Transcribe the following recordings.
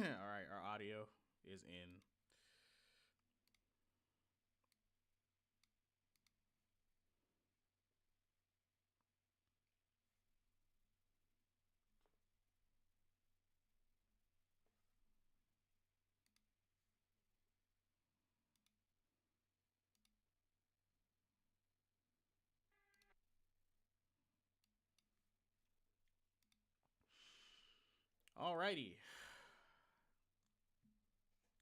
right, our audio is in. Alrighty.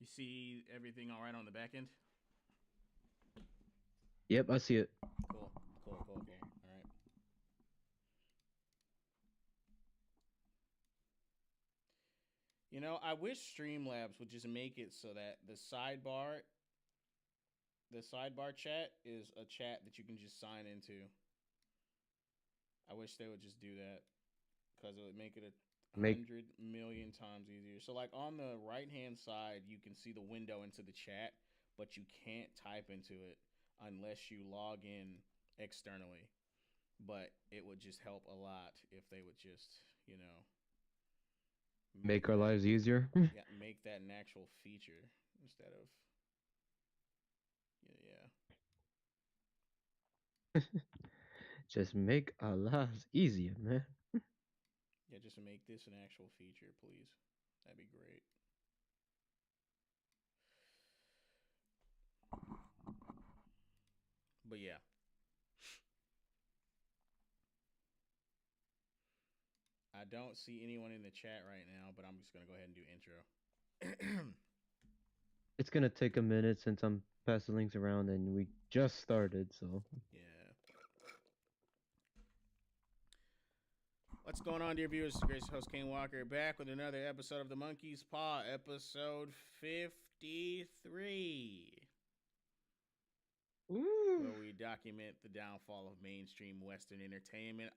You see everything all right on the back end? Yep, I see it. Cool. All right. You know, I wish Streamlabs would just make it so that the sidebar chat is a chat that you can just sign into. I wish they would just do that because it would make it a Make 100 million times easier. So, like on the right hand side, you can see the window into the chat, but you can't type into it unless you log in externally. But it would just help a lot if they would just, make make our that lives easier. make that an actual feature instead of yeah. Just make our lives easier, man. Yeah, just make this an actual feature, please. That'd be great. But yeah, I don't see anyone in the chat right now, but I'm just gonna go ahead and do intro. It's gonna take a minute since I'm passing links around and we just started, so Yeah. What's going on, dear viewers? It's the gracious host Kaine Walker back with another episode of the Monkey's Paw, episode 53, where we document the downfall of mainstream Western entertainment.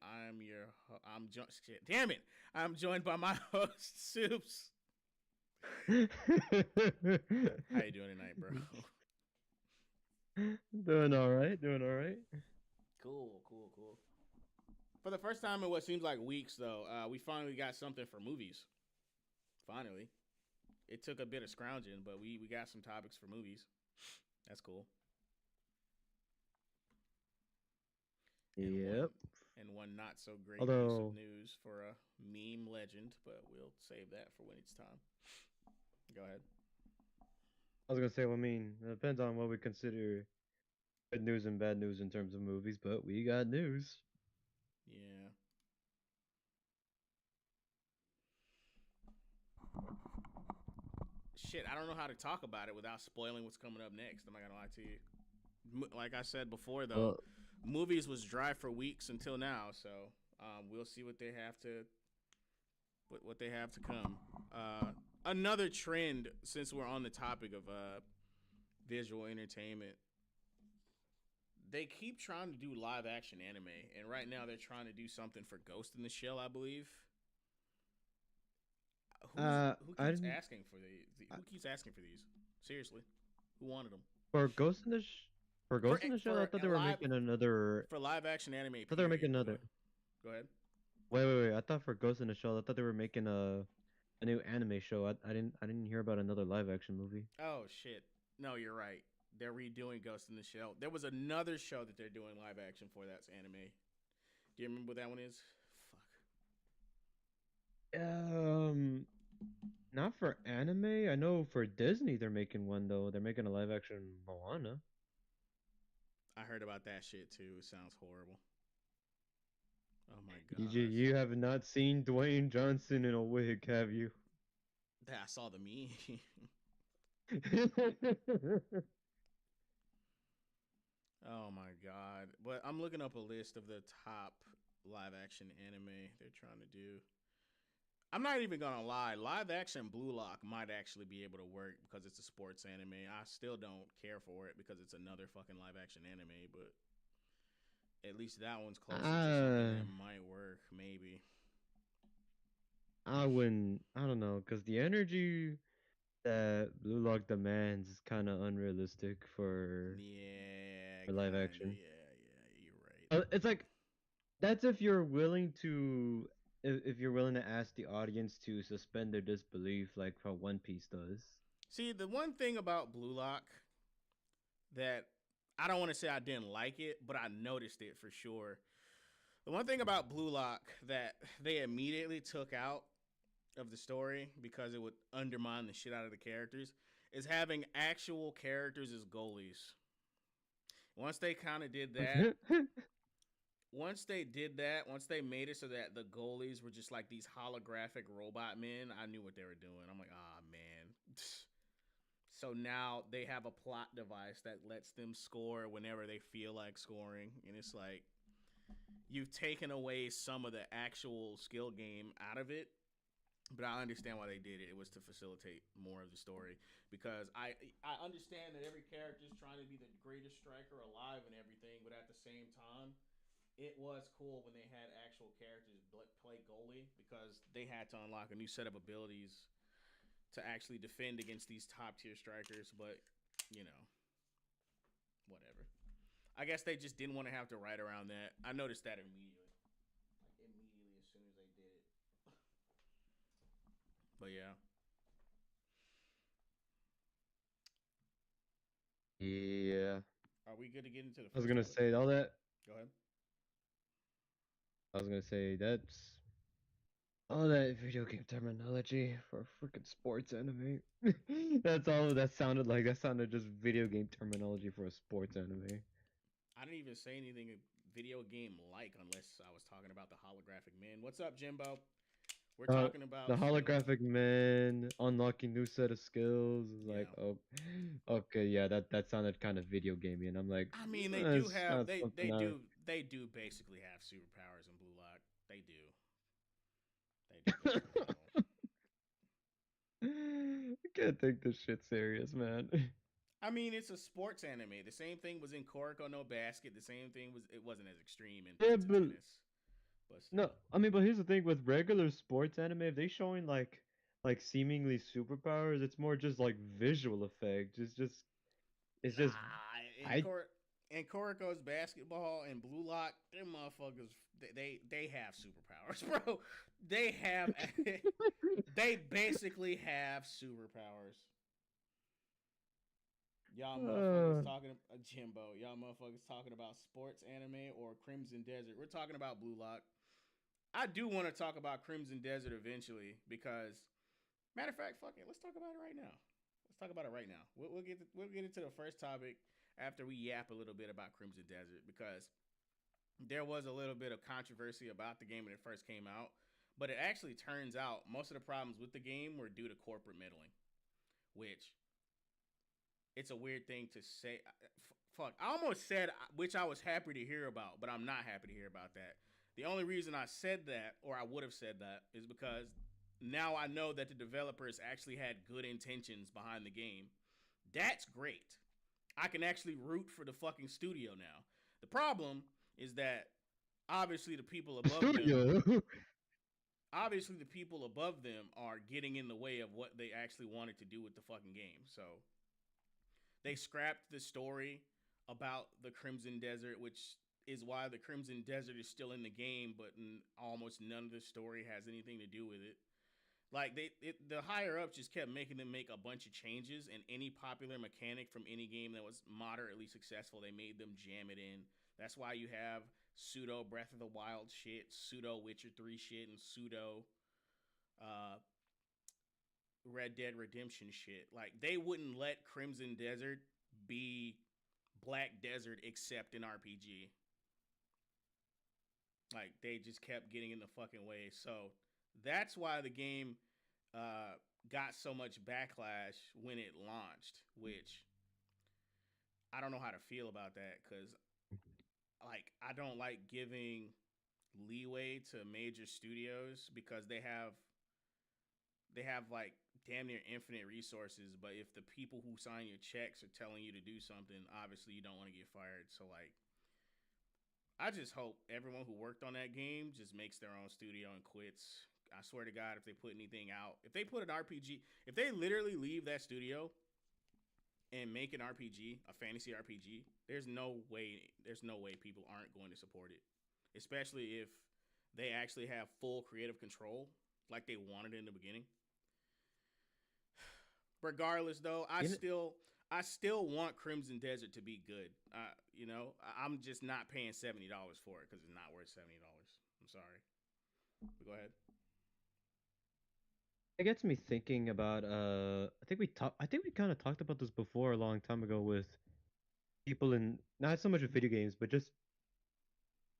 Damn it! I'm joined by my host Soups. How you doing tonight, bro? Doing all right, doing all right. Cool. For the first time in what seems like weeks, though, we finally got something for movies. Finally. It took a bit of scrounging, but we got some topics for movies. That's cool. And one Yep. and one not so great piece of Although news for a meme legend, but we'll save that for when it's time. Go ahead. I was gonna say, well, I mean, it depends on what we consider good news and bad news in terms of movies, but we got news. Yeah. Shit, I don't know how to talk about it without spoiling what's coming up next. I'm not gonna lie to you. Like I said before, though, Well, movies was dry for weeks until now, so we'll see what they have to come. Another trend, since we're on the topic of visual entertainment, they keep trying to do live action anime, and right now they're trying to do something for Ghost in the Shell, I believe. Who I keeps didn't asking for these? Who keeps asking for these? Seriously, who wanted them for for Ghost in the Shell. I for thought a they were live making another. for live action anime? I thought they were making Period. But another. go ahead. Wait. I thought for Ghost in the Shell, I thought they were making a new anime show. I didn't hear about another live action movie. Oh shit! No, you're right. They're redoing Ghost in the Shell. There was another show that they're doing live action for. That's anime. Do you remember what that one is? Fuck. Um, Not for anime. I know for Disney they're making one though. They're making a live action Moana. I heard about that shit too. It sounds horrible. Oh my You gosh. you have not seen Dwayne Johnson in a wig, have you? I saw the meme. Oh my god. But I'm looking up a list of the top live action anime they're trying to do. I'm not even gonna lie. Live action Blue Lock might actually be able to work because it's a sports anime. I still don't care for it because it's another fucking live action anime, but at least that one's closer to something uh, that might work, maybe. I wouldn't. I don't know, cause the energy that Blue Lock demands is kind of unrealistic Yeah, for live kinda. action. Yeah, you're right. It's like that's if you're willing to if you're willing to ask the audience to suspend their disbelief, like how One Piece does. See, the one thing about Blue Lock that I don't want to say I didn't like it, but I noticed it for sure. The one thing about Blue Lock that they immediately took out of the story because it would undermine the shit out of the characters is having actual characters as goalies. Once they kind of did that, once they made it so that the goalies were just like these holographic robot men, I knew what they were doing. I'm like, ah, man. So now they have a plot device that lets them score whenever they feel like scoring. And it's like, you've taken away some of the actual skill game out of it. But I understand why they did it. It was to facilitate more of the story because I understand that every character is trying to be the greatest striker alive and everything, but at the same time, it was cool when they had actual characters play goalie because they had to unlock a new set of abilities to actually defend against these top tier strikers. But you know, whatever. I guess they just didn't want to have to write around that. I noticed that immediately, like immediately as soon as they did it. But yeah, Yeah, are we good to get into the I was first gonna topic? say all that. Go ahead. I was gonna say that's all that video game terminology for freaking sports anime. That's all that sounded like. That sounded just video game terminology for a sports anime. I didn't even say anything video game like unless I was talking about the holographic man. What's up, Jimbo? We're Uh, talking the about holographic man unlocking new set of skills is like, yeah. oh, okay, yeah, that sounded kind of video gamey, and I'm like, I mean, they do it's have not something I. they do basically have superpowers in Blue Lock. They do. They do. They're pretty cool. I can't take this shit serious, man. I mean, it's a sports anime. The same thing was in Koroko no Basket. The same thing was it wasn't as extreme Yeah, into but tennis, but no, still. I mean, but here's the thing with regular sports anime, if they showing like seemingly superpowers, it's more just like visual effects. It's just Nah, I in Koroko's basketball and Blue Lock, them motherfuckers they have superpowers, bro. They have they basically have superpowers. Y'all motherfuckers uh, talking Jimbo. Y'all motherfuckers talking about sports anime or Crimson Desert. We're talking about Blue Lock. I do want to talk about Crimson Desert eventually because matter of fact, fuck it. Let's talk about it right now. Let's talk about it right now. We'll get into the first topic after we yap a little bit about Crimson Desert because there was a little bit of controversy about the game when it first came out, but it actually turns out most of the problems with the game were due to corporate meddling, which it's a weird thing to say. Fuck, I almost said which I was happy to hear about, but I'm not happy to hear about that. The only reason I said that, or I would have said that, is because now I know that the developers actually had good intentions behind the game. That's great. I can actually root for the fucking studio now. The problem is that obviously the people above them, studio. obviously the people above them are getting in the way of what they actually wanted to do with the fucking game. So they scrapped the story about the Crimson Desert, which is why the Crimson Desert is still in the game, but almost none of the story has anything to do with it. Like the higher ups just kept making them make a bunch of changes, and any popular mechanic from any game that was moderately successful, they made them jam it in. That's why you have pseudo Breath of the Wild shit, pseudo Witcher 3 shit, and pseudo uh, Red Dead Redemption shit. Like they wouldn't let Crimson Desert be Black Desert except in RPG. Like they just kept getting in the fucking way. So that's why the game got so much backlash when it launched, which I don't know how to feel about that because like I don't like giving leeway to major studios because they have like damn near infinite resources, but if the people who sign your checks are telling you to do something, obviously you don't want to get fired. So like I just hope everyone who worked on that game just makes their own studio and quits. I swear to God, if they put anything out, if they put an RPG, if they literally leave that studio and make an RPG, a fantasy RPG, there's no way people aren't going to support it. Especially if they actually have full creative control, like they wanted in the beginning. Regardless, though, You know, I still want Crimson Desert to be good. I'm just not paying $70 for it because it's not worth $70. I'm sorry. But go ahead. it gets me thinking about I think we kind of talked about this before a long time ago with people in not so much with video games, but just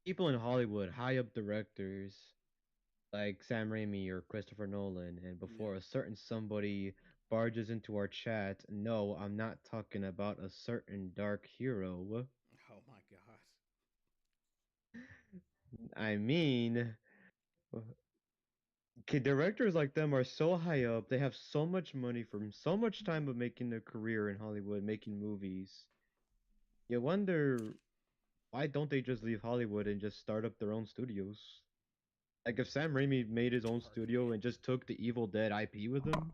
people in Hollywood, high up directors like Sam Raimi or Christopher Nolan, and Yeah. before a certain somebody barges into our chat, no, I'm not talking about a certain dark hero. Oh my god. I mean, directors like them are so high up, they have so much money from so much time of making their career in Hollywood, making movies. You wonder why don't they just leave Hollywood and just start up their own studios? Like if Sam Raimi made his own Pardon studio me. and just took the Evil Dead IP with him,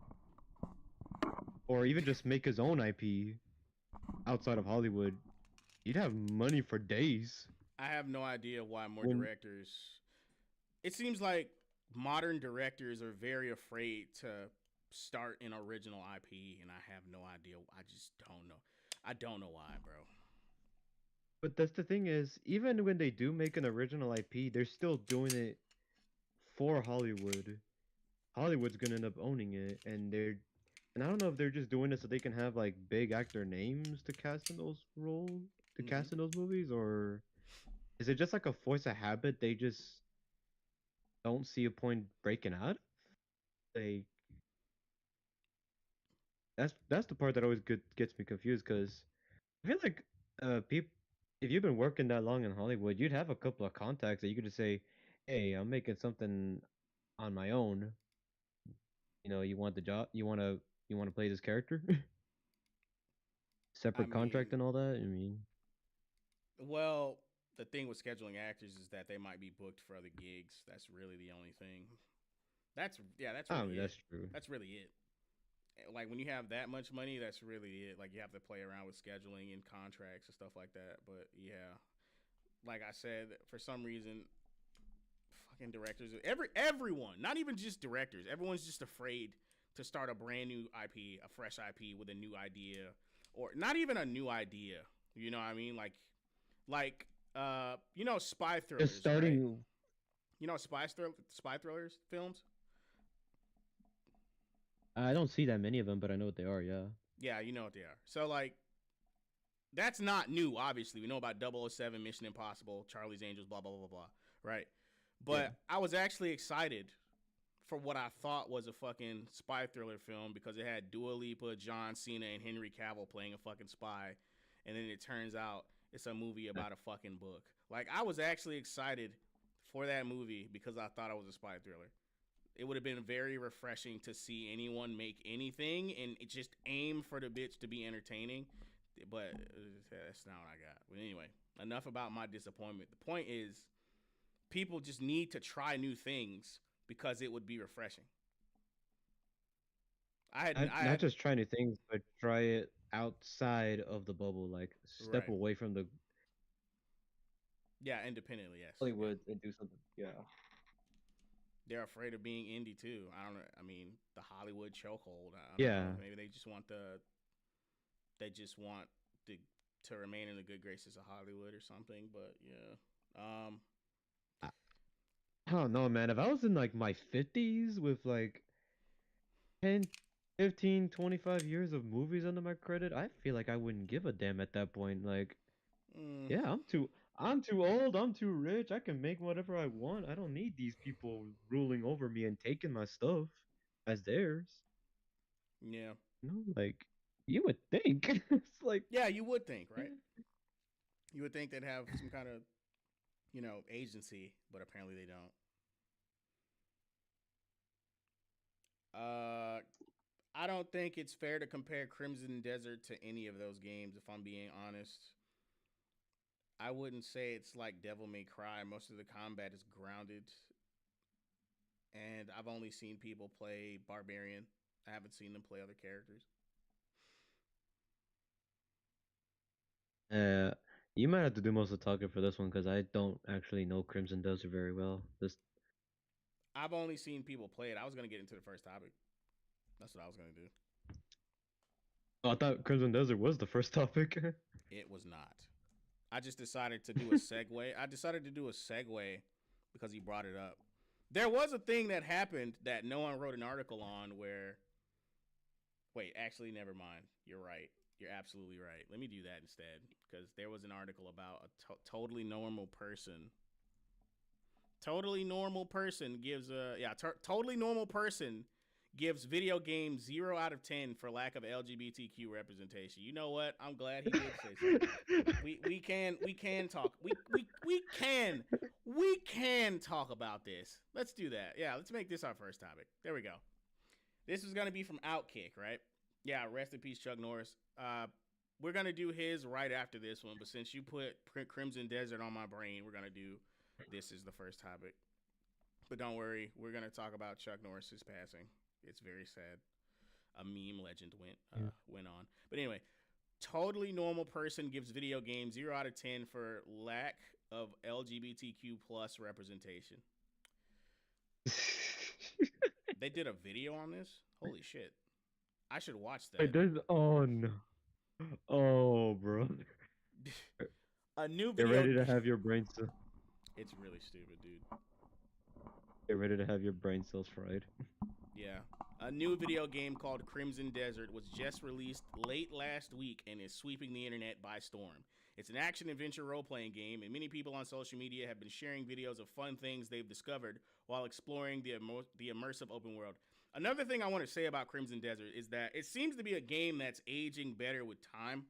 or even just make his own IP outside of Hollywood, he'd have money for days. I have no idea why more When directors. It seems like modern directors are very afraid to start an original IP, and I have no idea. I just don't know. I don't know why, bro. But that's the thing is, even when they do make an original IP, they're still doing it for Hollywood. Hollywood's gonna end up owning it, and I don't know if they're just doing it so they can have like big actor names to cast in those roles, to Mm-hmm. cast in those movies, or is it just like a force of habit? They just don't see a point breaking out. Like that's the part that always gets me confused because I feel like people, if you've been working that long in Hollywood, you'd have a couple of contacts that you could just say, "Hey, I'm making something on my own. You know, you want the job? You want to play this character? I Separate contract mean, and all that. I mean, well, the thing with scheduling actors is that they might be booked for other gigs. That's really the only thing. That's I really mean it. that's true. That's really it. Like when you have that much money, that's really it. Like you have to play around with scheduling and contracts and stuff like that. But yeah, like I said, for some reason, fucking directors, everyone, not even just directors, everyone's just afraid to start a brand new IP, a fresh IP with a new idea, or not even a new idea. You know what I mean? Spy Just thrillers, right? starting. Spy thrillers films. I don't see that many of them, but I know what they are. Yeah. Yeah, you know what they are. So like that's not new. Obviously, we know about 007, Mission Impossible, Charlie's Angels, blah blah blah blah, right? Yeah. But I was actually excited for what I thought was a fucking spy thriller film because it had Dua Lipa, John Cena, and Henry Cavill playing a fucking spy, and then it turns out it's a movie about a fucking book. Like I was actually excited for that movie because I thought it was a spy thriller. It would have been very refreshing to see anyone make anything and it just aim for the bitch to be entertaining. But that's not what I got. But anyway, enough about my disappointment. The point is, people just need to try new things because it would be refreshing. I Not had, just try new things, but try it outside of the bubble. Like step right, away from the yeah, independently, yes, yeah. Hollywood and do something. Yeah. They're afraid of being indie too. I don't know. I mean, the Hollywood chokehold. I don't know. Yeah. Maybe they just want the to remain in the good graces of Hollywood or something. But yeah, I, I don't know, man. If I was in like my 50s with like 10, 15, 25 years of movies under my credit, I feel like I wouldn't give a damn at that point. Like, mm, yeah, I'm too old, I'm too rich. I can make whatever I want. I don't need these people ruling over me and taking my stuff as theirs. yeah, You know, like you would think. It's like yeah. You would think, right? You would think they'd have some kind of agency, but apparently they don't. I don't think it's fair to compare Crimson Desert to any of those games. If I'm being honest, I wouldn't say it's like Devil May Cry. Most of the combat is grounded, and I've only seen people play Barbarian. I haven't seen them play other characters. uh You might have to do most of the talking for this one because I don't actually know Crimson Desert very well. This I've only seen people play it. I was gonna get into the first topic. That's what I was gonna do. Oh, I thought Crimson Desert was the first topic. It was not. I just decided to do a segue. I decided to do a segue because he brought it up. There was a thing that happened that no one wrote an article on where. Wait, actually, never mind. You're right. You're absolutely right. Let me do that instead because there was an article about a totally normal person. Totally normal person gives totally normal person gives video game 0 out of 10 for lack of LGBTQ representation. You know what? I'm glad he did say something. We can talk. We can talk about this. Let's do that. Yeah, let's make this our first topic. There we go. This is gonna be from Outkick, right? Yeah, rest in peace, Chuck Norris. We're gonna do his right after this one, but since you put Crimson Desert on my brain, we're gonna do this is the first topic. But don't worry, we're gonna talk about Chuck Norris's passing. It's very sad. A meme legend went on. But anyway, totally normal person gives video game 0 out of 10 for lack of LGBTQ plus representation. They did a video on this? Holy shit. I should watch that. Wait, there's no. Oh, bro. A new video. Get ready to have your brain cells. It's really stupid, dude. Get ready to have your brain cells fried. Yeah. A new video game called Crimson Desert was just released late last week and is sweeping the internet by storm. It's an action-adventure role-playing game, and many people on social media have been sharing videos of fun things they've discovered while exploring the immersive open world. Another thing I want to say about Crimson Desert is that it seems to be a game that's aging better with time.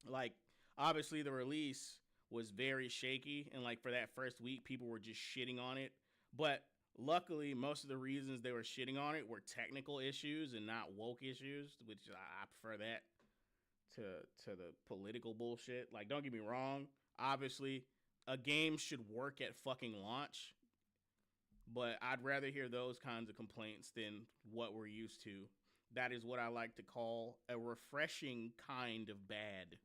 Like, obviously, the release was very shaky, and like for that first week, people were just shitting on it. But luckily, most of the reasons they were shitting on it were technical issues and not woke issues, which I prefer that to the political bullshit. Like, don't get me wrong. Obviously, a game should work at fucking launch, but I'd rather hear those kinds of complaints than what we're used to. That is what I like to call a refreshing kind of bad.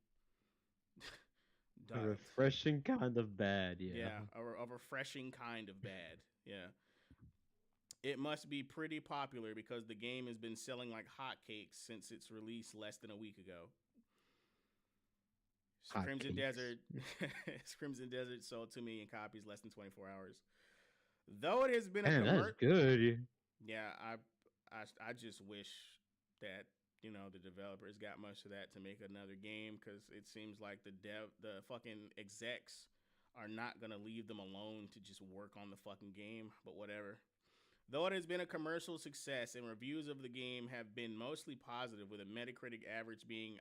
A refreshing kind of bad, yeah. Yeah, a refreshing kind of bad, yeah. It must be pretty popular because the game has been selling like hotcakes since its release less than a week ago. Crimson Desert sold 2 million copies less than 24 hours. Though it has been that's good. Yeah, I just wish that the developers got much of that to make another game because it seems like the fucking execs are not gonna leave them alone to just work on the fucking game. But whatever. Though it has been a commercial success and reviews of the game have been mostly positive, with a Metacritic average being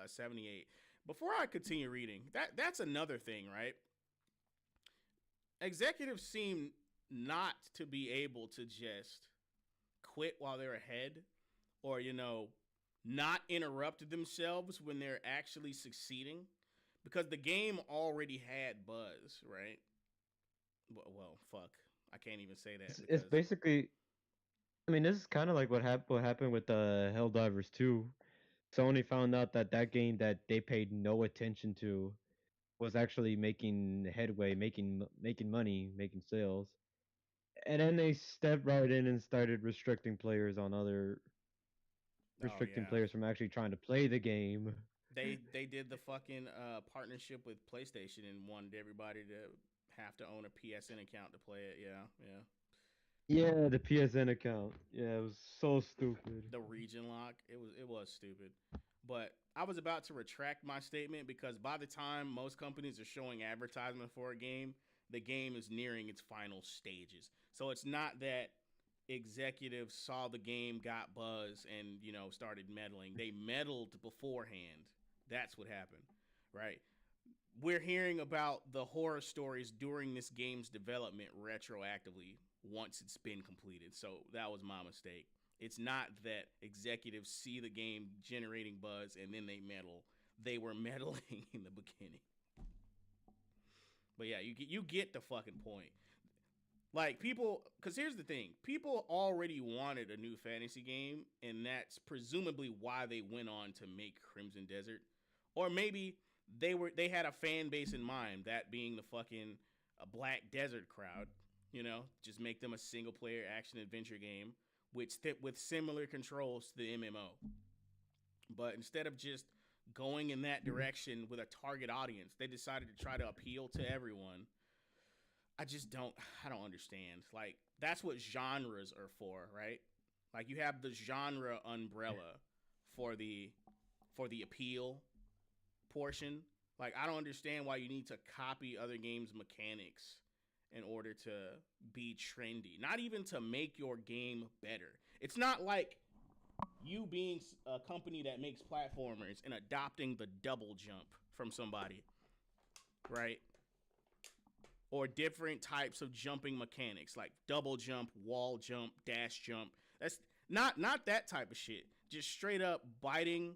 a 78. Before I continue reading, that's another thing, right? Executives seem not to be able to just quit while they're ahead or, not interrupt themselves when they're actually succeeding because the game already had buzz, right? Well, fuck. I can't even say that. It's basically, I mean, this is kind of like what happened with Helldivers 2. Sony found out that game that they paid no attention to was actually making headway, making money, making sales. And then they stepped right in and started restricting players from actually trying to play the game. They did the fucking partnership with PlayStation and wanted everybody to have to own a PSN account to play it. Yeah. Yeah, the PSN account. Yeah, it was so stupid. The region lock. It was stupid. But I was about to retract my statement because by the time most companies are showing advertisement for a game, the game is nearing its final stages. So it's not that executives saw the game, got buzz, and started meddling. They meddled beforehand. That's what happened, right? We're hearing about the horror stories during this game's development retroactively once it's been completed. So that was my mistake. It's not that executives see the game generating buzz and then they meddle. They were meddling in the beginning. But yeah, you get the fucking point. Like, people, because here's the thing. People already wanted a new fantasy game, and that's presumably why they went on to make Crimson Desert. Or maybe they had a fan base in mind, that being the fucking a black desert crowd. You know, just make them a single player action adventure game with similar controls to the MMO. But instead of just going in that direction with a target audience, they decided to try to appeal to everyone. I just don't I don't understand. Like that's what genres are for, right? Like you have the genre umbrella for the appeal portion. Like I don't understand why you need to copy other games' mechanics in order to be trendy. Not even to make your game better. It's not like you being a company that makes platformers and adopting the double jump from somebody, right? Or different types of jumping mechanics like double jump, wall jump, dash jump. That's not that type of shit. Just straight up biting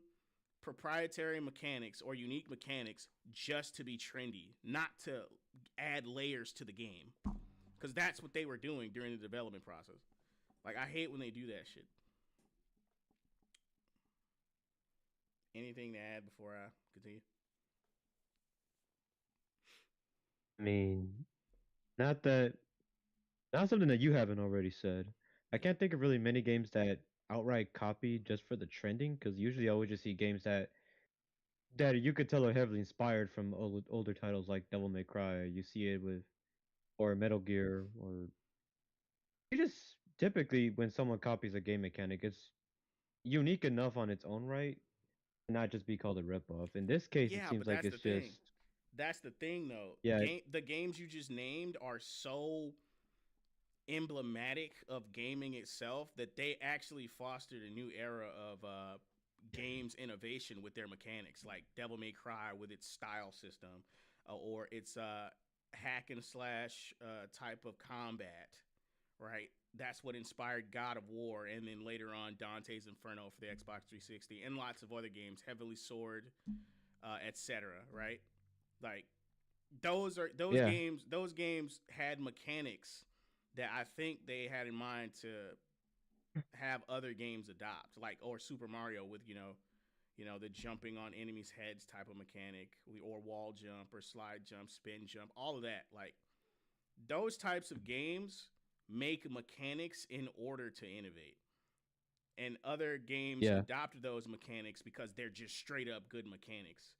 proprietary mechanics or unique mechanics just to be trendy, not to add layers to the game. Cuz that's what they were doing during the development process. Like I hate when they do that shit. Anything to add before I continue? I mean, not that, not something that you haven't already said. I can't think of really many games that outright copy just for the trending, because usually I would just see games that you could tell are heavily inspired from older titles like Devil May Cry. You see it with, or Metal Gear, or you just typically when someone copies a game mechanic, it's unique enough on its own right, and not just be called a ripoff. In this case, it Yeah, seems but like that's the it's thing. just That's the thing though. yeah, The games you just named are so emblematic of gaming itself that they actually fostered a new era of games innovation with their mechanics, like Devil May Cry with its style system, or its hack and slash type of combat, right? That's what inspired God of War, and then later on Dante's Inferno for the Xbox 360, and lots of other games, Heavily Sword, etc. Right? Like those yeah, games. Those games had mechanics that I think they had in mind to have other games adopt, like or Super Mario with the jumping on enemies' heads type of mechanic, or wall jump or slide jump, spin jump, all of that. Like those types of games make mechanics in order to innovate. And other games yeah. adopt those mechanics because they're just straight up good mechanics.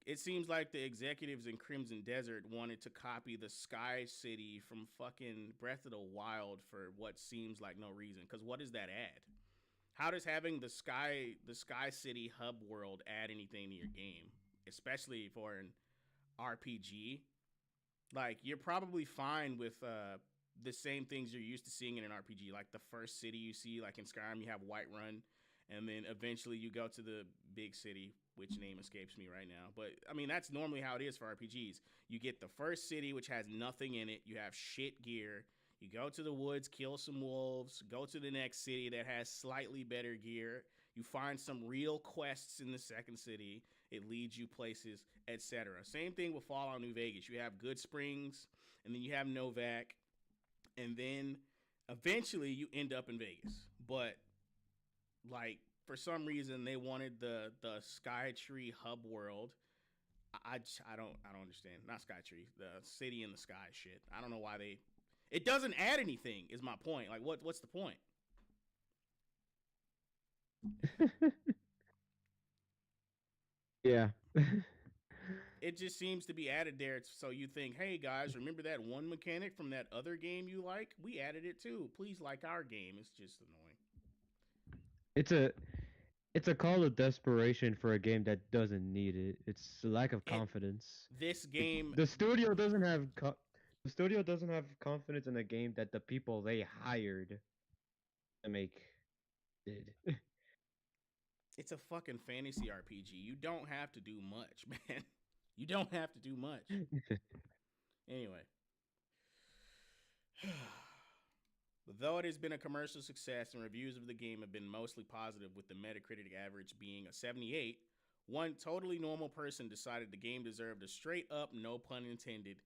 It seems like the executives in Crimson Desert wanted to copy the Sky City from fucking Breath of the Wild for what seems like no reason. Because what does that add? How does having the Sky City hub world add anything to your game, especially for an RPG? Like you're probably fine with the same things you're used to seeing in an RPG. Like the first city you see, like in Skyrim, you have Whiterun, and then eventually you go to the big city, which name escapes me right now. But I mean, that's normally how it is for RPGs. You get the first city, which has nothing in it. You have shit gear. You go to the woods, kill some wolves, go to the next city that has slightly better gear. You find some real quests in the second city. It leads you places, etc. Same thing with Fallout New Vegas. You have Good Springs, and then you have Novak, and then eventually you end up in Vegas. But like for some reason they wanted the Skytree hub world. I don't understand. Not Skytree, the city in the sky shit. I don't know why they. It doesn't add anything. Is my point. Like what's the point? Yeah. It just seems to be added there so you think, hey guys, remember that one mechanic from that other game you like? We added it too. Please like our game. It's just annoying. it's a it's a call of desperation for a game that doesn't need it. It's a lack of It confidence. this It, game the studio doesn't have the studio doesn't have confidence in a game that the people they hired to make did. it's a fucking fantasy RPG. You don't have to do much, man. You don't have to do much. Anyway, though it has been a commercial success and reviews of the game have been mostly positive, with the Metacritic average being a 78, one totally normal person decided the game deserved a straight up, no pun intended,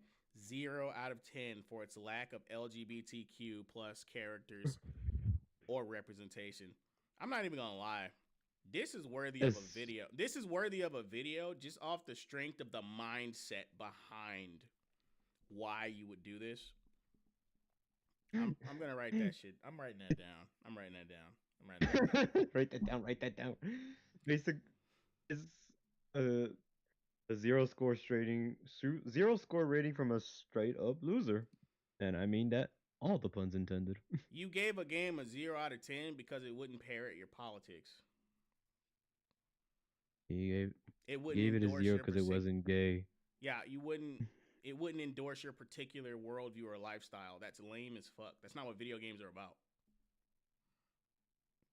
0 out of 10 for its lack of LGBTQ plus characters or representation. I'm not even gonna lie. This is worthy of a It's video. This is worthy of a video just off the strength of the mindset behind why you would do this. I'm gonna write that shit. I'm writing that down. I'm writing that down. I'm writing that down. write that down. Write that down. Basic is uh, a zero score rating from a straight up loser, and I mean that all the puns intended. You gave a game a 0 out of 10 because it wouldn't parrot your politics. He gave It wouldn't gave it a endorse zero your because it wasn't gay. yeah. You wouldn't. It wouldn't endorse your particular worldview or lifestyle. That's lame as fuck. That's not what video games are about.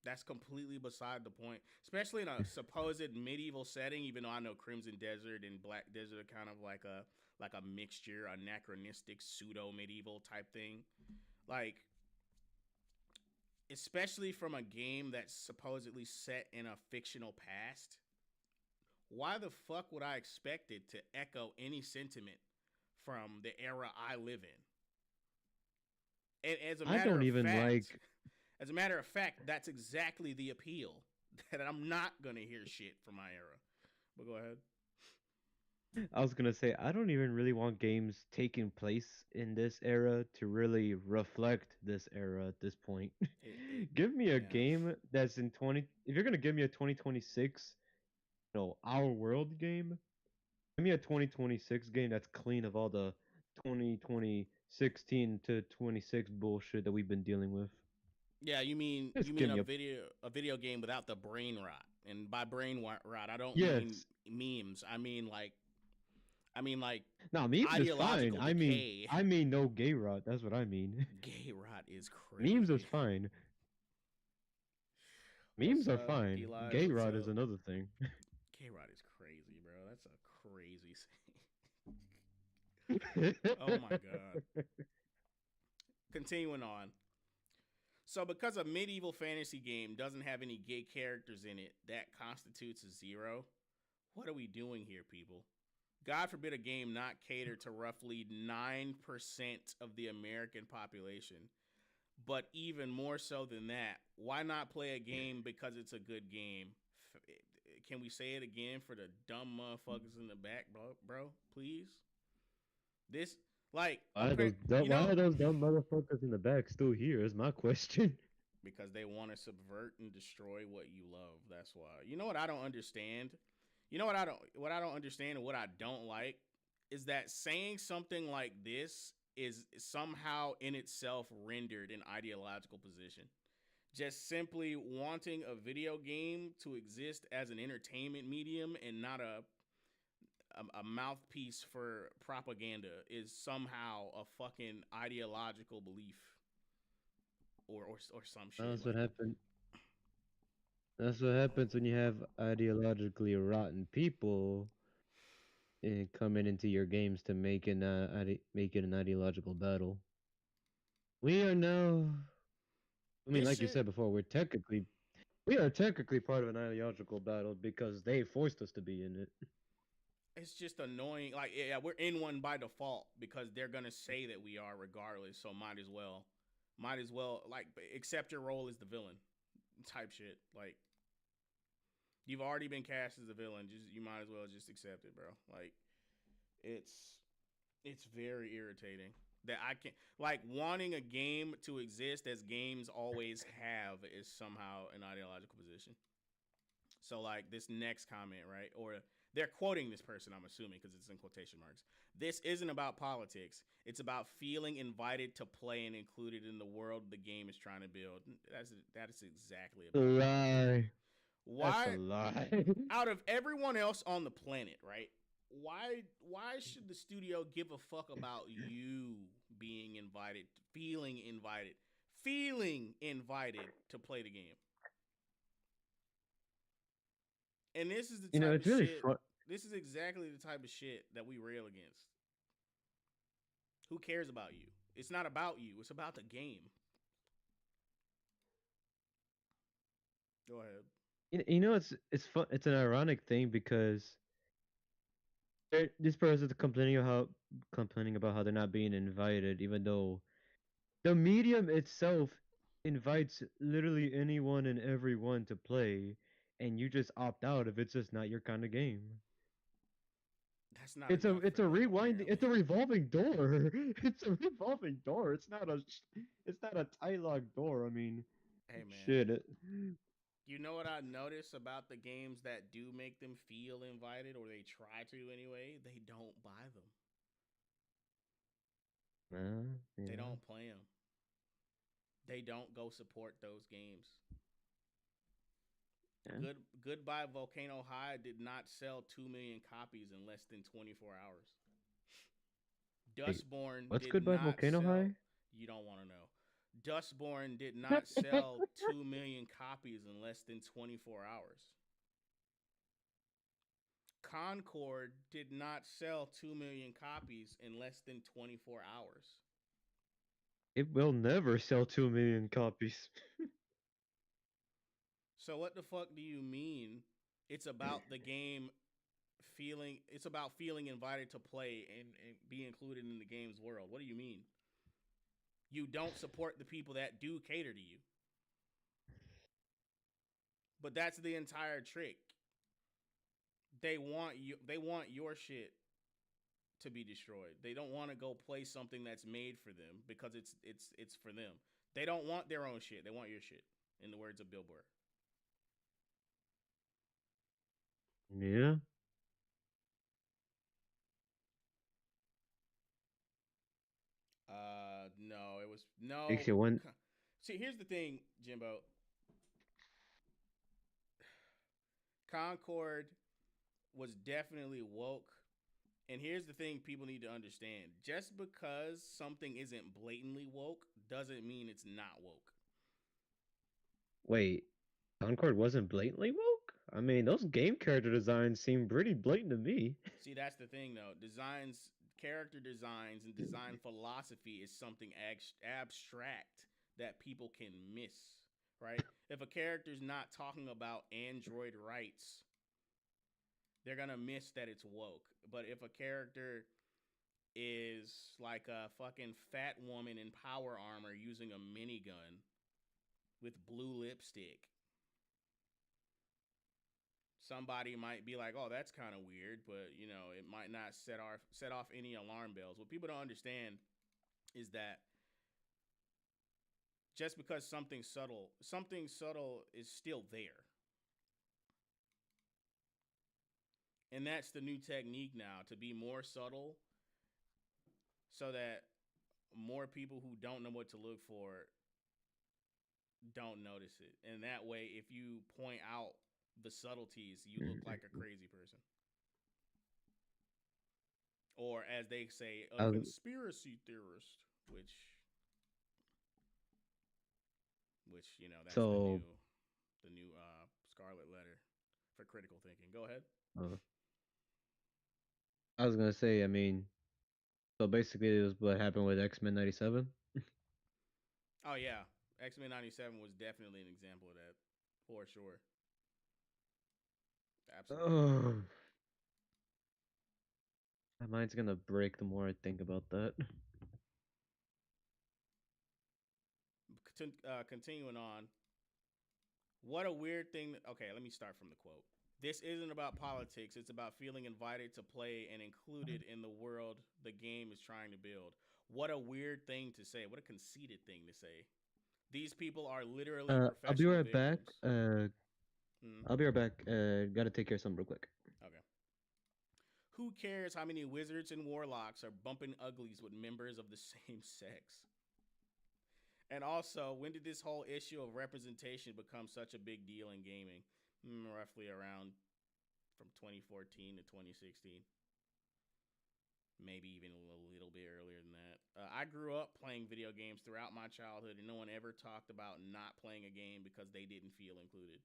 That's completely beside the point, especially in a supposed medieval setting. Even though I know Crimson Desert and Black Desert are kind of like a mixture, anachronistic, pseudo medieval type thing. Like, especially from a game that's supposedly set in a fictional past. Why the fuck would I expect it to echo any sentiment from the era I live in? And as a I matter don't of even fact, like. as a matter of fact, that's exactly the appeal. That I'm not gonna hear shit from my era. But go ahead. I was gonna say I don't even really want games taking place in this era to really reflect this era at this point. Give me a Yeah. game that's in 20. If you're gonna give me a 2026, our world game, give me a 2026 game that's clean of all the 2016 to 26 bullshit that we've been dealing with. Yeah, Just you give mean me a a video game without the brain rot. And by rot, I don't mean yes. memes. I mean like No, memes is fine. ideological decay. I mean no gay rot. That's what I mean. Gay rot is Memes is crazy. fine. What's Memes are up, fine. Eli? Gay What's rot is up? another thing. Gay rot is crazy, bro. That's a crazy Oh my god. Continuing on. So, because a medieval fantasy game doesn't have any gay characters in it, that constitutes a 0. What are we doing here, people? God forbid a game not cater to roughly 9% of the American population. But even more so than that, why not play a game because it's a good game? Can we say it again for the dumb motherfuckers in the back, bro? Please? This, like, you Why know, are those dumb motherfuckers in the back still here? Is my question. because they want to subvert and destroy what you love. That's why. You know what I don't understand? You know what I don't understand and what I don't like is that saying something like this is somehow in itself rendered an ideological position. Just simply wanting a video game to exist as an entertainment medium and not a mouthpiece for propaganda is somehow a fucking ideological belief or some shit That's what like. happened. That's what happens when you have ideologically rotten people coming into your games to make it an ideological battle. We are now. I mean, This like you shit, said before, we are technically part of an ideological battle because they forced us to be in it. it's just annoying. Like, yeah, we're in one by default because they're gonna say that we are regardless. So might as well, like, accept your role as the villain, type shit. Like, you've already been cast as the villain. Just you might as well just accept it, bro. Like, it's it's very irritating that I can like wanting a game to exist as games always have is somehow an ideological position. So like this next comment, right? Or they're quoting this person, I'm assuming, because it's in quotation marks. This isn't about politics. It's about feeling invited to play and included in the world the game is trying to build. That is exactly A about it. lie. That's a Why lie. out of everyone else on the planet, right? Why should the studio give a fuck about you being invited, feeling invited to play the game? And this is the type of It's really shit. fun. This is exactly the type of shit that we rail against. Who cares about you? It's not about you. It's about the game. Go ahead. It's fun. It's an ironic thing because this person is complaining about how they're not being invited, even though the medium itself invites literally anyone and everyone to play. and you just opt out if it's just not your kind of game. That's not enough It's for a them, rewind. apparently. It's a revolving door. It's a revolving door. It's not a tie lock door. I mean, Hey, man. shit. You know what I notice about the games that do make them feel invited, or they try to anyway? They don't buy them. They Yeah. don't play them. They don't go support those games. Yeah. Good Goodbye Volcano High did not sell 2 million copies in less than 24 hours. Wait, Dustborn what's did Goodbye not Volcano sell. High? You don't want to know. Dustborn did not sell 2 million copies in less than 24 hours. Concord did not sell 2 million copies in less than 24 hours. It will never sell 2 million copies. So what the fuck do you mean it's about the game it's about feeling invited to play and be included in the game's world? What do you mean? You don't support the people that do cater to you. But that's the entire trick. They want your shit to be destroyed. They don't want to go play something that's made for them because it's for them. They don't want their own shit. They want your shit. In the words of Bill Burr. Yeah. No, it was no. Makes you one. See, here's the thing, Jimbo. Concord was definitely woke. And here's the thing people need to understand. Just because something isn't blatantly woke doesn't mean it's not woke. Wait, Concord wasn't blatantly woke? I mean, those game character designs seem pretty blatant to me. See, that's the thing though. Character designs, and design philosophy is something abstract that people can miss, right? If a character's not talking about android rights, they're gonna miss that it's woke. But if a character is like a fucking fat woman in power armor using a minigun with blue lipstick, somebody might be like, "Oh, that's kind of weird," but you know, it might not set off any alarm bells. What people don't understand is that just because something subtle is still there. And that's the new technique now, to be more subtle so that more people who don't know what to look for don't notice it. And that way, if you point out the subtleties, you look like a crazy person. Or as they say, a Um, conspiracy theorist, which you know, that's so, the new Scarlet Letter for critical thinking. Go ahead. uh, I was gonna say, I mean, so basically, it was what happened with X-Men '97. Oh yeah, X-Men '97 was definitely an example of that, for sure. Absolutely. Oh, my mind's gonna break the more I think about that. Continuing on, what a weird thing. Okay, let me start from the quote. This isn't about politics. It's about feeling invited to play and included in the world the game is trying to build. What a weird thing to say. What a conceited thing to say. These people are literally I'll be professional right back. victims. I'll be right back. Gotta take care of something real quick. Okay. Who cares how many wizards and warlocks are bumping uglies with members of the same sex? And also, when did this whole issue of representation become such a big deal in gaming? Roughly around from 2014 to 2016. Maybe even a little bit earlier than that. I grew up playing video games throughout my childhood, and no one ever talked about not playing a game because they didn't feel included.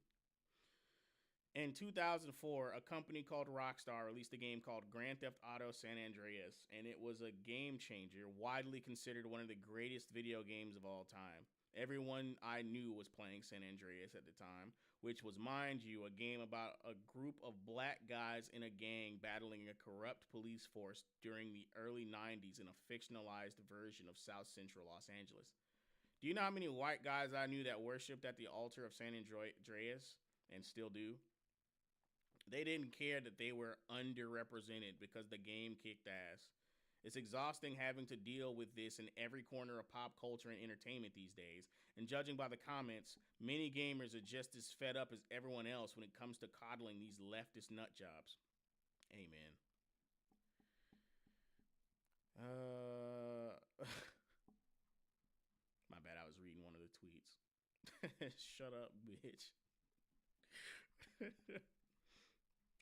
In 2004, a company called Rockstar released a game called Grand Theft Auto San Andreas, and it was a game changer, widely considered one of the greatest video games of all time. Everyone I knew was playing San Andreas at the time, which was, mind you, a game about a group of black guys in a gang battling a corrupt police force during the early 90s in a fictionalized version of South Central Los Angeles. Do you know how many white guys I knew that worshipped at the altar of San Andreas? and still do. They didn't care that they were underrepresented because the game kicked ass. It's exhausting having to deal with this in every corner of pop culture and entertainment these days. And judging by the comments, many gamers are just as fed up as everyone else when it comes to coddling these leftist nut jobs. Amen. My bad. I was reading one of the tweets. Shut up, bitch.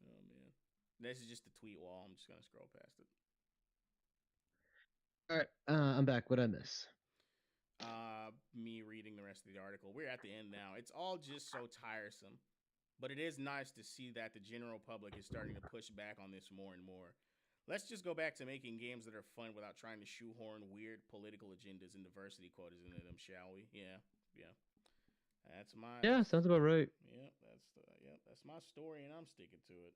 Oh man, this is just the tweet wall. I'm just gonna scroll past it. All right, I'm back. What I miss? Me reading the rest of the article. We're at the end now. It's all just so tiresome, but it is nice to see that the general public is starting to push back on this more and more. Let's just go back to making games that are fun without trying to shoehorn weird political agendas and diversity quotas into them, shall we? Yeah, yeah. That's my Yeah, sounds about right. that's my story, and I'm sticking to it.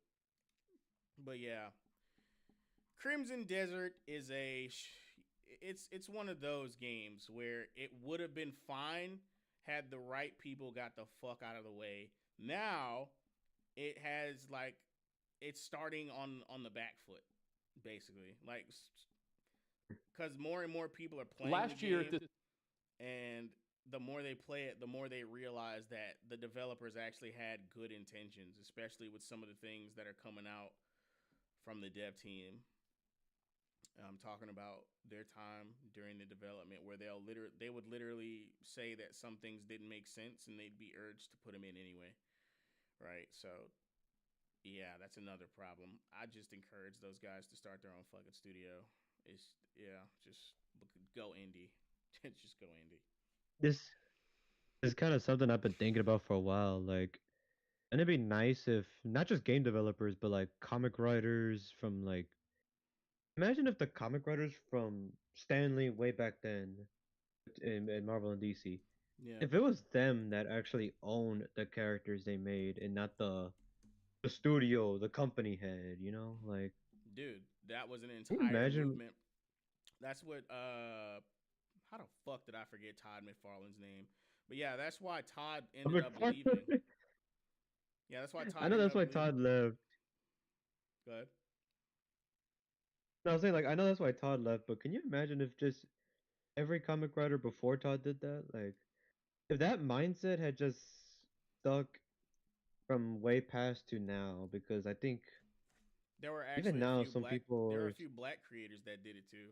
But yeah, Crimson Desert is it's one of those games where it would have been fine had the right people got the fuck out of the way. Now it has like it's starting on the back foot basically, like because more and more people are playing last the year game, and the more they play it, the more they realize that the developers actually had good intentions, especially with some of the things that are coming out from the dev team. I'm talking about their time during the development, where they would literally say that some things didn't make sense, and they'd be urged to put them in anyway, right? So, yeah, that's another problem. I just encourage those guys to start their own fucking studio. Just go indie, just go indie. This is kind of something I've been thinking about for a while. Like, and it'd be nice if not just game developers, but like comic writers from like, imagine if the comic writers from Stanley way back then in Marvel and DC, Yeah, if it was them that actually owned the characters they made and not the studio, the company head, like, dude, that was an can you entire imagine movement. That's what how the fuck did I forget Todd McFarlane's name? But yeah, that's why Todd ended up leaving. Yeah, that's why I Todd know ended that's up why leaving. Todd left. Good. No, I was saying like I know that's why Todd left, but can you imagine if just every comic writer before Todd did that? Like if that mindset had just stuck from way past to now, because I think There were even actually a now few some black. people There were are a few black creators that did it too.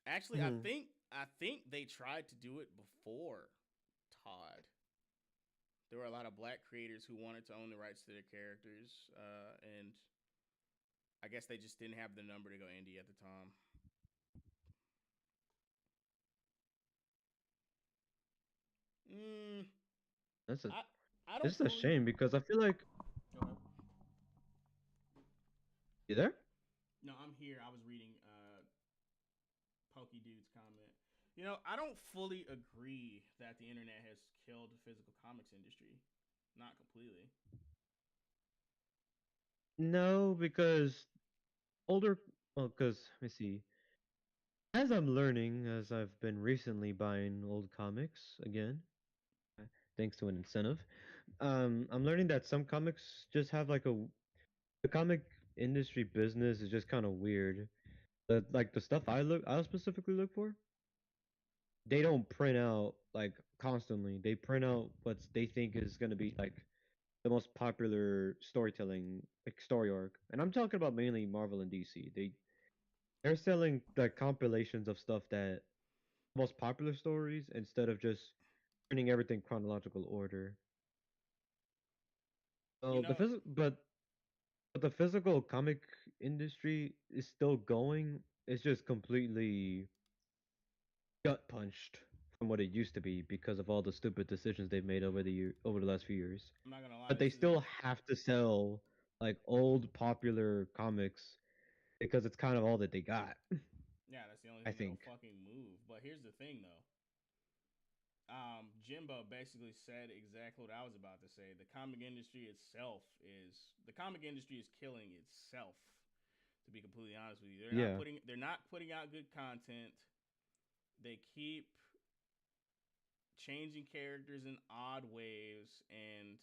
Actually, I Mhm. think I think they tried to do it before Todd. There were a lot of black creators who wanted to own the rights to their characters, and I guess they just didn't have the number to go indie at the time. Mm, That's a I I don't this is a fully. shame because I feel like Go ahead. you there? No, I'm here. I was reading Pokey Dude's comment. I don't fully agree that the internet has killed the physical comics industry. Not completely. No, because older well, because let me see. As I'm learning, as I've been recently buying old comics again, thanks to an incentive, I'm learning that some comics just have like the comic industry business is just kind of weird. Like the stuff I'll specifically look for, they don't print out like constantly. They print out what they think is gonna be like the most popular storytelling like story arc, and I'm talking about mainly Marvel and DC. They're selling like compilations of stuff that most popular stories instead of just printing everything chronological order. You So know, but the physical comic industry is still going. It's just completely gut punched from what it used to be because of all the stupid decisions they've made over the last few years. I'm not gonna lie. But they This is still have to sell like old popular comics because it's kind of all that they got. yeah. That's the only I thing that'll think. fucking move. But here's the thing, though. Jimbo basically said exactly what I was about to say. The comic industry is killing itself. To be completely honest with you, Yeah. they're not putting out good content. They keep changing characters in odd ways, and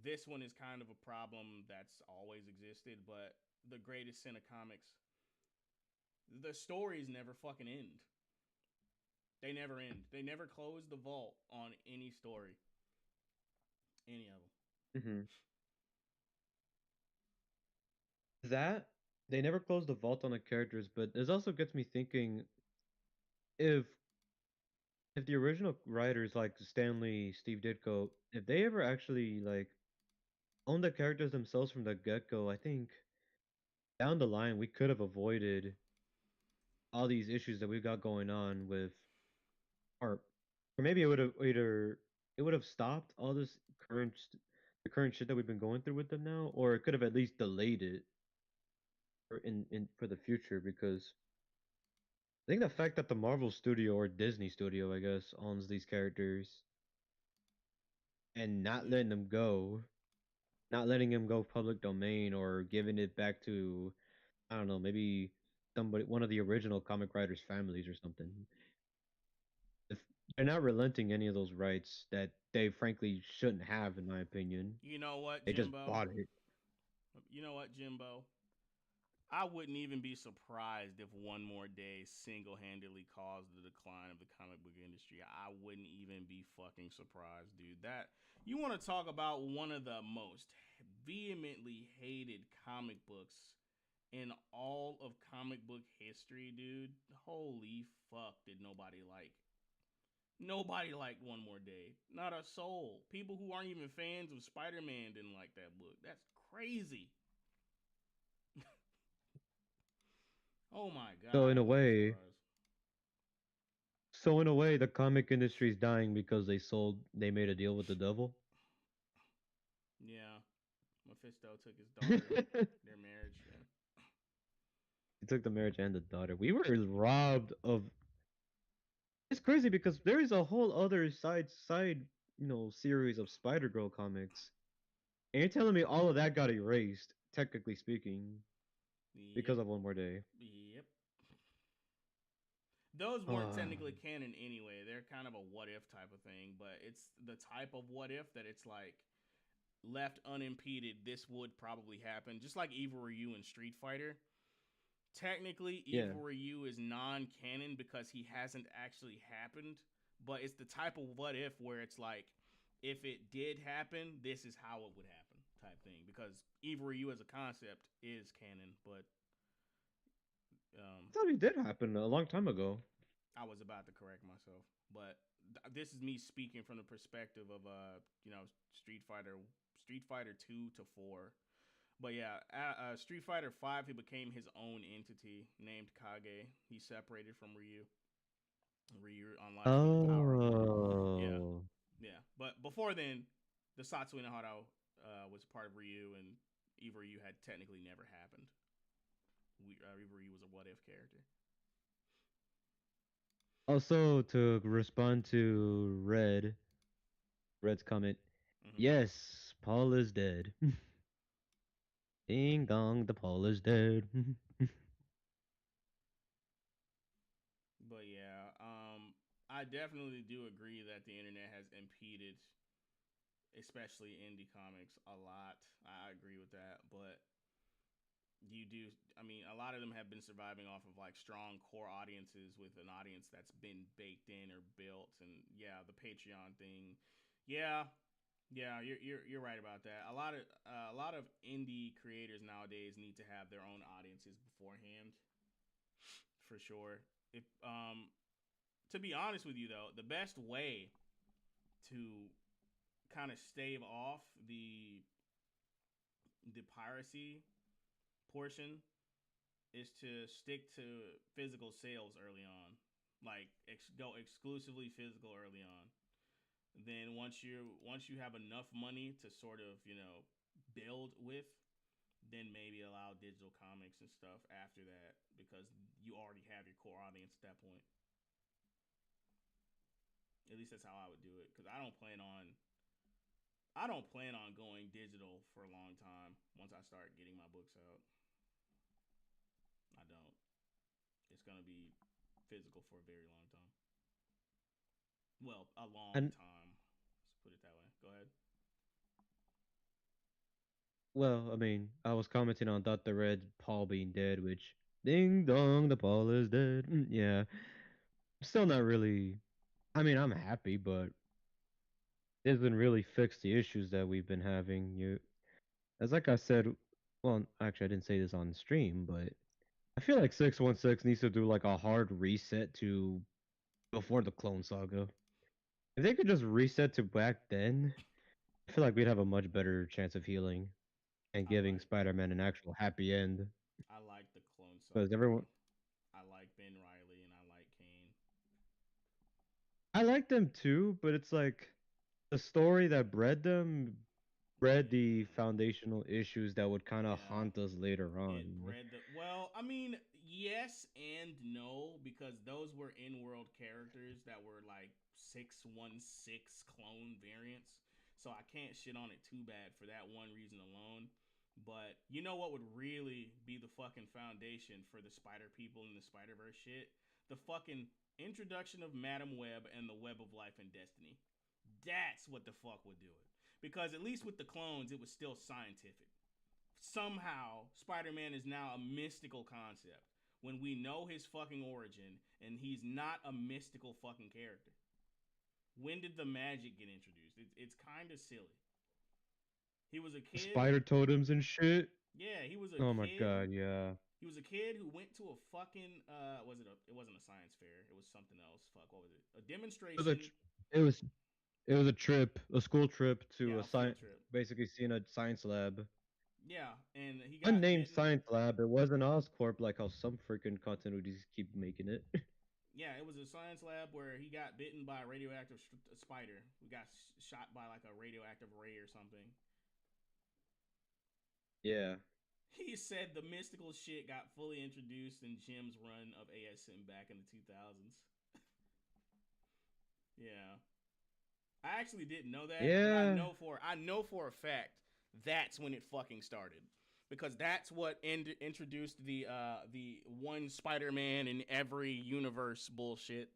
This one is kind of a problem that's always existed, but the greatest sin of comics, the stories never fucking end. They never end. They never close the vault on any story, any of them. Hmm. That they never closed the vault on the characters, but this also gets me thinking if if the original writers like Stanley, Steve Ditko, if they ever actually like owned the characters themselves from the get go, I think down the line we could have avoided all these issues that we've got going on with art, or maybe it would have either it would have stopped all this the current shit that we've been going through with them now, or it could have at least delayed it for the future because I think the fact that the Marvel studio or Disney studio, I guess, owns these characters and not Yeah. letting them go, not letting them go public domain or giving it back to, I don't know, maybe somebody, one of the original comic writers' families or something. If they're not relenting any of those rights that they frankly shouldn't have, in my opinion, You know what, they just Jimbo? bought it. You know what, Jimbo? I wouldn't even be surprised if One More Day single handedly caused the decline of the comic book industry. I wouldn't even be fucking surprised, dude. That you want to talk about one of the most vehemently hated comic books in all of comic book history, dude. Holy fuck, did nobody like? Nobody liked One More Day. Not a soul. People who aren't even fans of Spider Man didn't like that book. That's crazy. Oh my So god, in I a wouldn't be way, surprised. so in a way, the comic industry is dying because they made a deal with the devil. Yeah, Mephisto took his daughter, their marriage. Yeah, He took the marriage and the daughter. We were robbed of. It's crazy because there is a whole other series of Spider Girl comics, and you're telling me all of that got erased, technically speaking, yep, because of One More Day. yep. Those weren't Ah, technically canon anyway. They're kind of a what if type of thing, but it's the type of what if that it's like left unimpeded. This would probably happen, just like Evil Ryu in Street Fighter. Technically, yeah. Evil Ryu is non-canon because he hasn't actually happened, but it's the type of what if where it's like, if it did happen, this is how it would happen type thing. Because Evil Ryu as a concept is canon, but I thought it did happen a long time ago. I was about to correct myself. But this is me speaking from the perspective of Street Fighter, Street Fighter 2 to 4. But yeah, Street Fighter 5, he became his own entity named Kage. He separated from Ryu. Ryu unlocked the power of Ryu. Yeah, Oh. yeah. But before then, the Satsui no Hado was part of Ryu, and Evil Ryu had technically never happened. Evil Ryu was a what if character. Also, to respond to Red's comment, Hmm. yes, Paul is dead. Ding dong, the Paul is dead. But yeah, I definitely do agree that the internet has impeded, especially indie comics, a lot. I agree with that, but you do. I mean, a lot of them have been surviving off of like strong core audiences with an audience that's been baked in or built, and yeah, the Patreon thing. Yeah, yeah, you're right about that. A lot of indie creators nowadays need to have their own audiences beforehand, for sure. If To be honest with you though, the best way to kind of stave off the piracy portion is to stick to physical sales early on. Like go exclusively physical early on. Then once you have enough money to sort of, build with, then maybe allow digital comics and stuff after that because you already have your core audience at that point. At least that's how I would do it cuz I don't plan on going digital for a long time once I start getting my books out. I don't. It's going to be physical for a very long time. Well, a long and time. Let's put it that way. Go ahead. well, I mean, I was commenting on Dr. Red Paul being dead, which ding dong, the Paul is dead. Yeah, still not really. I mean, I'm happy, but it doesn't really fix the issues that we've been having. As like I said, well, actually, I didn't say this on stream, but I feel like 616 needs to do like a hard reset to before the Clone Saga. If they could just reset to back then, I feel like we'd have a much better chance of healing and I giving like Spider-Man an actual happy end. I like the Clone Because Saga everyone, though. I like Ben Riley and I like Kane. I like them too, but it's like the story that bred them bred the Mm, foundational issues that would kind of yeah, haunt us later it on. bred the well. I mean, yes and no because those were in-world characters that were like 616 clone variants. So I can't shit on it too bad for that one reason alone. But you know what would really be the fucking foundation for the Spider People and the Spider Verse shit? The fucking introduction of Madam Web and the Web of Life and Destiny. That's what the fuck would do it. Because at least with the clones, it was still scientific. Somehow, Spider Man is now a mystical concept when we know his fucking origin and he's not a mystical fucking character. When did the magic get introduced? It's kind of silly. He was a kid. Spider totems and shit. Yeah, he was a Oh my kid. god, yeah. He was a kid who went to a fucking was it a it wasn't a science fair. It was something else. Fuck, what was it? A It was a demonstration. it was it was a trip, a school trip to Yeah, a a field science, trip. basically seeing a science lab. Yeah, and he got Unnamed bitten. science lab. It wasn't Oscorp like how some freaking continuities keep making it. Yeah, it was a science lab where he got bitten by a radioactive spider. We got shot by like a radioactive ray or something. Yeah. He said the mystical shit got fully introduced in Jim's run of ASM back in the 2000s. Yeah. I actually didn't know that, but Yeah. I know for a fact that's when it fucking started. Because that's what introduced the one Spider-Man in every universe bullshit.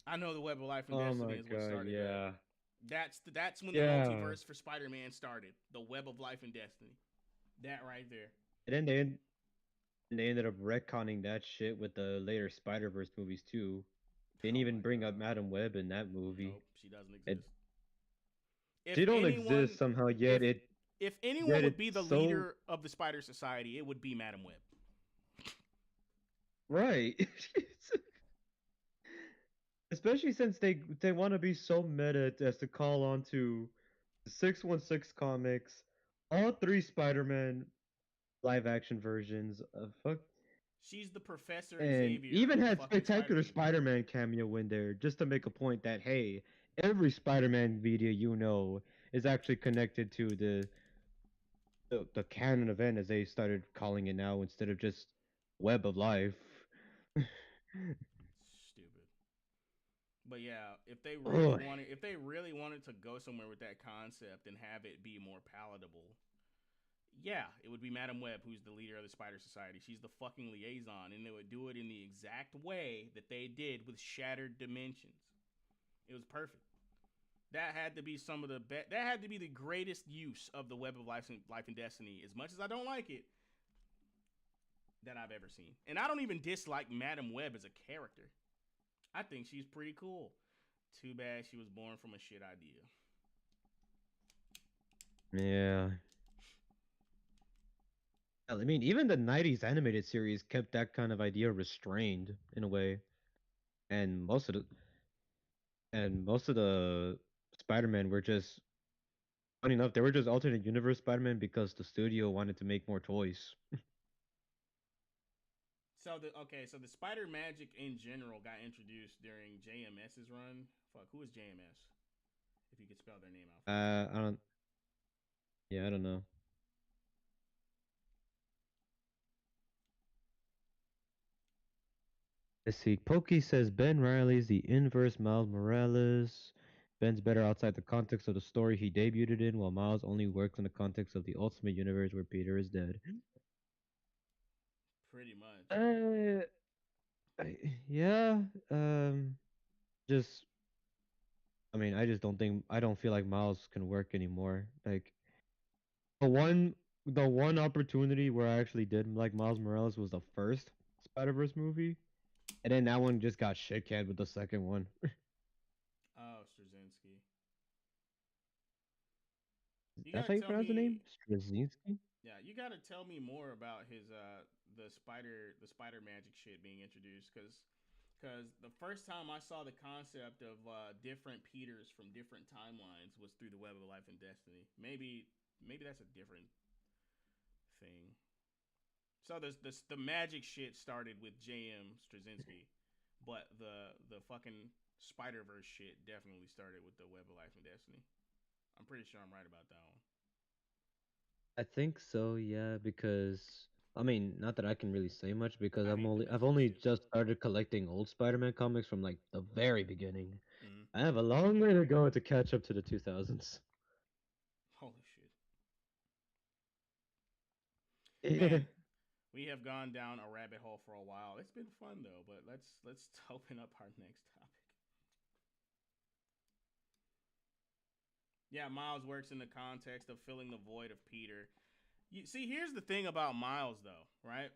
I know the Web of Life and Oh Destiny my is what god, started that. yeah. That's when the Yeah. multiverse for Spider-Man started. The Web of Life and Destiny. That right there. And then they ended up retconning that shit with the later Spider-Verse movies too. They didn't Oh even my bring up god. Madam Web in that movie. Nope, she doesn't It exist. If she don't anyone exist somehow if if anyone yet would it's be the so leader of the Spider Society, it would be Madam Web. right. Especially since they want to be so meta as to call on to 616 comics, all three Spider-Man live action versions of fuck, She's the Professor and Xavier even of the had fucking Spider Spectacular Universe. Spider-Man cameo in there just to make a point that hey, every Spider-Man video is actually connected to the canon event as they started calling it now instead of just Web of Life. Stupid. But yeah, Oh, if they really wanted to go somewhere with that concept and have it be more palatable, yeah, it would be Madam Web who's the leader of the Spider Society. She's the fucking liaison, and they would do it in the exact way that they did with Shattered Dimensions. It was perfect. That had to be some of the that had to be the greatest use of the Web of Life and Destiny. As much as I don't like it, that I've ever seen. And I don't even dislike Madam Web as a character. I think she's pretty cool. Too bad she was born from a shit idea. yeah. I mean, even the '90s animated series kept that kind of idea restrained in a way, and most of the Spider-Man were just funny enough, they were just alternate universe Spider-Man because the studio wanted to make more toys. So the Spider Magic in general got introduced during JMS's run. Fuck, who is JMS? If you could spell their name out for me. I don't. Yeah, I don't know. Let's see. Pokey says Ben Riley's the inverse Miles Morales. Ben's better outside the context of the story he debuted in, while Miles only works in the context of the Ultimate Universe where Peter is dead. Pretty much. Uh, yeah. Just I mean, I just don't think I don't feel like Miles can work anymore. Like The one the one opportunity where I actually did like Miles Morales was the first Spider-Verse movie, and then that one just got shit canned with the second one. Oh, Straczynski. You That's gotta how you tell pronounce the name? me. Straczynski? Yeah, you gotta tell me more about his the spider magic shit being introduced because the first time I saw the concept of different Peters from different timelines was through the Web of Life and Destiny. Maybe that's a different thing. So the magic shit started with J.M. Straczynski, but the fucking Spider Verse shit definitely started with the Web of Life and Destiny. I'm pretty sure I'm right about that one. I think so, yeah, because I mean, not that I can really say much because I hate the I've mythical only shit, just bro. started collecting old Spider-Man comics from like the very beginning. Mm-hmm. I have a long way to go to catch up to the 2000s. Holy shit, Yeah. man. We have gone down a rabbit hole for a while. It's been fun though, but let's open up our next topic. Yeah, Miles works in the context of filling the void of Peter. You see, here's the thing about Miles though, right?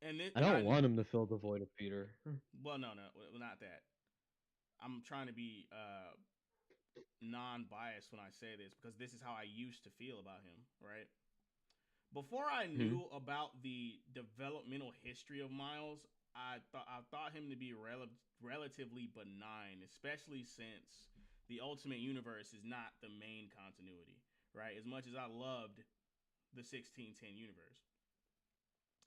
I And don't I want him to fill the void of Peter. well, no, not that. I'm trying to be non-biased when I say this because this is how I used to feel about him, right? Before I Hmm. knew about the developmental history of Miles, I thought him to be relatively benign, especially since the Ultimate Universe is not the main continuity, right? As much as I loved the 1610 universe,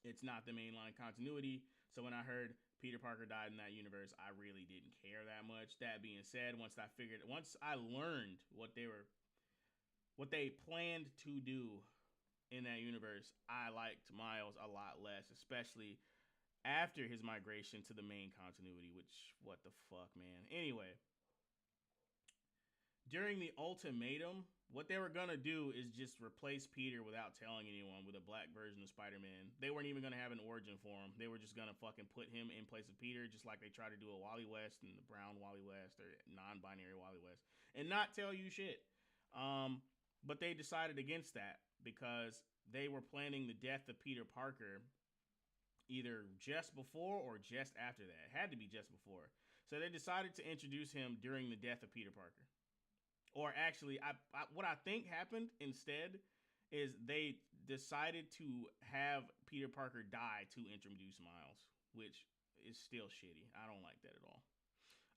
it's not the mainline continuity. So when I heard Peter Parker died in that universe, I really didn't care that much. That being said, once I learned what they planned to do in that universe, I liked Miles a lot less, especially after his migration to the main continuity, which, what the fuck, man. Anyway, during the ultimatum, what they were gonna do is just replace Peter without telling anyone with a black version of Spider-Man. They weren't even gonna have an origin for him. They were just gonna fucking put him in place of Peter, just like they tried to do a Wally West and the brown Wally West or non-binary Wally West, and not tell you shit. Um, but they decided against that because they were planning the death of Peter Parker either just before or just after that. It had to be just before. So they decided to introduce him during the death of Peter Parker. Or actually, what I think happened instead is they decided to have Peter Parker die to introduce Miles, which is still shitty. I don't like that at all.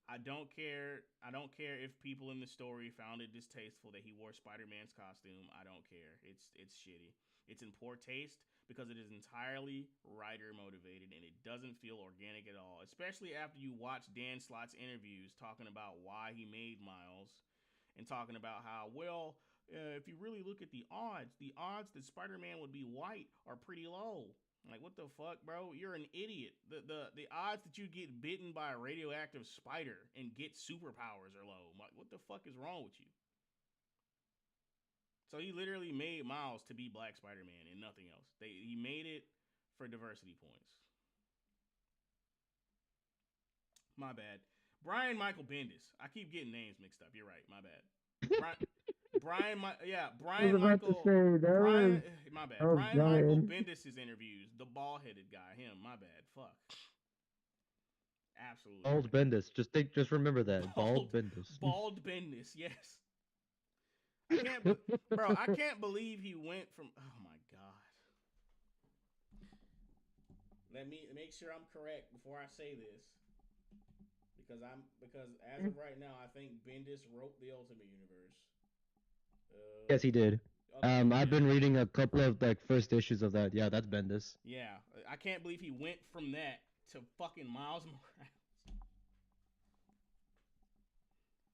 I don't care. I don't care if people in the story found it distasteful that he wore Spider-Man's costume. I don't care. It's shitty. It's in poor taste because it is entirely writer motivated and it doesn't feel organic at all. Especially after you watch Dan Slott's interviews talking about why he made Miles and talking about how if you really look at the odds that Spider-Man would be white are pretty low. Like, what the fuck, bro? You're an idiot. The odds that you get bitten by a radioactive spider and get superpowers are low. Like, what the fuck is wrong with you? So he literally made Miles to be Black Spider-Man and nothing else. He made it for diversity points. My bad. Brian Michael Bendis. I keep getting names mixed up. You're right. My bad. Brian. I was Brian about to Michael, say Brian, my that bad, was Brian Michael Brian. Bendis' interviews, the bald headed guy, him, my bad, fuck, absolutely Bald right, Bendis. Just remember that. Bald bald, Bendis. bald Bendis, yes, I can't, be- bro, I can't believe he went from, oh my god, let me make sure I'm correct before I say this, because as of right now, I think Bendis wrote the Ultimate Universe. Yes, he did. Okay, yeah, I've yeah. been reading a couple of like first issues of that. Yeah, that's Bendis. Yeah, I can't believe he went from that to fucking Miles Morales.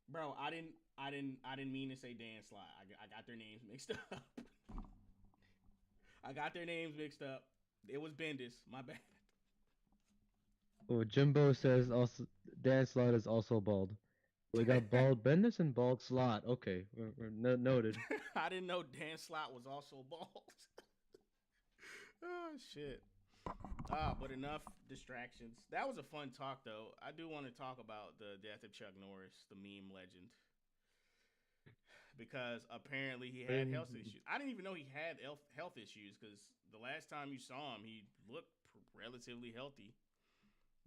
Bro, I didn't mean to say Dan Slott. I got their names mixed up. I got their names mixed up. It was Bendis. My bad. Oh, Jimbo says also Dan Slott is also bald. We got bald Bendis and bald Slot. Okay, we're noted. I didn't know Dan Slott was also bald. Oh shit. But enough distractions. That was a fun talk though. I do want to talk about the death of Chuck Norris, the meme legend. because apparently he had What health issues. I didn't even know he had health issues because the last time you saw him, he looked relatively healthy.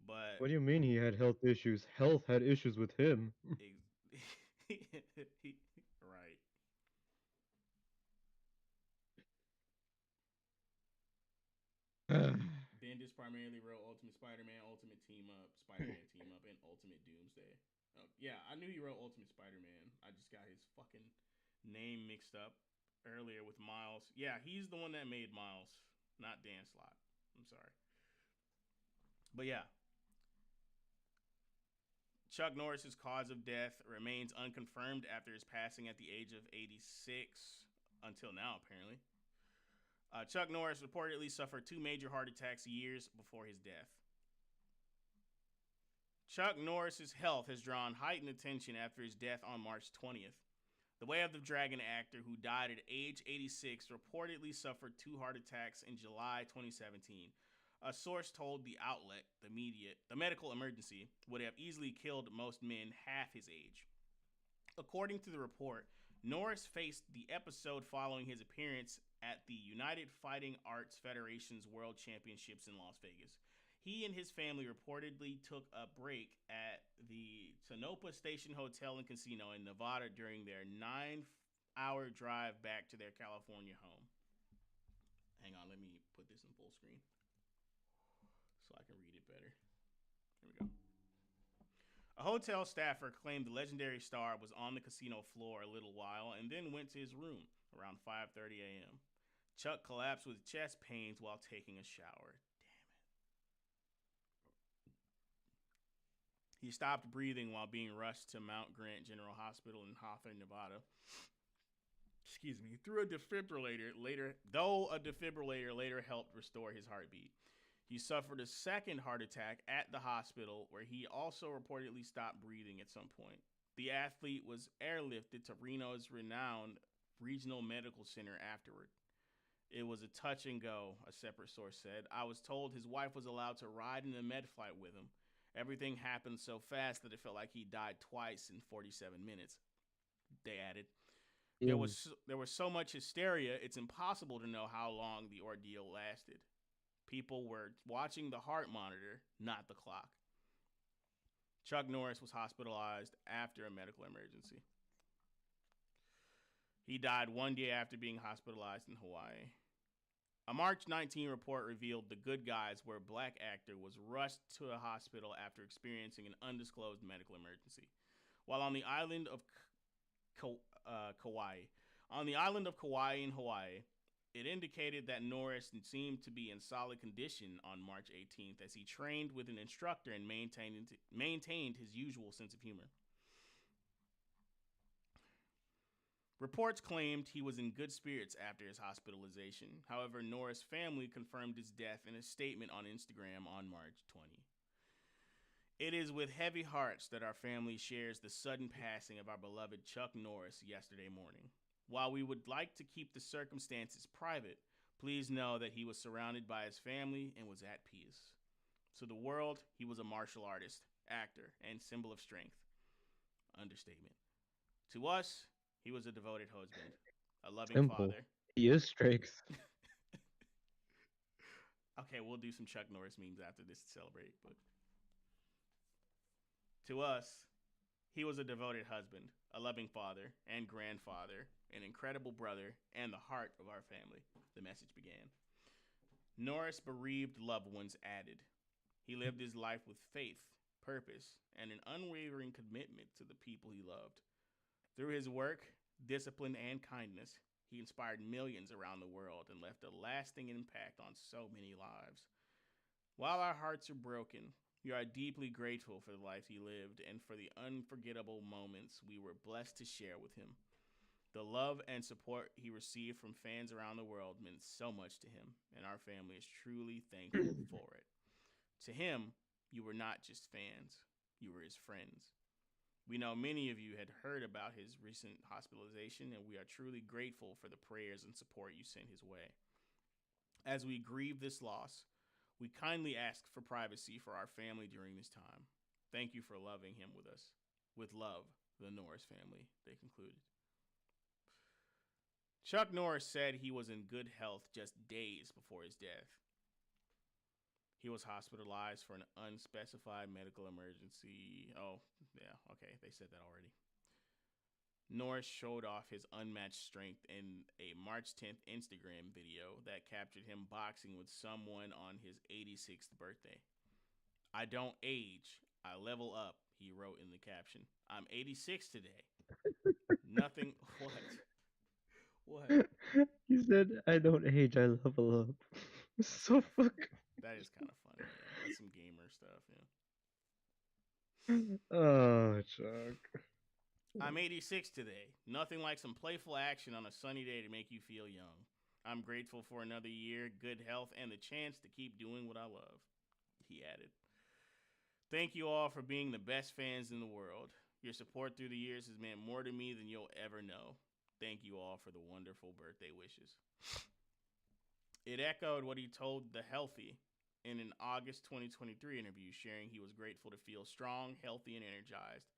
But do you mean he had health issues? Health had issues with him. right. Bendis primarily wrote Ultimate Spider-Man, Ultimate Team Up, Spider-Man Team Up, and Ultimate Doomsday. Oh, yeah, I knew he wrote Ultimate Spider-Man. I just got his fucking name mixed up earlier with Miles. Yeah, he's the one that made Miles, not Dan Slott. I'm sorry. But yeah, Chuck Norris's cause of death remains unconfirmed after his passing at the age of 86 until now, apparently. Chuck Norris reportedly suffered two major heart attacks years before his death. Chuck Norris's health has drawn heightened attention after his death on March 20th. The Way of the Dragon actor, who died at age 86, reportedly suffered two heart attacks in July 2017. A source told the outlet, the medical emergency would have easily killed most men half his age. According to the report, Norris faced the episode following his appearance at the United Fighting Arts Federation's World Championships in Las Vegas. He and his family reportedly took a break at the Tonopah Station Hotel and Casino in Nevada during their 9-hour drive back to their California home. Hang on, let me put this in full screen so I can read it better. Here we go. A hotel staffer claimed the legendary star was on the casino floor a little while and then went to his room around 5:30 a.m. Chuck collapsed with chest pains while taking a shower. He stopped breathing while being rushed to Mount Grant General Hospital in Hawthorne, Nevada. Excuse me. Through a defibrillator later, though a defibrillator later helped restore his heartbeat. He suffered a second heart attack at the hospital, where he also reportedly stopped breathing at some point. The athlete was airlifted to Reno's renowned regional medical center afterward. It was a touch and go, a separate source said. I was told his wife was allowed to ride in the med flight with him. Everything happened so fast that it felt like he died twice in 47 minutes, they added. There was so much hysteria, it's impossible to know how long the ordeal lasted. People were watching the heart monitor, not the clock. Chuck Norris was hospitalized after a medical emergency. He died one day after being hospitalized in Hawaii. A March 19 report revealed The Good Guys, where a black actor was rushed to a hospital after experiencing an undisclosed medical emergency. While on the island of Kauai, in Hawaii, it indicated that Norris seemed to be in solid condition on March 18th as he trained with an instructor and maintained his usual sense of humor. Reports claimed he was in good spirits after his hospitalization. However, Norris' family confirmed his death in a statement on Instagram on March 20. It is with heavy hearts that our family shares the sudden passing of our beloved Chuck Norris yesterday morning. While we would like to keep the circumstances private, please know that he was surrounded by his family and was at peace. To the world, he was a martial artist, actor, and symbol of strength. Understatement. To us, he was a devoted husband, a loving father. He is strength. Okay, we'll do some Chuck Norris memes after this to celebrate. But to us, he was a devoted husband, a loving father and grandfather, an incredible brother, and the heart of our family. The message began. Norris' bereaved loved ones added, he lived his life with faith, purpose, and an unwavering commitment to the people he loved. Through his work, discipline, and kindness, he inspired millions around the world and left a lasting impact on so many lives. While our hearts are broken, we are deeply grateful for the life he lived and for the unforgettable moments we were blessed to share with him. The love and support he received from fans around the world meant so much to him, and our family is truly thankful for it. To him, you were not just fans, you were his friends. We know many of you had heard about his recent hospitalization, and we are truly grateful for the prayers and support you sent his way. As we grieve this loss, we kindly ask for privacy for our family during this time. Thank you for loving him with us. With love, the Norris family, they concluded. Chuck Norris said he was in good health just days before his death. He was hospitalized for an unspecified medical emergency. Oh, yeah, okay, they said that already. Norris showed off his unmatched strength in a March 10th Instagram video that captured him boxing with someone on his 86th birthday. I don't age, I level up, he wrote in the caption. I'm 86 today. Nothing. What? What? He said, "I don't age, I level up." So fuck. That is kind of funny. Yeah. That's some gamer stuff. Yeah. Oh, Chuck. I'm 86 today. Nothing like some playful action on a sunny day to make you feel young. I'm grateful for another year, good health, and the chance to keep doing what I love. He added. Thank you all for being the best fans in the world. Your support through the years has meant more to me than you'll ever know. Thank you all for the wonderful birthday wishes. It echoed what he told The Healthy in an August 2023 interview, sharing he was grateful to feel strong, healthy, and energized,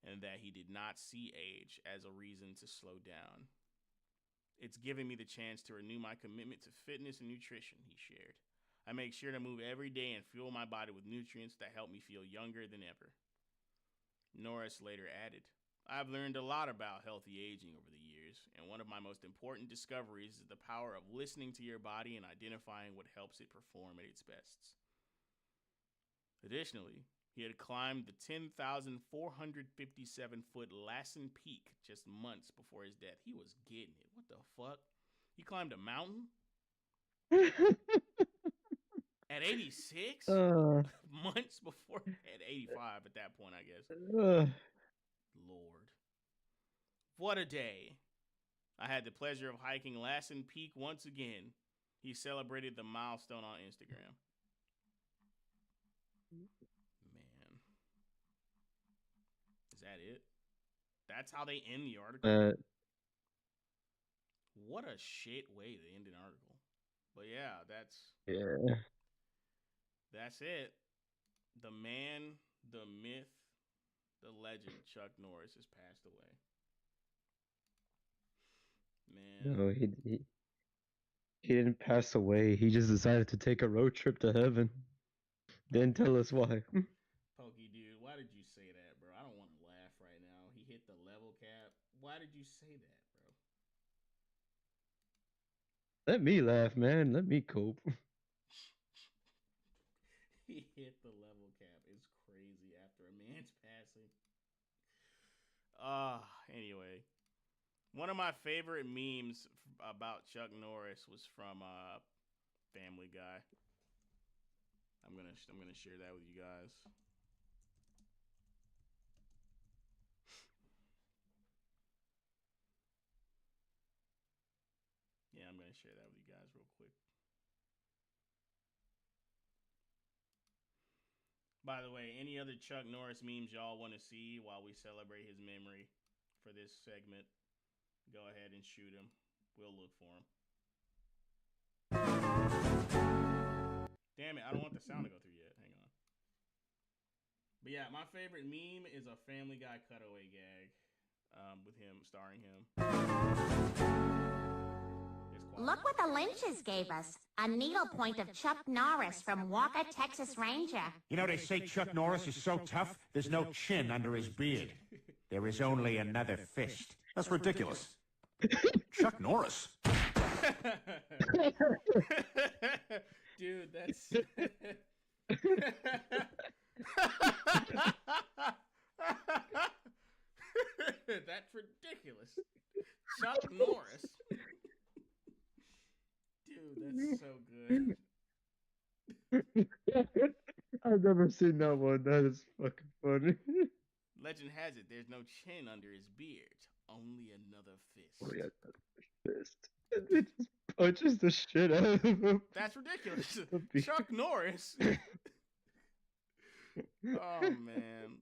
and that he did not see age as a reason to slow down. It's given me the chance to renew my commitment to fitness and nutrition, he shared. I make sure to move every day and fuel my body with nutrients that help me feel younger than ever. Norris later added, I've learned a lot about healthy aging over the years, and one of my most important discoveries is the power of listening to your body and identifying what helps it perform at its best. Additionally, he had climbed the 10,457-foot Lassen Peak just months before his death. He was getting it. What the fuck? He climbed a mountain? At 86? Months before? At 85 at that point, I guess. Lord. What a day. I had the pleasure of hiking Lassen Peak once again. He celebrated the milestone on Instagram. Man. Is that it? That's how they end the article? What a shit way to end an article. But yeah, that's it. The man, the myth, the legend, Chuck Norris has passed away. Man. No, he didn't pass away. He just decided to take a road trip to heaven. Didn't tell us why. Pokey dude, why did you say that, bro? I don't want to laugh right now. He hit the level cap. Why did you say that, bro? Let me laugh, man. Let me cope. He hit the level cap. It's crazy after a man's passing. Anyway. One of my favorite memes about Chuck Norris was from Family Guy. I'm gonna share that with you guys. Yeah, I'm gonna share that with you guys real quick. By the way, any other Chuck Norris memes y'all want to see while we celebrate his memory for this segment, go ahead and shoot him. We'll look for him. Damn it, I don't want the sound to go through yet. Hang on. But yeah, my favorite meme is a Family Guy cutaway gag with him, starring him. Look what the Lynches gave us. A needlepoint of Chuck Norris from Walker, Texas Ranger. You know, they say Chuck Norris is so tough, there's no chin under his beard. There is only another fist. That's ridiculous. Chuck Norris. Dude, that's... That's ridiculous. Chuck Norris. Dude, that's so good. I've never seen that one. That is fucking funny. Legend has it, there's no chin under his beard. Only another fist. Oh, yeah, fist. And it just punches the shit out of him. That's ridiculous. Chuck Norris. Oh, man.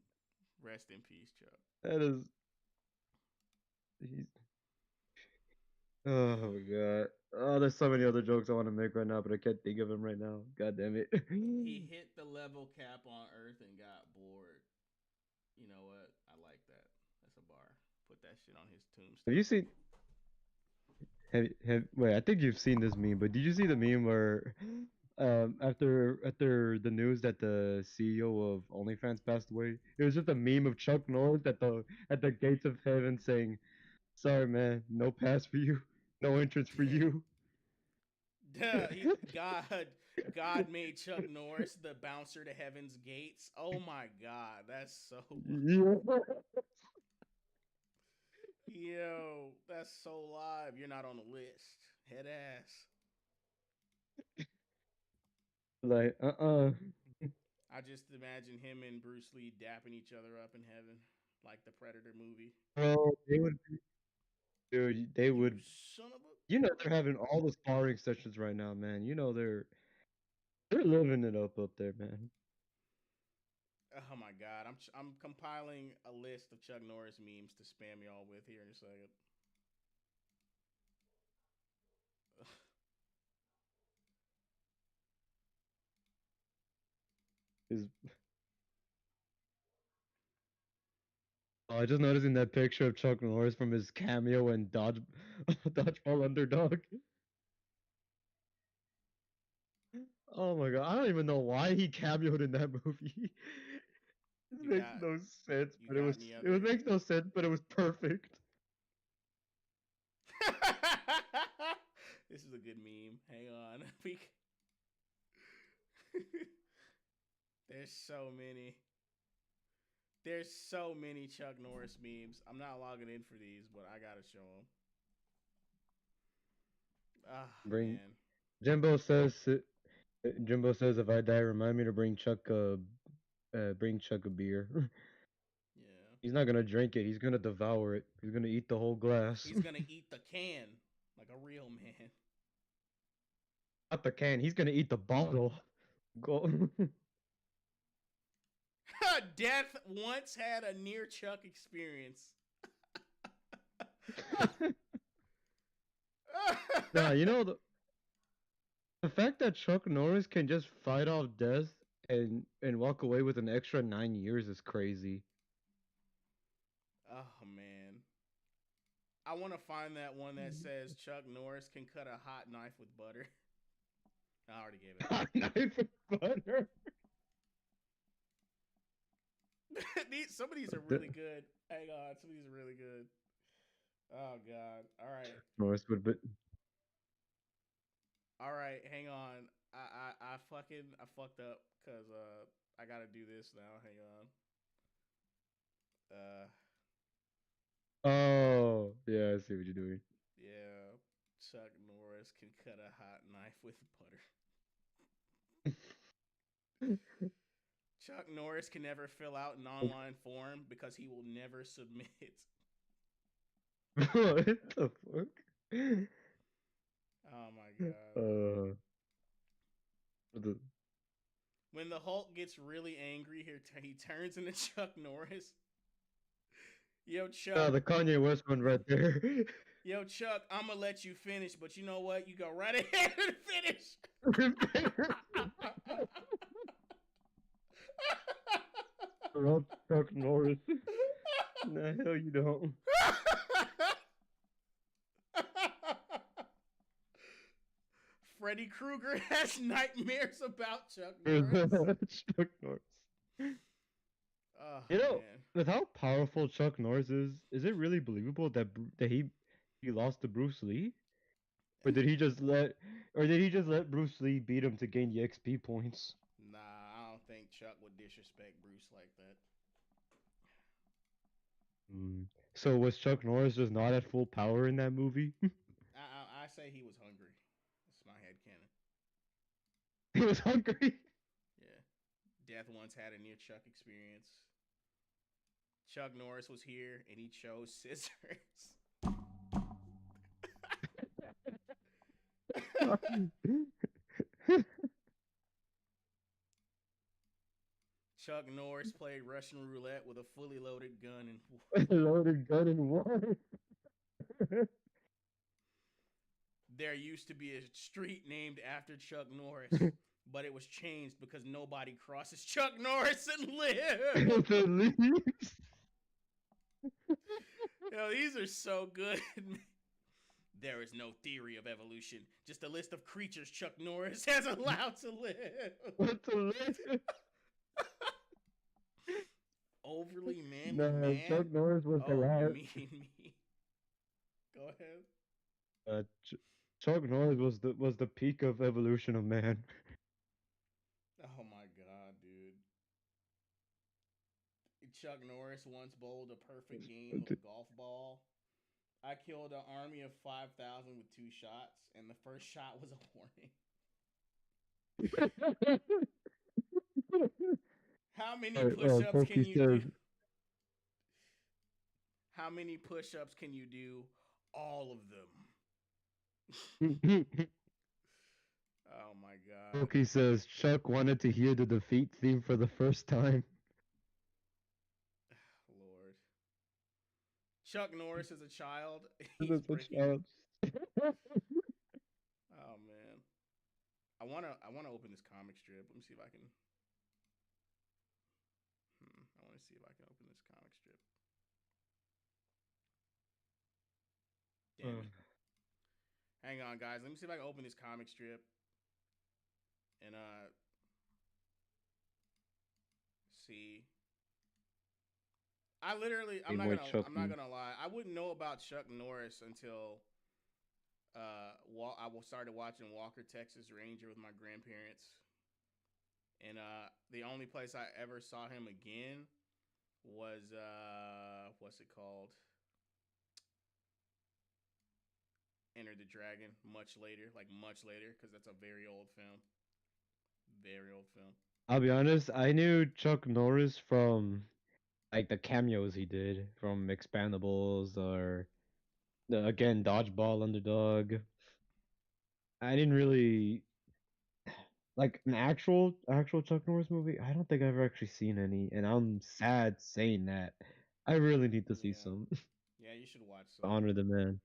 Rest in peace, Chuck. That is... Oh my god. Oh, there's so many other jokes I want to make right now, but I can't think of them right now. God damn it. He hit the level cap on Earth and got bored. You know what? I like that. That's a bar. Put that shit on his tombstone. Wait, I think you've seen this meme, but did you see the meme where, after the news that the CEO of OnlyFans passed away, it was just a meme of Chuck Norris at the gates of heaven saying, "Sorry, man, no pass for you, no entrance for you." Duh, God made Chuck Norris the bouncer to heaven's gates. Oh my God, that's so. Yeah. Yo, that's so live. You're not on the list. Head ass. Like, I just imagine him and Bruce Lee dapping each other up in heaven, like the Predator movie. bro, they would, dude, they You would. son of a. You know they're having all the sparring sessions right now, man. You know they're living it up there, man. Oh my God, I'm compiling a list of Chuck Norris memes to spam y'all with here in a second. Is I just noticing that picture of Chuck Norris from his cameo in Dodgeball Underdog. Oh my god, I don't even know why he cameoed in that movie. It You makes got no sense, you but got any it other? makes no sense, but it was perfect. This is a good meme. Hang on. There's so many. There's so many Chuck Norris memes. I'm not logging in for these, but I gotta show them. Ah, Bring man. Jimbo says Jimbo says if I die, remind me to bring Chuck a beer. Yeah. He's not gonna drink it. He's gonna devour it. He's gonna eat the whole glass. He's gonna eat the can like a real man. Not the can. He's gonna eat the bottle. Go. Death once had a near Chuck experience. Nah, you know the fact that Chuck Norris can just fight off death and walk away with an extra 9 years is crazy. Oh man. I want to find that one that says Chuck Norris can cut a hot knife with butter. I already gave it. Knife with butter. Some of these are really good. Hang on, some of these are really good. Oh god. All right. Norris would, but All right, hang on. I fucked up cuz I got to do this now. Hang on. oh yeah, I see what you're doing. Yeah. Chuck Norris can cut a hot knife with butter. Chuck Norris can never fill out an online form because he will never submit. What the fuck? Oh my god. The, When the Hulk gets really angry, he turns into Chuck Norris. Yo, Chuck. the Kanye West one right there. Yo, Chuck, I'm going to let you finish, but you know what? You go right ahead and finish. Rob Chuck Norris. Nah, hell you don't. Freddy Krueger has nightmares about Chuck Norris. Chuck Norris. Oh, You know, man. with how powerful Chuck Norris is it really believable that he lost to Bruce Lee, or did he just let Bruce Lee beat him to gain the XP points? Nah, I don't think Chuck would disrespect Bruce like that. So was Chuck Norris just not at full power in that movie? I say he was hungry. That's my headcanon. He was hungry. Yeah. Death once had a near Chuck experience. Chuck Norris was here and he chose scissors. Chuck Norris played Russian roulette with a fully loaded gun and Loaded gun and war. there used to be a street named after Chuck Norris, but it was changed because nobody crosses Chuck Norris and live. The leaves. Yo, these are so good. There is no theory of evolution, just a list of creatures Chuck Norris has allowed to live. What to live? Overly manly No, man. Chuck Norris was the Oh, you rat. mean me? Go ahead. Chuck Norris was the peak of evolution of man. Oh my god, dude. Chuck Norris once bowled a perfect game of a golf ball. I killed an army of 5,000 with 2 shots, and the first shot was a warning. How many push-ups can you do? How many push-ups can you do? All of them. Oh my god. Pokey says Chuck wanted to hear the defeat theme for the first time. Lord. Chuck Norris is a child. He's As a breaking. child. Oh man. I wanna open this comic strip. Let me see if I can. I want to see if I can open this comic strip. Damn it. Hang on, guys. Let me see if I can open this comic strip. And see. I'm not gonna lie. I wouldn't know about Chuck Norris until I started watching Walker, Texas Ranger with my grandparents. And the only place I ever saw him again was what's it called? Enter the Dragon. Much later, because that's a very old film. Very old film. I'll be honest, I knew Chuck Norris from like the cameos he did from Expandables or again Dodgeball Underdog. I didn't really like an actual Chuck Norris movie. I don't think I've ever actually seen any, and I'm sad saying that. I really need to see some. Yeah, you should watch some. Honor the man.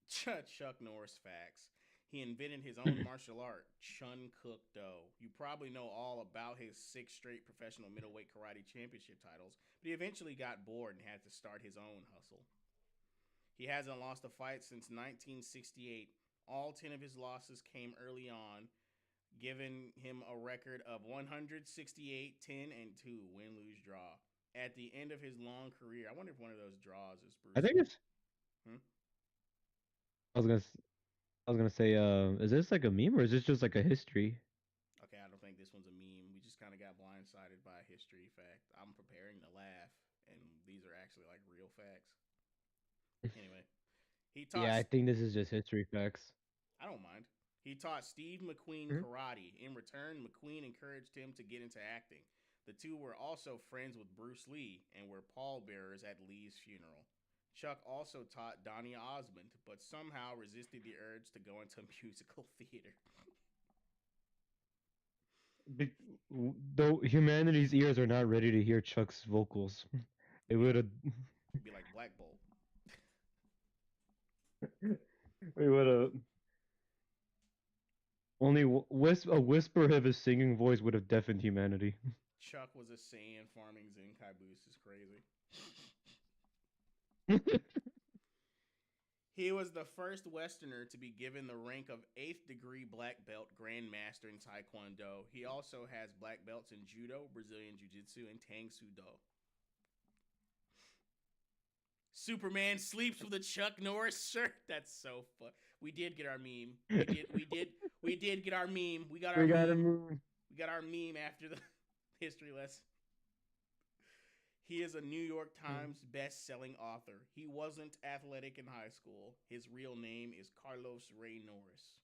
Chuck Norris facts. He invented his own martial art, Chun Cook Do. You probably know all about his 6 straight professional middleweight karate championship titles, but he eventually got bored and had to start his own hustle. He hasn't lost a fight since 1968. All 10 of his losses came early on, giving him a record of 168, 10, and 2, win, lose, draw. At the end of his long career, I wonder if one of those draws is Bruce. I think it's. I was gonna say, is this like a meme or is this just like a history? Okay, I don't think this one's a meme. We just kind of got blindsided by a history fact. I'm preparing to laugh, and these are actually like real facts. Anyway, he taught. Yeah, I think this is just history facts. I don't mind. He taught Steve McQueen karate. In return, McQueen encouraged him to get into acting. The two were also friends with Bruce Lee and were pallbearers at Lee's funeral. Chuck also taught Donny Osmond, but somehow resisted the urge to go into musical theater. Though humanity's ears are not ready to hear Chuck's vocals, it would have. Be like Black Bolt. We would have. Only a whisper of his singing voice would have deafened humanity. Chuck was a Saiyan farming Zen Caboose is crazy. He was the first Westerner to be given the rank of 8th degree black belt grandmaster in Taekwondo. He also has black belts in Judo, Brazilian Jiu-Jitsu, and Tang Soo Do. Superman sleeps with a Chuck Norris shirt. That's so fun. We did get our meme. We did get our meme. We got our meme. We got our meme after the history lesson. He is a New York Times best-selling author. He wasn't athletic in high school. His real name is Carlos Ray Norris,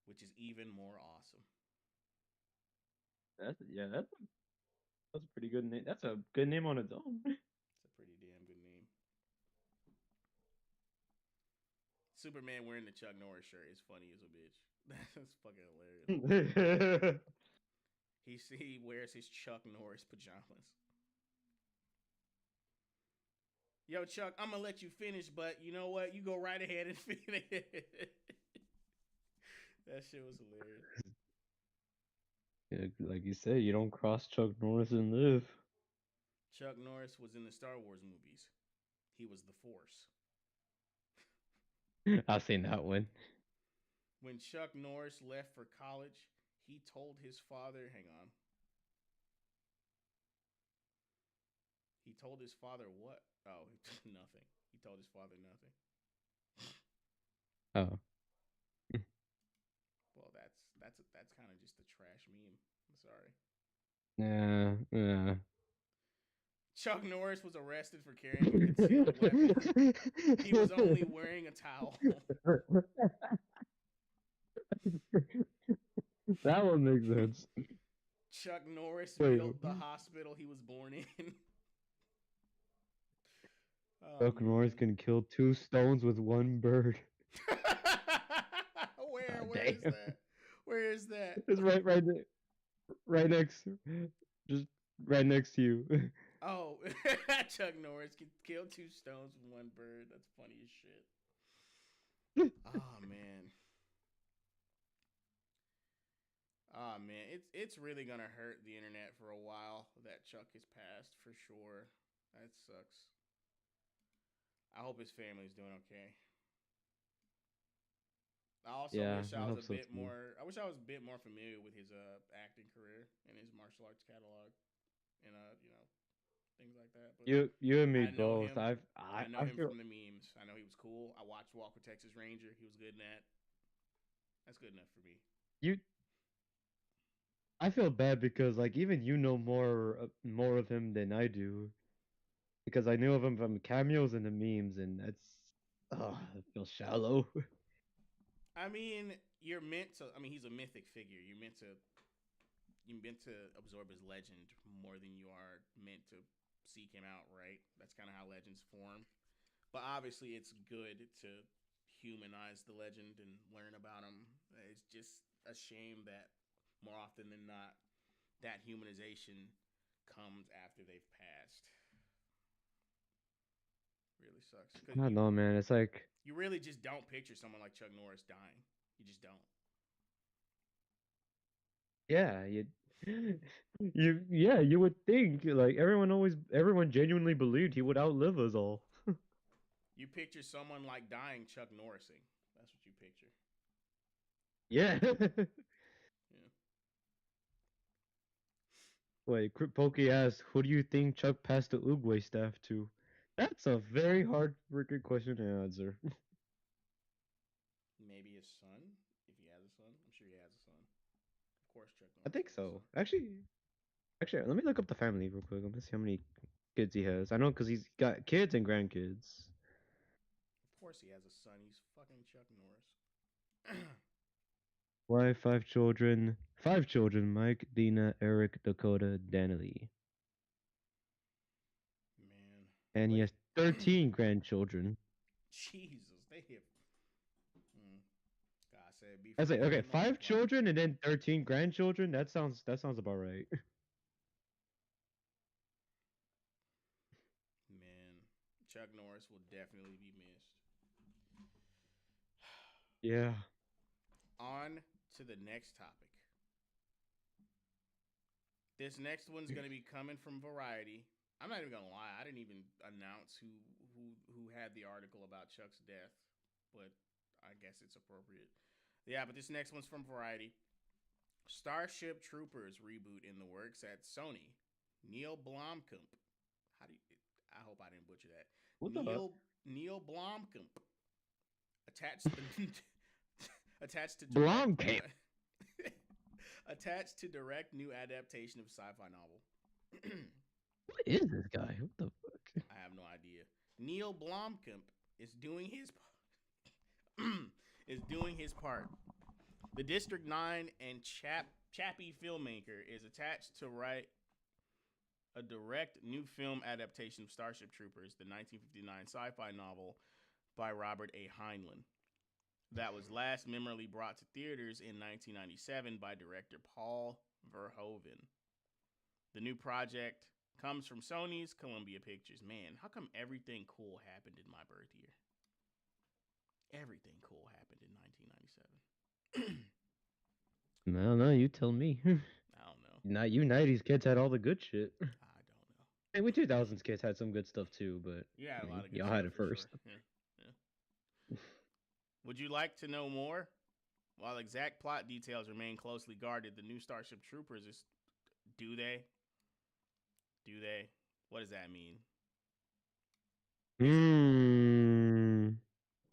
which is even more awesome. That's a pretty good name. That's a good name on its own. It's a pretty damn good name. Superman wearing the Chuck Norris shirt is funny as a bitch. That's fucking hilarious. He wears his Chuck Norris pajamas. Yo, Chuck, I'm going to let you finish, but you know what? You go right ahead and finish. That shit was hilarious. Yeah, like you said, you don't cross Chuck Norris and live. Chuck Norris was in the Star Wars movies. He was the Force. I've seen that one. When Chuck Norris left for college, he told his father, hang on. He told his father what? Oh, nothing. He told his father nothing. Oh. Well, that's kind of just a trash meme. I'm sorry. Yeah. Chuck Norris was arrested for carrying a concealed weapon. He was only wearing a towel. That one makes sense. Chuck Norris Wait. built the hospital he was born in. Chuck Norris can kill 2 stones with 1 bird. Where? God Where is damn. that? Where is that? It's right next, just right next to you. Oh, Chuck Norris can kill 2 stones with 1 bird. That's funny as shit. Oh man. Oh man, it's really gonna hurt the internet for a while that Chuck has passed for sure. That sucks. I hope his family's doing okay. I also Yeah, wish I I was hope a so bit too. more. I wish I was a bit more familiar with his acting career and his martial arts catalog, and things like that. But You and me I know both. him. I know I him feel from the memes. I know he was cool. I watched Walker Texas Ranger. He was good in that. That's good enough for me. you. I feel bad because like even you know more of him than I do because I knew of him from cameos and the memes, and that's I feel shallow. I mean, you're meant to. I mean, he's a mythic figure. You're meant to absorb his legend more than you are meant to seek him out, right? That's kind of how legends form. But obviously, it's good to humanize the legend and learn about him. It's just a shame that more often than not, that humanization comes after they've passed. Really sucks I because don't know, man. It's like you really just don't picture someone like Chuck Norris dying. You just don't. yeah, you would think like everyone genuinely believed he would outlive us all. You picture someone like dying Chuck Norrising. That's what you picture. Yeah. Yeah. Wait, Pokey asked, who do you think Chuck passed the Uruguay staff to? That's a very hard freaking question to answer. Maybe his son, if he has a son. I'm sure he has a son. Of course, Chuck I Norris think has a so. son. Actually, let me look up the family real quick. Let me see how many kids he has. I know because he's got kids and grandkids. Of course, he has a son. He's fucking Chuck Norris. Wife, 5 children. 5 children: Mike, Dina, Eric, Dakota, Daniely. Man, And he but has 13 grandchildren. Jesus, they have. Mm, God said, be I say, fruitful okay, and five multiply. children and then 13 grandchildren. That sounds about right. Man, Chuck Norris will definitely be missed. Yeah. On to the next topic. This next one's gonna be coming from Variety. I'm not even gonna lie. I didn't even announce who had the article about Chuck's death, but I guess it's appropriate. Yeah, but this next one's from Variety. Starship Troopers reboot in the works at Sony. Neil Blomkamp. How do you? I hope I didn't butcher that. What the fuck? Neil Blomkamp attached the attached to direct Blomkamp. attached to direct new adaptation of sci-fi novel. What is this guy? What the fuck? I have no idea. Neil Blomkamp is doing his is doing his part. The District 9 and Chappie filmmaker is attached to write a direct new film adaptation of Starship Troopers, the 1959 sci-fi novel by Robert A. Heinlein. That was last memorably brought to theaters in 1997 by director Paul Verhoeven. The new project comes from Sony's Columbia Pictures. Man, how come everything cool happened in my birth year? Everything cool happened in 1997. No, no, you tell me. I don't know. Not you 90s kids had all the good shit. I don't know. And we 2000s kids had some good stuff too, but You had a lot of good y'all stuff had it for first. sure. Yeah. Would you like to know more? While exact plot details remain closely guarded, the new Starship Troopers is. Do they? Do they? What does that mean? Hmm.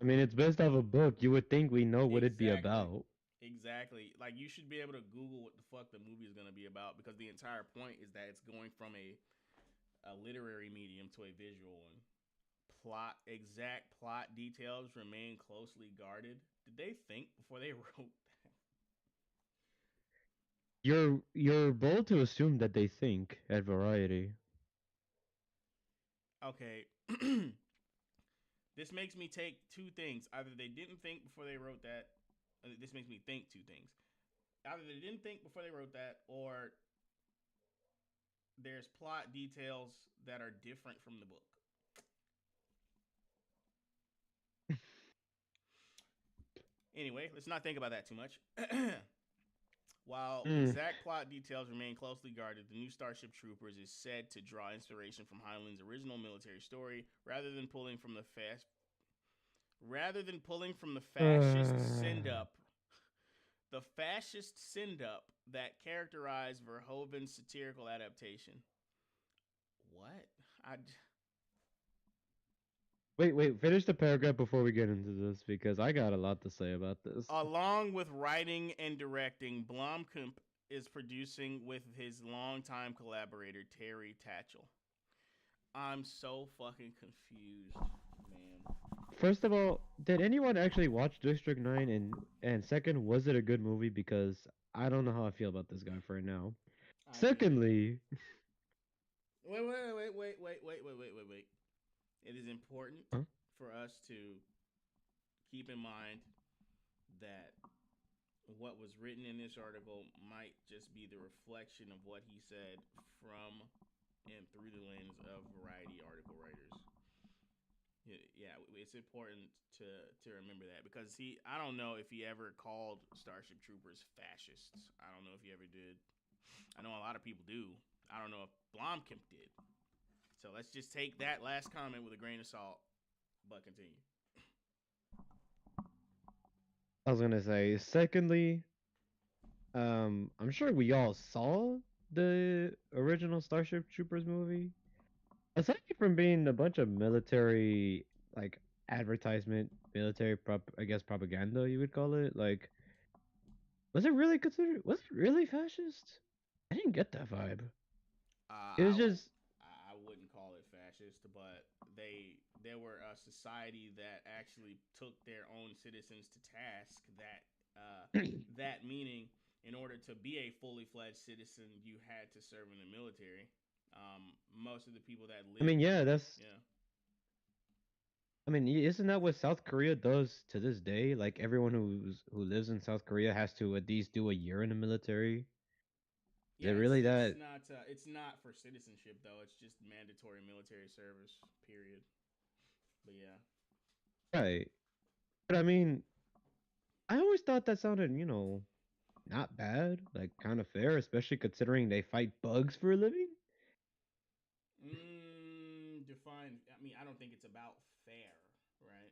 I mean, it's based off a book. You would think we know what it'd be Exactly. about. Exactly. Like you should be able to Google what the fuck the movie is gonna be about because the entire point is that it's going from a literary medium to a visual one. Exact plot details remain closely guarded. Did they think before they wrote that? You're bold to assume that they think at Variety. Okay. This makes me take two things. Either they didn't think before they wrote that. This makes me think two things. Either they didn't think before they wrote that, or there's plot details that are different from the book. Anyway, let's not think about that too much. While exact plot details remain closely guarded, the new Starship Troopers is said to draw inspiration from Heinlein's original military story, rather than pulling from the fascist send-up, the fascist send-up that characterized Verhoeven's satirical adaptation. What? Wait, finish the paragraph before we get into this because I got a lot to say about this. Along with writing and directing, Blomkamp is producing with his longtime collaborator, Terry Tatchell. I'm so fucking confused, man. First of all, did anyone actually watch District 9? And second, was it a good movie? Because I don't know how I feel about this guy for now. Secondly, wait. It is important for us to keep in mind that what was written in this article might just be the reflection of what he said from and through the lens of Variety article writers. Yeah, it's important to remember that because I don't know if he ever called Starship Troopers fascists. I don't know if he ever did. I know a lot of people do. I don't know if Blomkamp did. So let's just take that last comment with a grain of salt, but continue. I was gonna say, secondly, I'm sure we all saw the original Starship Troopers movie. Aside from being a bunch of military, like advertisement, I guess propaganda, you would call it. Like, was it really considered? Was it really fascist? I didn't get that vibe. It was just. I wouldn't call it fascist, but they were a society that actually took their own citizens to task. That meaning, in order to be a fully fledged citizen, you had to serve in the military. Most of the people that lived. I mean, yeah, that's. Yeah. I mean, isn't that what South Korea does to this day? Like everyone who lives in South Korea has to at least do a year in the military. Yeah, is it really that? It's not for citizenship though. It's just mandatory military service. Period. But yeah. Right. But I mean, I always thought that sounded, not bad, like kind of fair, especially considering they fight bugs for a living. Define. I mean, I don't think it's about fair, right?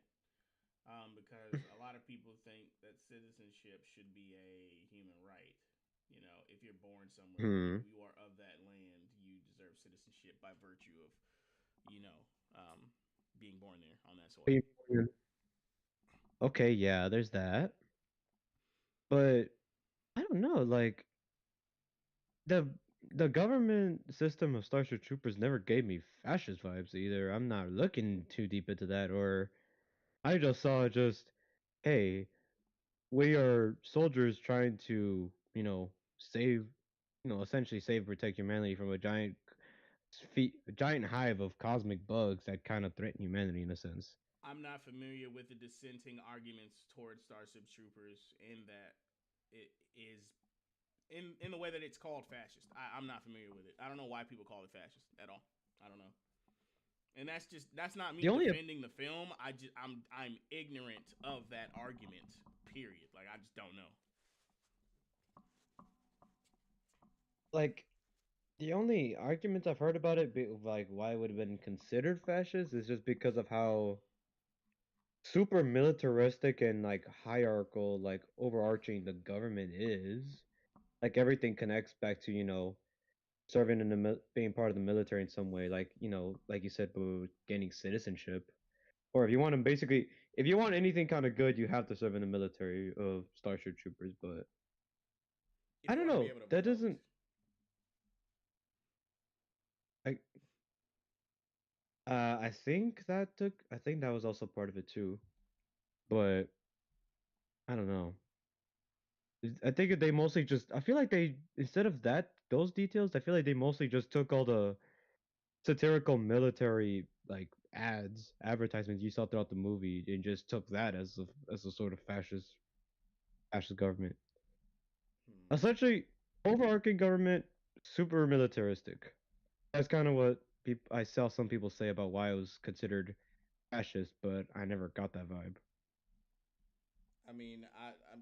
Because a lot of people think that citizenship should be a human right. You know, if you're born somewhere, you are of that land, you deserve citizenship by virtue of, being born there on that soil. Okay, yeah, there's that. But I don't know, like the the government system of Starship Troopers never gave me fascist vibes either. I'm not looking too deep into that, or I just saw hey, we are soldiers trying to, save, essentially save, protect humanity from a giant hive of cosmic bugs that kind of threaten humanity in a sense. I'm not familiar with the dissenting arguments towards Starship Troopers in that it is in the way that it's called fascist. I'm not familiar with it. I don't know why people call it fascist at all. I don't know. And that's not me defending the film. I'm ignorant of that argument. Period. Like I just don't know. Like the only arguments I've heard about it, like why it would have been considered fascist, is just because of how super militaristic and like hierarchical, like overarching the government is, like everything connects back to serving in the being part of the military in some way, like like you said, but gaining citizenship, or if you want anything kind of good, you have to serve in the military of Starship Troopers. But If I you don't want to be know, able to that vote. doesn't. I I think that was also part of it too, but I don't know. I think they mostly just. I feel like they instead of those details, I feel like they mostly just took all the satirical military like advertisements you saw throughout the movie and just took that as a sort of fascist government. Hmm. Essentially, overarching government, super militaristic. That's kind of what I saw some people say about why it was considered fascist, but I never got that vibe. I mean,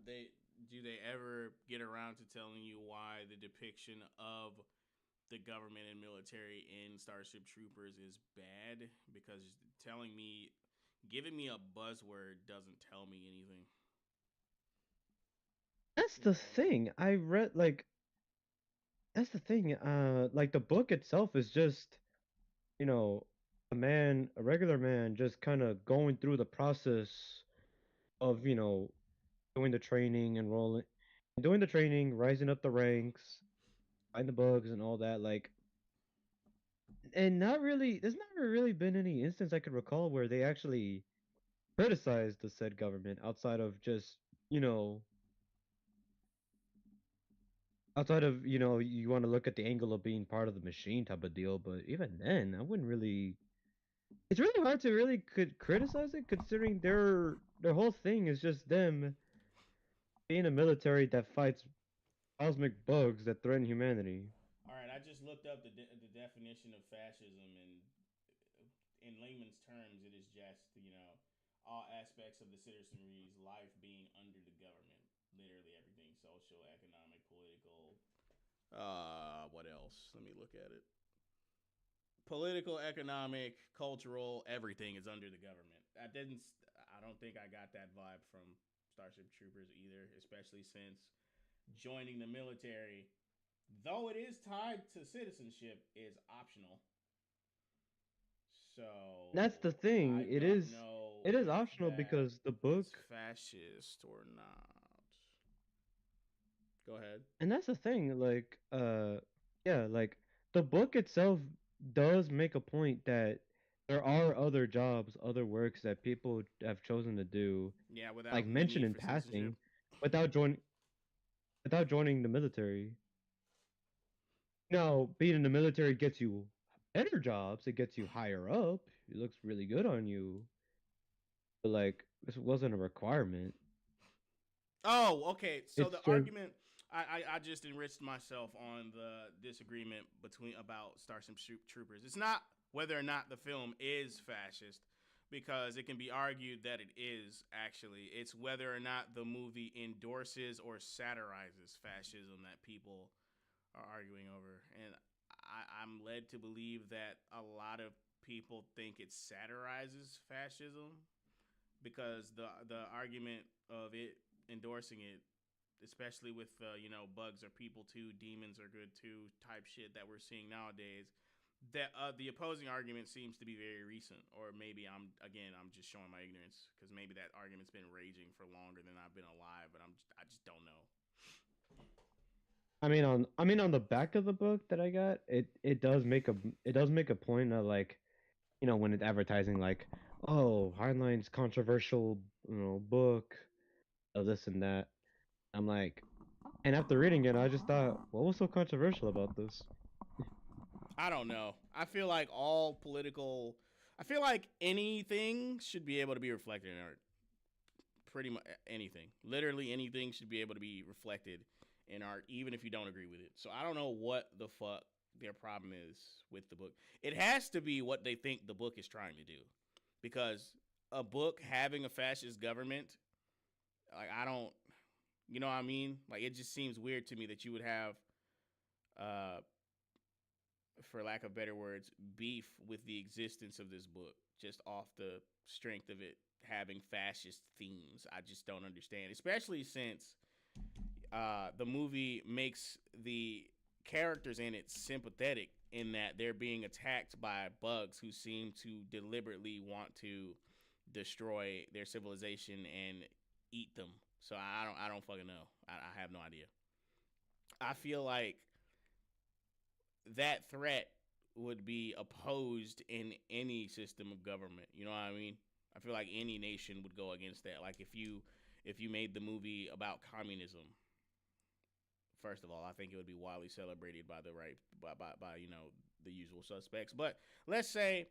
they do they ever get around to telling you why the depiction of the government and military in Starship Troopers is bad? Because giving me a buzzword doesn't tell me anything. That's You know the what I mean? thing. I read like that's the thing. Like the book itself is just you know a regular man, just kind of going through the process of doing the training, doing the training, rising up the ranks, find the bugs and all that. Like, and not really. There's never really been any instance I could recall where they actually criticized the said government you know outside of you want to look at the angle of being part of the machine type of deal. But even then, I wouldn't really. It's really hard to really could criticize it considering their whole thing is just them being a military that fights cosmic bugs that threaten humanity. All right, I just looked up the definition of fascism, and in layman's terms, it is just all aspects of the citizenry's life being under the government. Literally everything: social, economic, political. What else? Let me look at it. Political, economic, cultural, everything is under the government. I didn't. I don't think I got that vibe from Starship Troopers either, especially since joining the military, though it is tied to citizenship, is optional. So That's the thing. I don't know It is if optional that because the is book, fascist or not. Go ahead. and that's the thing. Like, yeah, like the book itself does make a point that there are other jobs, other works that people have chosen to do, Yeah, like without the mentioned need in for citizenship. passing, without joining without joining the military. Now, being in the military gets you better jobs. It gets you higher up. It looks really good on you. But like, this wasn't a requirement. Oh, okay. So It's the sort argument, I just enriched myself on the disagreement between about Starship Troopers. It's not whether or not the film is fascist, because it can be argued that it is actually. It's whether or not the movie endorses or satirizes fascism that people are arguing over. And I'm led to believe that a lot of people think it satirizes fascism, because the argument of it endorsing it, especially with bugs are people too, demons are good too type shit that we're seeing nowadays. That the opposing argument seems to be very recent, or maybe I'm just showing my ignorance, because maybe that argument's been raging for longer than I've been alive, but I just don't know. I mean on the back of the book that I got, it does make a point of like, when it's advertising like, oh, Heinlein's controversial, book of this and that. I'm like, and after reading it, I just thought, what was so controversial about this? I don't know. I feel like anything should be able to be reflected in art. Pretty much anything. Literally anything should be able to be reflected in art, even if you don't agree with it. So I don't know what the fuck their problem is with the book. It has to be what they think the book is trying to do, because a book having a fascist government, like I don't, you know what I mean? Like it just seems weird to me that you would have uh, for lack of better words, beef with the existence of this book just off the strength of it having fascist themes. I just don't understand, especially since the movie makes the characters in it sympathetic in that they're being attacked by bugs who seem to deliberately want to destroy their civilization and eat them. So I don't fucking know. I have no idea. I feel like that threat would be opposed in any system of government. You know what I mean? I feel like any nation would go against that. Like if you made the movie about communism, first of all, I think it would be widely celebrated by the right by you know the usual suspects. But let's say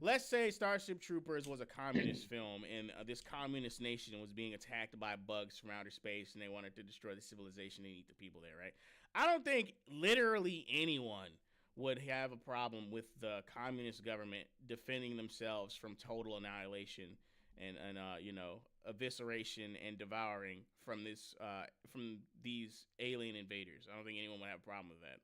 let's say Starship Troopers was a communist film, and this communist nation was being attacked by bugs from outer space, and they wanted to destroy the civilization and eat the people there, right? I don't think literally anyone would have a problem with the communist government defending themselves from total annihilation and you know, evisceration and devouring from these alien invaders. I don't think anyone would have a problem with that.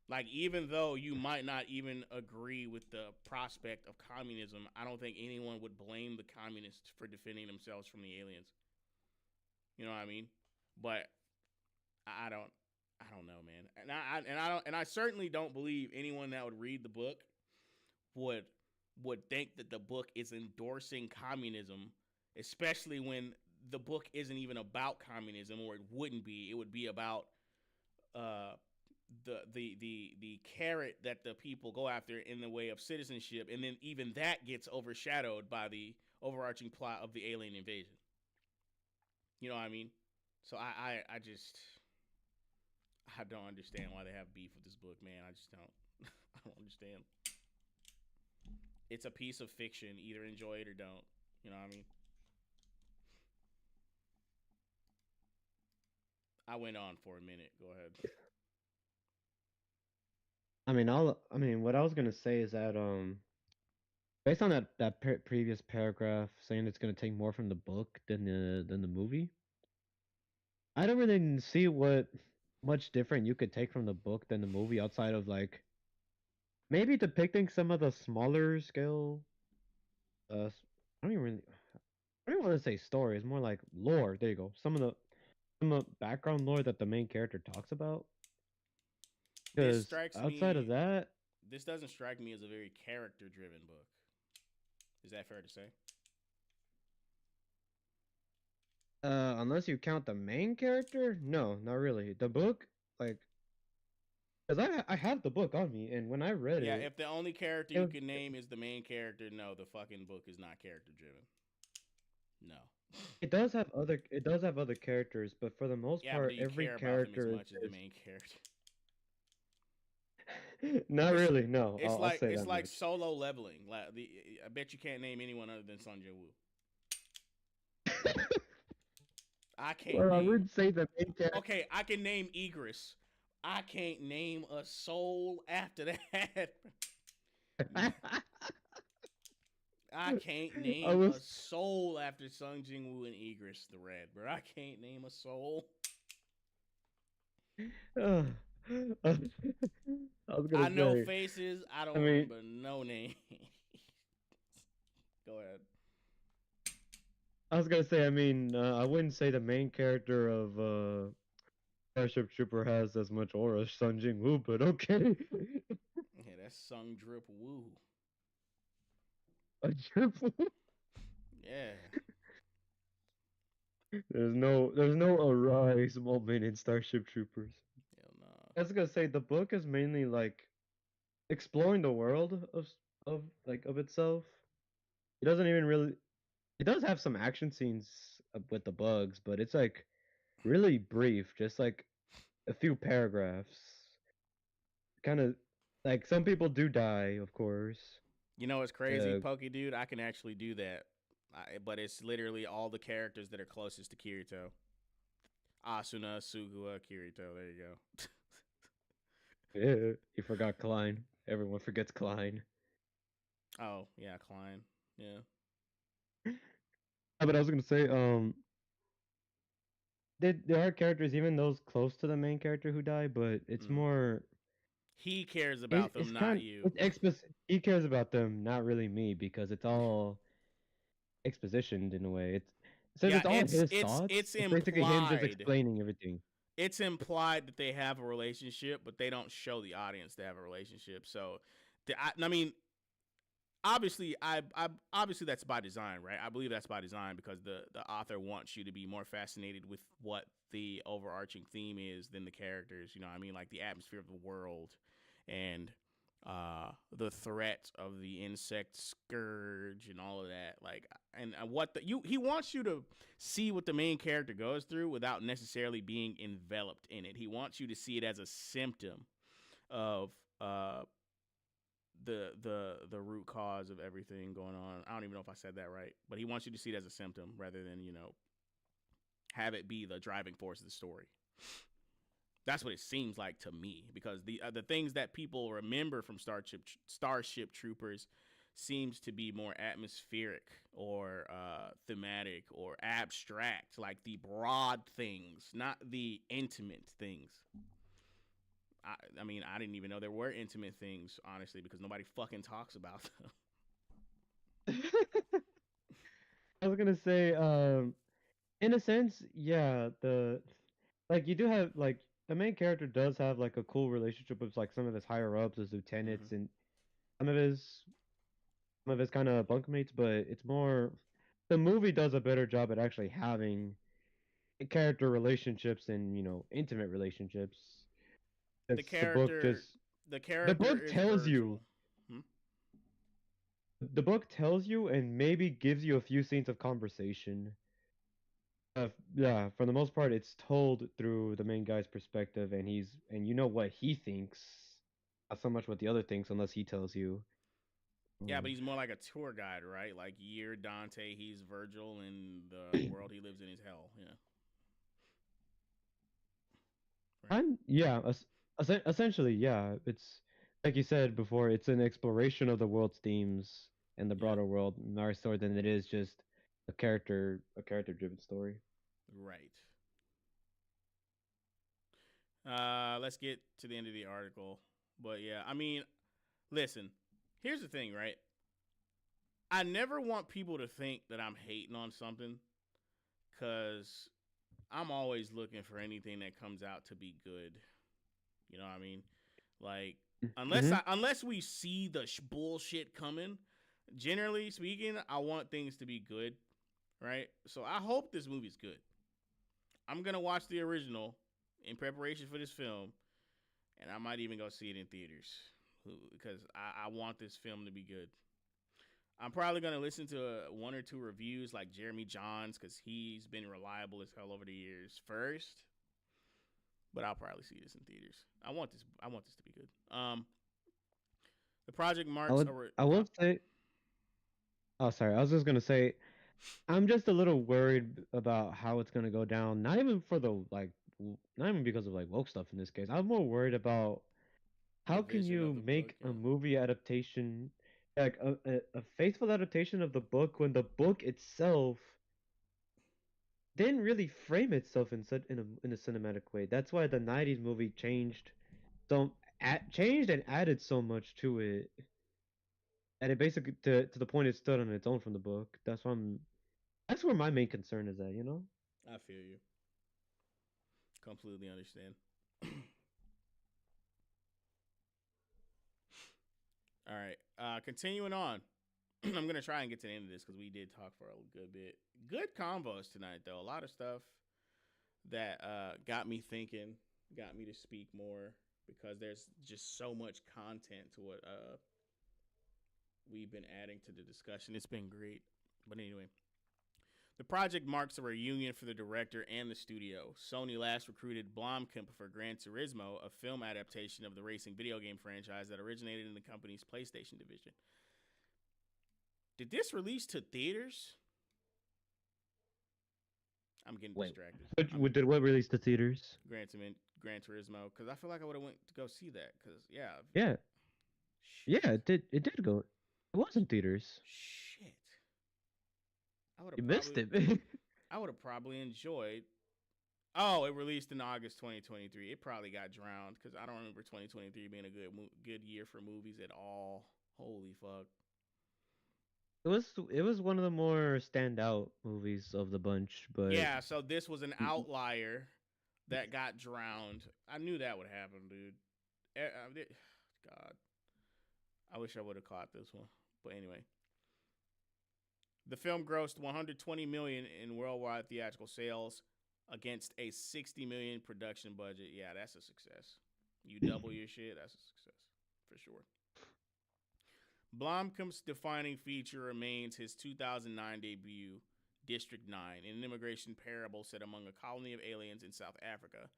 Like, even though you might not even agree with the prospect of communism, I don't think anyone would blame the communists for defending themselves from the aliens. You know what I mean? But I don't know, man. And I certainly don't believe anyone that would read the book would think that the book is endorsing communism, especially when the book isn't even about communism, or it wouldn't be. It would be about the carrot that the people go after in the way of citizenship, and then even that gets overshadowed by the overarching plot of the alien invasion. You know what I mean? So I don't understand why they have beef with this book, man. I just don't. I don't understand. It's a piece of fiction. Either enjoy it or don't. You know what I mean? I went on for a minute. Go ahead. I mean, what I was gonna say is that based on that previous paragraph saying it's gonna take more from the book than the movie, I don't really see what much different you could take from the book than the movie outside of like maybe depicting some of the smaller scale. I don't even really, I don't want to say story. It's more like lore. There you go. Some of the background lore that the main character talks about. This Because strikes outside of me. that, This doesn't strike me as a very character-driven book. Is that fair to say? unless you count the main character, no, not really. The book, like, because I have the book on me, and when I read Yeah, it, if the only character you can name is the main character, no, the fucking book is not character-driven. No. it does have other characters, but for the most Yeah, but do part, you every care about them as character much as the main character? not It's really. No, I'll say it's that like much. solo leveling. Like I bet you can't name anyone other than Sung Jin Woo. I can't Well, I name. would say the main character. Okay, I can name Egress. I can't name a soul after that. I can't I name was a soul after Sung Jin Woo and Egress the Red, bro. I can't name a soul. uh, I was I gonna know say. faces. I don't I mean, remember no name. Go ahead. I was gonna say. I mean, I wouldn't say the main character of Starship Trooper has as much aura as Sun Jing Woo, but okay. Yeah, that's Sung Drip Woo. A triple. Yeah. There's no arise moment in Starship Troopers. Hell no. I was gonna say the book is mainly like exploring the world of itself. It doesn't even really. It does have some action scenes with the bugs, but it's like really brief, just like a few paragraphs. Kind of like some people do die, of course. You know what's crazy, Uh, Pokey Dude? I can actually do that. But it's literally all the characters that are closest to Kirito. Asuna, Sugua, Kirito. There you go. yeah, you forgot Klein. Everyone forgets Klein. Oh, yeah, Klein. Yeah. But I was gonna say, there are characters, even those close to the main character, who die, but it's Mm. more He cares about them, not you. He cares about them, not really me, because it's all expositioned in a way. Since Yeah, it's all his thoughts. it's It's basically him just implied. explaining everything. It's implied that they have a relationship, but they don't show the audience they have a relationship. So, I mean, obviously, obviously that's by design, right? I believe that's by design because the author wants you to be more fascinated with what the overarching theme is than the characters. You know what I mean? Like the atmosphere of the world and the threat of the insect scourge and all of that. Like, and what he wants you to see what the main character goes through without necessarily being enveloped in it. He wants you to see it as a symptom of the root cause of everything going on. I don't even know if I said that right, but he wants you to see it as a symptom rather than, you know, have it be the driving force of the story. That's what it seems like to me, because the things that people remember from Starship Troopers seems to be more atmospheric or thematic or abstract, like the broad things, not the intimate things. I mean, I didn't even know there were intimate things, honestly, because nobody fucking talks about them. I was gonna say, in a sense, yeah, you do have like the main character does have like a cool relationship with like some of his higher ups, his lieutenants, and some of his kind of bunkmates, but it's more the movie does a better job at actually having character relationships and, you know, intimate relationships. The character the book is tells Virgil. you. The book tells you and maybe gives you a few scenes of conversation. Yeah, for the most part, it's told through the main guy's perspective, and you know what he thinks, not so much what the other thinks, unless he tells you. Yeah, but he's more like a tour guide, right? Like you're Dante, he's Virgil, and the world he lives in is hell. Yeah. Right? Essentially, yeah. It's like you said before. It's an exploration of the world's themes and the broader world, more so than it is just a character-driven story. Right. Let's get to the end of the article. But yeah, I mean, listen, here's the thing, right? I never want people to think that I'm hating on something, because I'm always looking for anything that comes out to be good. You know what I mean? Like, unless we see the bullshit coming, generally speaking, I want things to be good, right? So I hope this movie's good. I'm going to watch the original in preparation for this film, and I might even go see it in theaters because I want this film to be good. I'm probably going to listen to one or two reviews like Jeremy Johns, because he's been reliable as hell over the years first. But I'll probably see this in theaters. I want this to be good. The project marks I will say. Oh, sorry. I was just gonna say, I'm just a little worried about how it's gonna go down. Not even because of like woke stuff in this case. I'm more worried about how can you make a movie adaptation, like a faithful adaptation of the book, when the book itself didn't really frame itself in a cinematic way. That's why the '90s movie changed and added so much to it, and it basically to the point it stood on its own from the book. That's where my main concern is at. You know. I feel you. Completely understand. All right. Continuing on. I'm going to try and get to the end of this because we did talk for a good bit. Good combos tonight, though. A lot of stuff that got me thinking, got me to speak more, because there's just so much content to what we've been adding to the discussion. It's been great. But anyway, the project marks a reunion for the director and the studio. Sony last recruited Blomkamp for Gran Turismo, a film adaptation of the racing video game franchise that originated in the company's PlayStation division. Did this release to theaters? I'm getting distracted. Did what release to theaters? Gran Turismo, because I feel like I would have went to go see that. Because yeah, it did. It did go. It was in theaters. Shit. You missed it. I would have probably enjoyed Oh, it released in August 2023. It probably got drowned because I don't remember 2023 being a good year for movies at all. Holy fuck. It was one of the more standout movies of the bunch, but Yeah, so this was an outlier that got drowned. I knew that would happen, dude. God, I wish I would have caught this one. But anyway, the film grossed 120 million in worldwide theatrical sales against a 60 million production budget. Yeah, that's a success. You double your shit, that's a success for sure. Blomkamp's defining feature remains his 2009 debut, District 9, an immigration parable set among a colony of aliens in South Africa.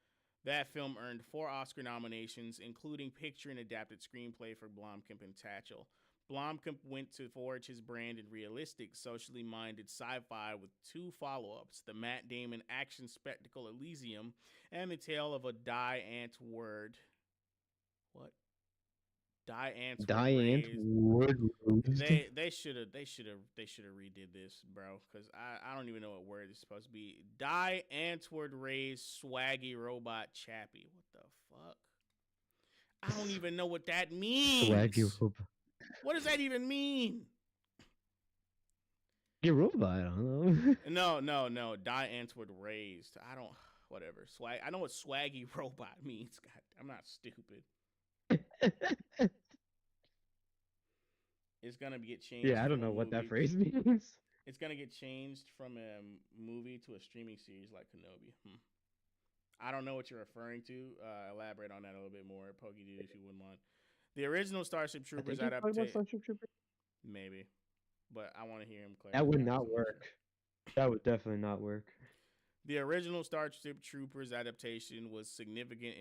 That film earned 4 Oscar nominations, including picture and adapted screenplay for Blomkamp and Tatchell. Blomkamp went to forge his brand in realistic, socially minded sci-fi with 2 follow-ups, the Matt Damon action spectacle Elysium and the tale of a Die Antwoord. What? Die Antwoord raised. They should have redid this, bro. Because I don't even know what word it's supposed to be. Die Antwoord raised swaggy robot Chappie. What the fuck? I don't even know what that means. Swaggy robot. What does that even mean? Your robot, I don't know. No. Die Antwoord raised. I don't. Whatever. Swag. I know what swaggy robot means. God, I'm not stupid. It's gonna get changed. Yeah, I don't know what that phrase means. It's gonna get changed from a movie to a streaming series like Kenobi. I don't know what you're referring to. Elaborate on that a little bit more, Pokey Dude, if you wouldn't mind. The original Starship Troopers adaptation. Maybe, but I want to hear him clarify. That would not work. That would definitely not work. The original Starship Troopers adaptation was a significant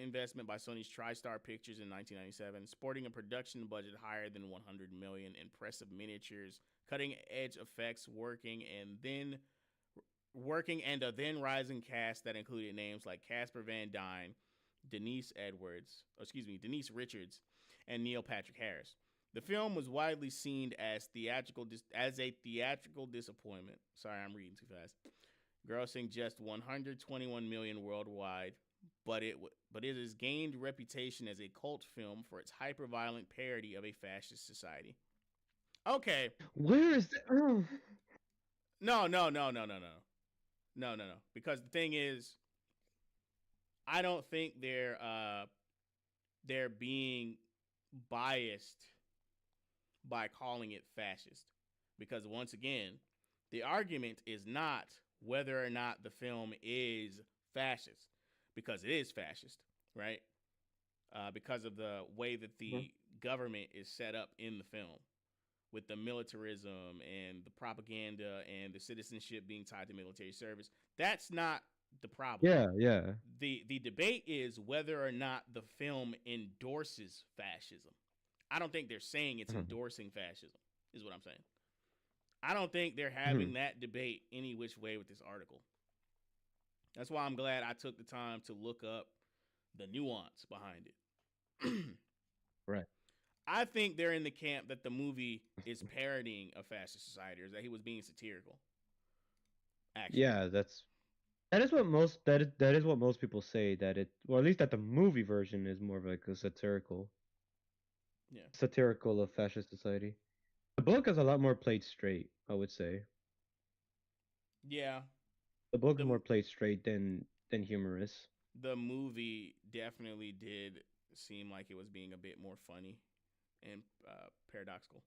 investment by Sony's TriStar Pictures in 1997, sporting a production budget higher than 100 million, impressive miniatures, cutting-edge effects, working and a then rising cast that included names like Casper Van Dien, Denise Richards, and Neil Patrick Harris. The film was widely seen as a theatrical disappointment. Sorry, I'm reading too fast. Grossing just 121 million worldwide, but it has gained reputation as a cult film for its hyper-violent parody of a fascist society. Okay. Where is that? Oh. No. Because the thing is, I don't think they're being biased by calling it fascist, because once again, the argument is not whether or not the film is fascist, because it is fascist, right? Because of the way that the government is set up in the film, with the militarism and the propaganda and the citizenship being tied to military service. That's not the problem. Yeah. The debate is whether or not the film endorses fascism. I don't think they're saying it's endorsing fascism, is what I'm saying. I don't think they're having that debate any which way with this article. That's why I'm glad I took the time to look up the nuance behind it. Right. I think they're in the camp that the movie is parodying a fascist society, or that he was being satirical. Actually. Yeah, that is what most people say, that it, or at least that the movie version is more of like a satirical of fascist society. The book is a lot more played straight, I would say. Yeah. The book is more played straight than humorous. The movie definitely did seem like it was being a bit more funny and paradoxical,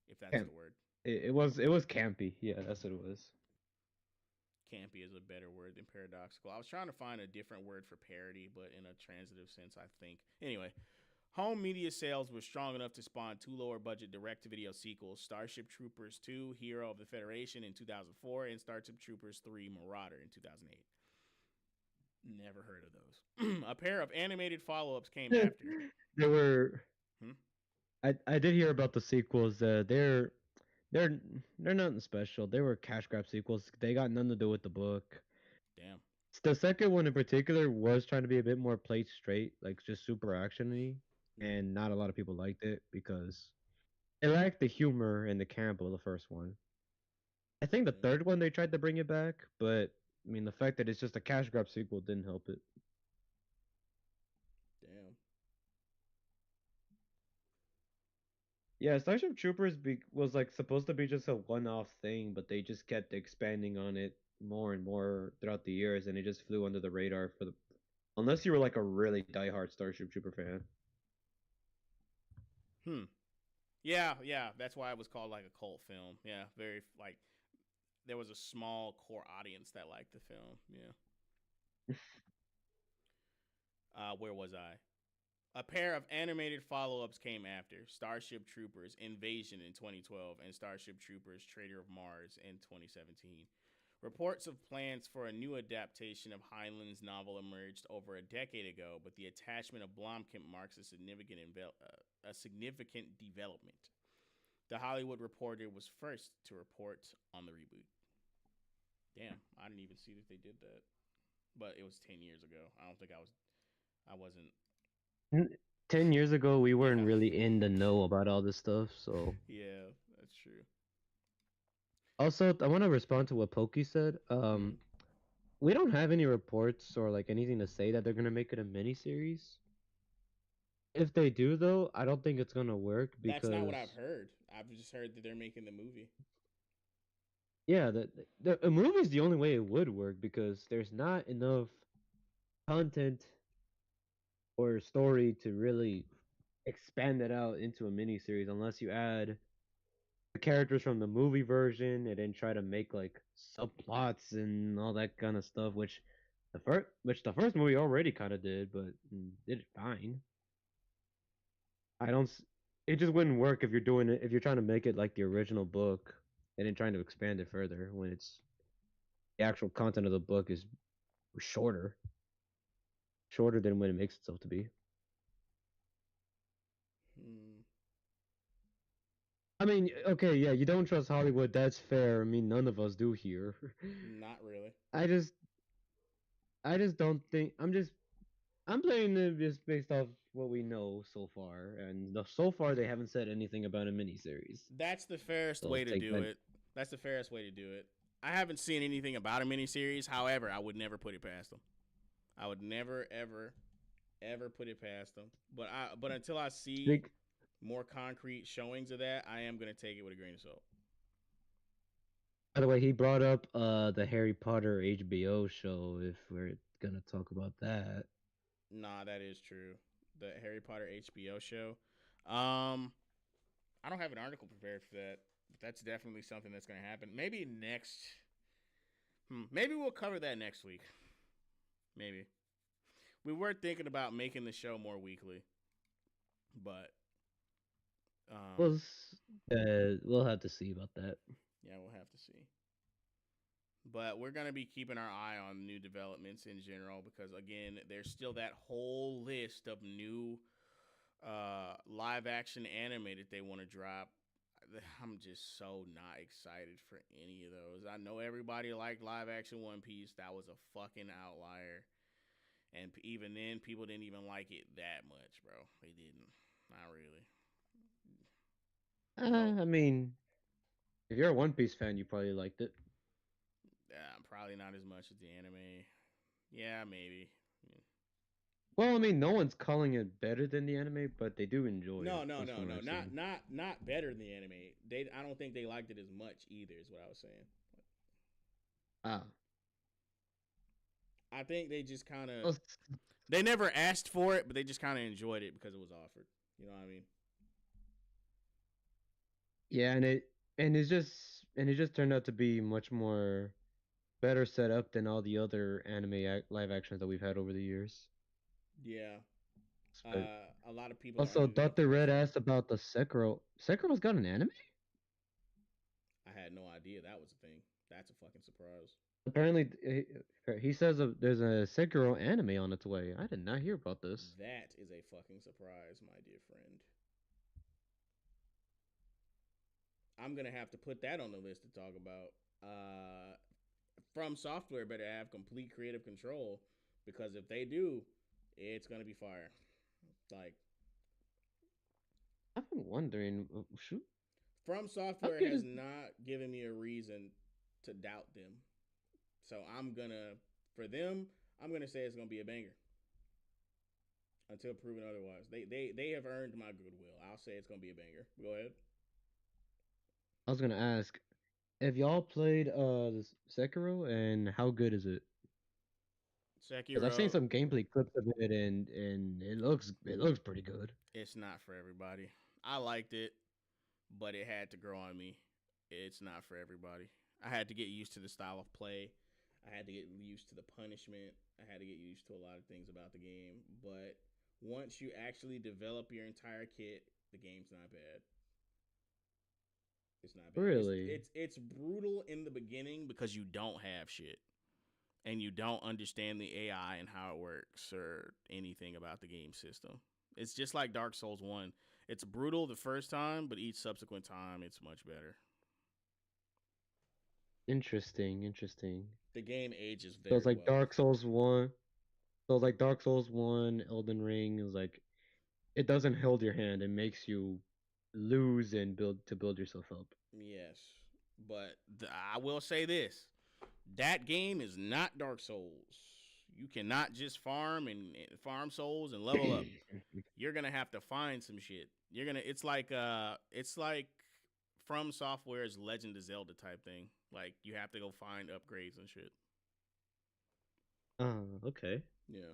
if that's the word. It was campy. Yeah, that's what it was. Campy is a better word than paradoxical. I was trying to find a different word for parody, but in a transitive sense, I think. Anyway, home media sales were strong enough to spawn 2 lower-budget direct-to-video sequels, Starship Troopers 2, Hero of the Federation in 2004, and Starship Troopers 3, Marauder in 2008. Never heard of those. A pair of animated follow-ups came after. There were... I did hear about the sequels. They're nothing special. They were cash grab sequels. They got nothing to do with the book. Damn. The second one in particular was trying to be a bit more played straight, like just super action-y, and not a lot of people liked it because it lacked the humor and the camp of the first one. I think the third one they tried to bring it back, but I mean, the fact that it's just a cash grab sequel didn't help it. Damn. Yeah, Starship Troopers was like supposed to be just a one-off thing, but they just kept expanding on it more and more throughout the years, and it just flew under the radar for the unless you were like a really diehard Starship Trooper fan. Hmm. Yeah, yeah. That's why it was called like a cult film. Yeah, very like there was a small core audience that liked the film. Yeah. Where was I? A pair of animated follow-ups came after Starship Troopers Invasion in 2012 and Starship Troopers Traitor of Mars in 2017. Reports of plans for a new adaptation of Heinlein's novel emerged over a decade ago, but the attachment of Blomkamp marks a significant development. The Hollywood Reporter was first to report on the reboot. Damn, I didn't even see that they did that. But it was 10 years ago. I don't think I wasn't. 10 years ago, we weren't Yeah. really in the know about all this stuff, so. Yeah, that's true. Also, I want to respond to what Pokey said. We don't have any reports or like anything to say that they're gonna make it a miniseries. If they do, though, I don't think it's gonna work That's not what because I've heard. I've just heard that they're making the movie. yeah, a movie is the only way it would work because there's not enough content or story to really expand it out into a miniseries unless you add the characters from the movie version and then try to make like subplots and all that kind of stuff, which the first movie already kind of did, but did it fine. I don't. It just wouldn't work if you're doing it if you're trying to make it like the original book and then trying to expand it further when it's the actual content of the book is shorter, shorter than what it makes itself to be. Hmm. I mean, okay, yeah, you don't trust Hollywood. That's fair. I mean, none of us do here. Not really. I just, I just don't think. I'm playing it just based off what we know so far, and so far they haven't said anything about a miniseries. That's the fairest So way to take do that. it. That's the fairest way to do it. I haven't seen anything about a miniseries. However, I would never put it past them. I would never, ever put it past them. But until I see Speak, more concrete showings of that, I am gonna take it with a grain of salt. by the way, he brought up the Harry Potter HBO show. If we're gonna talk about that, Nah, that is true. The Harry Potter HBO show. Um, I don't have an article prepared for that, but that's definitely something that's gonna happen. Maybe next. Maybe we'll cover that next week. Maybe. We were thinking about making the show more weekly, but we'll we'll have to see about that. yeah, we'll have to see. But we're gonna be keeping our eye on new developments in general because again, there's still that whole list of new live action anime that they want to drop. I'm just so not excited for any of those. I know everybody liked live action One Piece. That was a fucking outlier. And even then, people didn't even like it that much, bro. They didn't. Not really. No. I mean, if you're a One Piece fan, you probably liked it. Probably not as much as the anime. Yeah, maybe. Well, I mean, no one's calling it better than the anime, but they do enjoy No, it. no, That's no, what no. I've Not seen. not not better than the anime. I don't think they liked it as much either, is what I was saying. Ah. I think they just kind of Well, they never asked for it, but they just kind of enjoyed it because it was offered. You know what I mean? yeah, and it just turned out to be much more better set up than all the other live actions that we've had over the years. Yeah. But A lot of people are also, under the Dr. Red impression. asked about the Sekiro. Sekiro's got an anime? I had no idea that was a thing. That's a fucking surprise. Apparently, he says there's a Sekiro anime on its way. I did not hear about this. That is a fucking surprise, my dear friend. I'm gonna have to put that on the list to talk about. From Software better have complete creative control because if they do, it's gonna be fire. Like I've been wondering, shoot, From how Software good has is not given me a reason to doubt them. So for them, I'm gonna say it's gonna be a banger until proven otherwise. They have earned my goodwill. I'll say it's gonna be a banger. Go ahead. I was gonna ask, have y'all played this Sekiro, and how good is it? Because I've seen Sekiro, some gameplay clips of it, and it looks pretty good. it's not for everybody. I liked it, but it had to grow on me. It's not for everybody. I had to get used to the style of play. I had to get used to the punishment. I had to get used to a lot of things about the game. But once you actually develop your entire kit, the game's not bad. It's not bad. Really It's brutal in the beginning because you don't have shit and you don't understand the AI and how it works or anything about the game system. It's just like Dark Souls 1. It's brutal the first time, but each subsequent time it's much better. interesting. The game ages So very it's like well. Dark Souls 1. So it's like Dark Souls 1, Elden Ring is like it doesn't hold your hand. It makes you lose and build yourself up. Yes. But I will say this. That game is not Dark Souls. You cannot just farm and farm souls and level up. You're gonna have to find some shit. It's like From Software's Legend of Zelda type thing. Like you have to go find upgrades and shit. Okay. Yeah.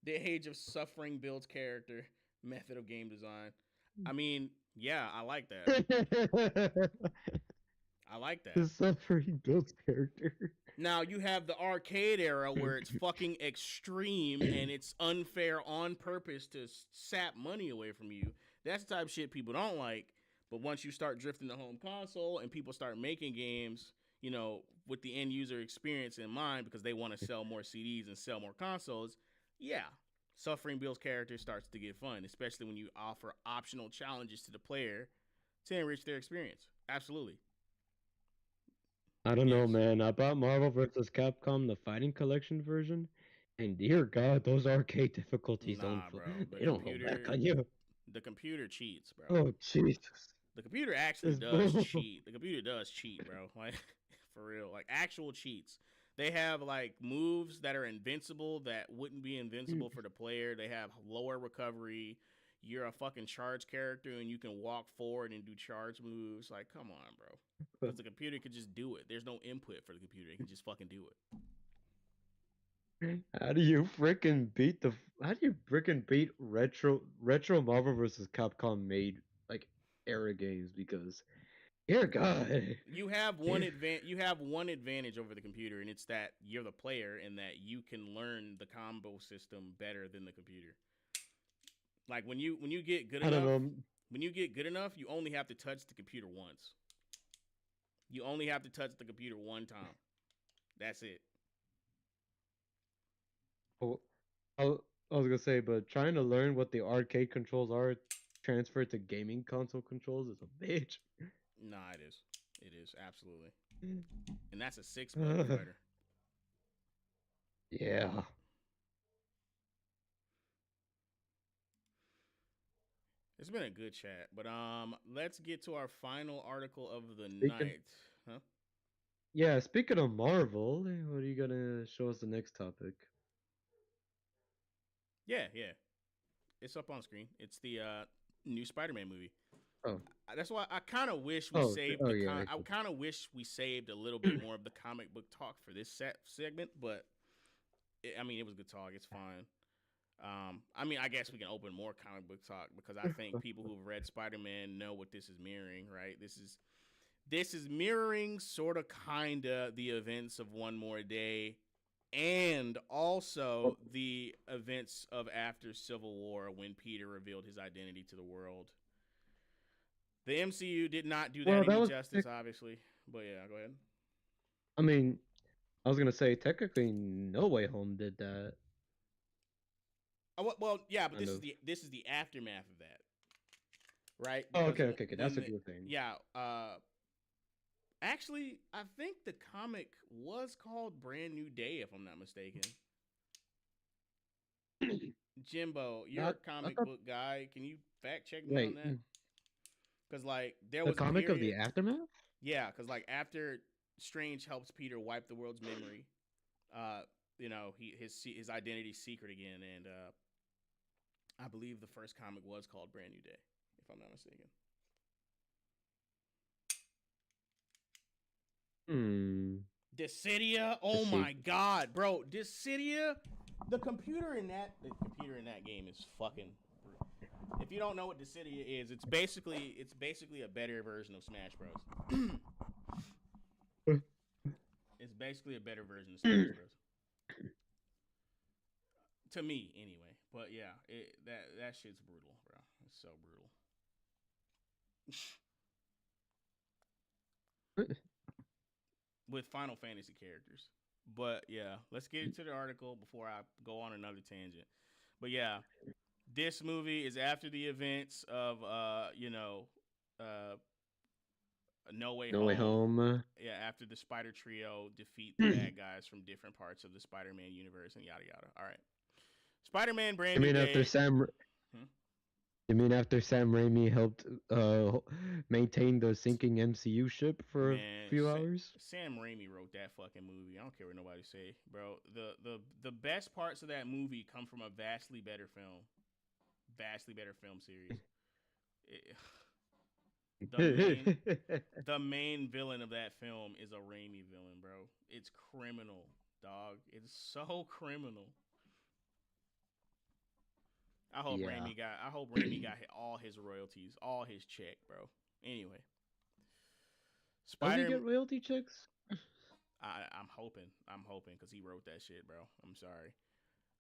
The Age of Suffering builds character, method of game design. I mean, yeah, I like that. The I like that. suffering builds character. Now you have the arcade era where it's fucking extreme and it's unfair on purpose to sap money away from you. That's the type of shit people don't like. But once you start drifting the home console and people start making games, with the end user experience in mind because they want to sell more CDs and sell more consoles, yeah, suffering builds character starts to get fun, especially when you offer optional challenges to the player to enrich their experience. Absolutely. I don't know, Yes. man. I bought Marvel vs. Capcom, the Fighting Collection version, and dear God, those arcade difficulties Nah, bro. The they don't hold back computer, on you. the computer cheats, bro. Oh Jesus, The computer actually this does bull. cheat. The computer does cheat, bro. Like for real, like actual cheats. They have like moves that are invincible that wouldn't be invincible for the player. They have lower recovery. You're a fucking charge character and you can walk forward and do charge moves. Like, come on, bro. Because the computer could just do it. There's no input for the computer. It can just fucking do it. How do you freaking beat retro Marvel vs. Capcom made like era games? Because dear God, You have one advantage over the computer, and it's that you're the player, and that you can learn the combo system better than the computer. Like when you get good I don't enough, know. when you get good enough, you only have to touch the computer once. You only have to touch the computer one time. That's it. Oh, I, I was gonna say, but trying to learn what the arcade controls are transferred to gaming console controls is a bitch. Nah, it is. It is absolutely, and that's a 6-button fighter. Yeah. It's been a good chat, but let's get to our final article of the Speaking, night. Huh? yeah, speaking of Marvel, what are you gonna show us the next topic? Yeah, yeah. It's up on screen. It's the new Spider-Man movie. Oh, That's why I kind of wish we oh, saved yeah. I kind of wish we saved a little bit more of the comic book talk for this segment, but I mean, it was good talk. It's fine. I mean, I guess we can open more comic book talk because I think people who've read Spider-Man know what this is mirroring, right? This is mirroring sort of kind of the events of One More Day and also the events of after Civil War when Peter revealed his identity to the world. The MCU did not do that Well, that any was. justice, obviously. But yeah, go ahead. I mean, I was gonna say technically, No Way Home did that. Well, yeah, but Kind of. this is the aftermath of that, right? Oh, Because okay. That's a good thing. yeah. Actually, I think the comic was called Brand New Day, if I'm not mistaken. Jimbo, you're a comic book guy. Can you fact check me on Wait. that? Because like there The was comic a of the period, aftermath. yeah. Because like after Strange helps Peter wipe the world's memory, you know, his identity's secret again, and I believe the first comic was called Brand New Day, if I'm not mistaken. Dissidia, oh my god, bro, Dissidia, the computer in that game is fucking. If you don't know what Dissidia is, it's basically a better version of Smash Bros. It's basically a better version of Smash Bros. To me, anyway. But yeah, that shit's brutal, bro. It's so brutal. With Final Fantasy characters. But yeah, let's get into the article before I go on another tangent. But yeah, this movie is after the events of No Way No Way Home. Yeah, after the Spider Trio defeat the bad guys from different parts of the Spider-Man universe and yada yada. All right, Spider-Man Brand New Day. You mean after Sam Raimi helped maintain the sinking MCU ship for a few hours? Sam Raimi wrote that fucking movie. I don't care what nobody say, bro. The best parts of that movie come from a vastly better film series. The main villain of that film is a Raimi villain, bro. It's criminal, dog. It's so criminal. I hope Raimi got all his royalties, all his check, bro. Anyway, Does he get royalty checks? I'm hoping, because he wrote that shit, bro. I'm sorry.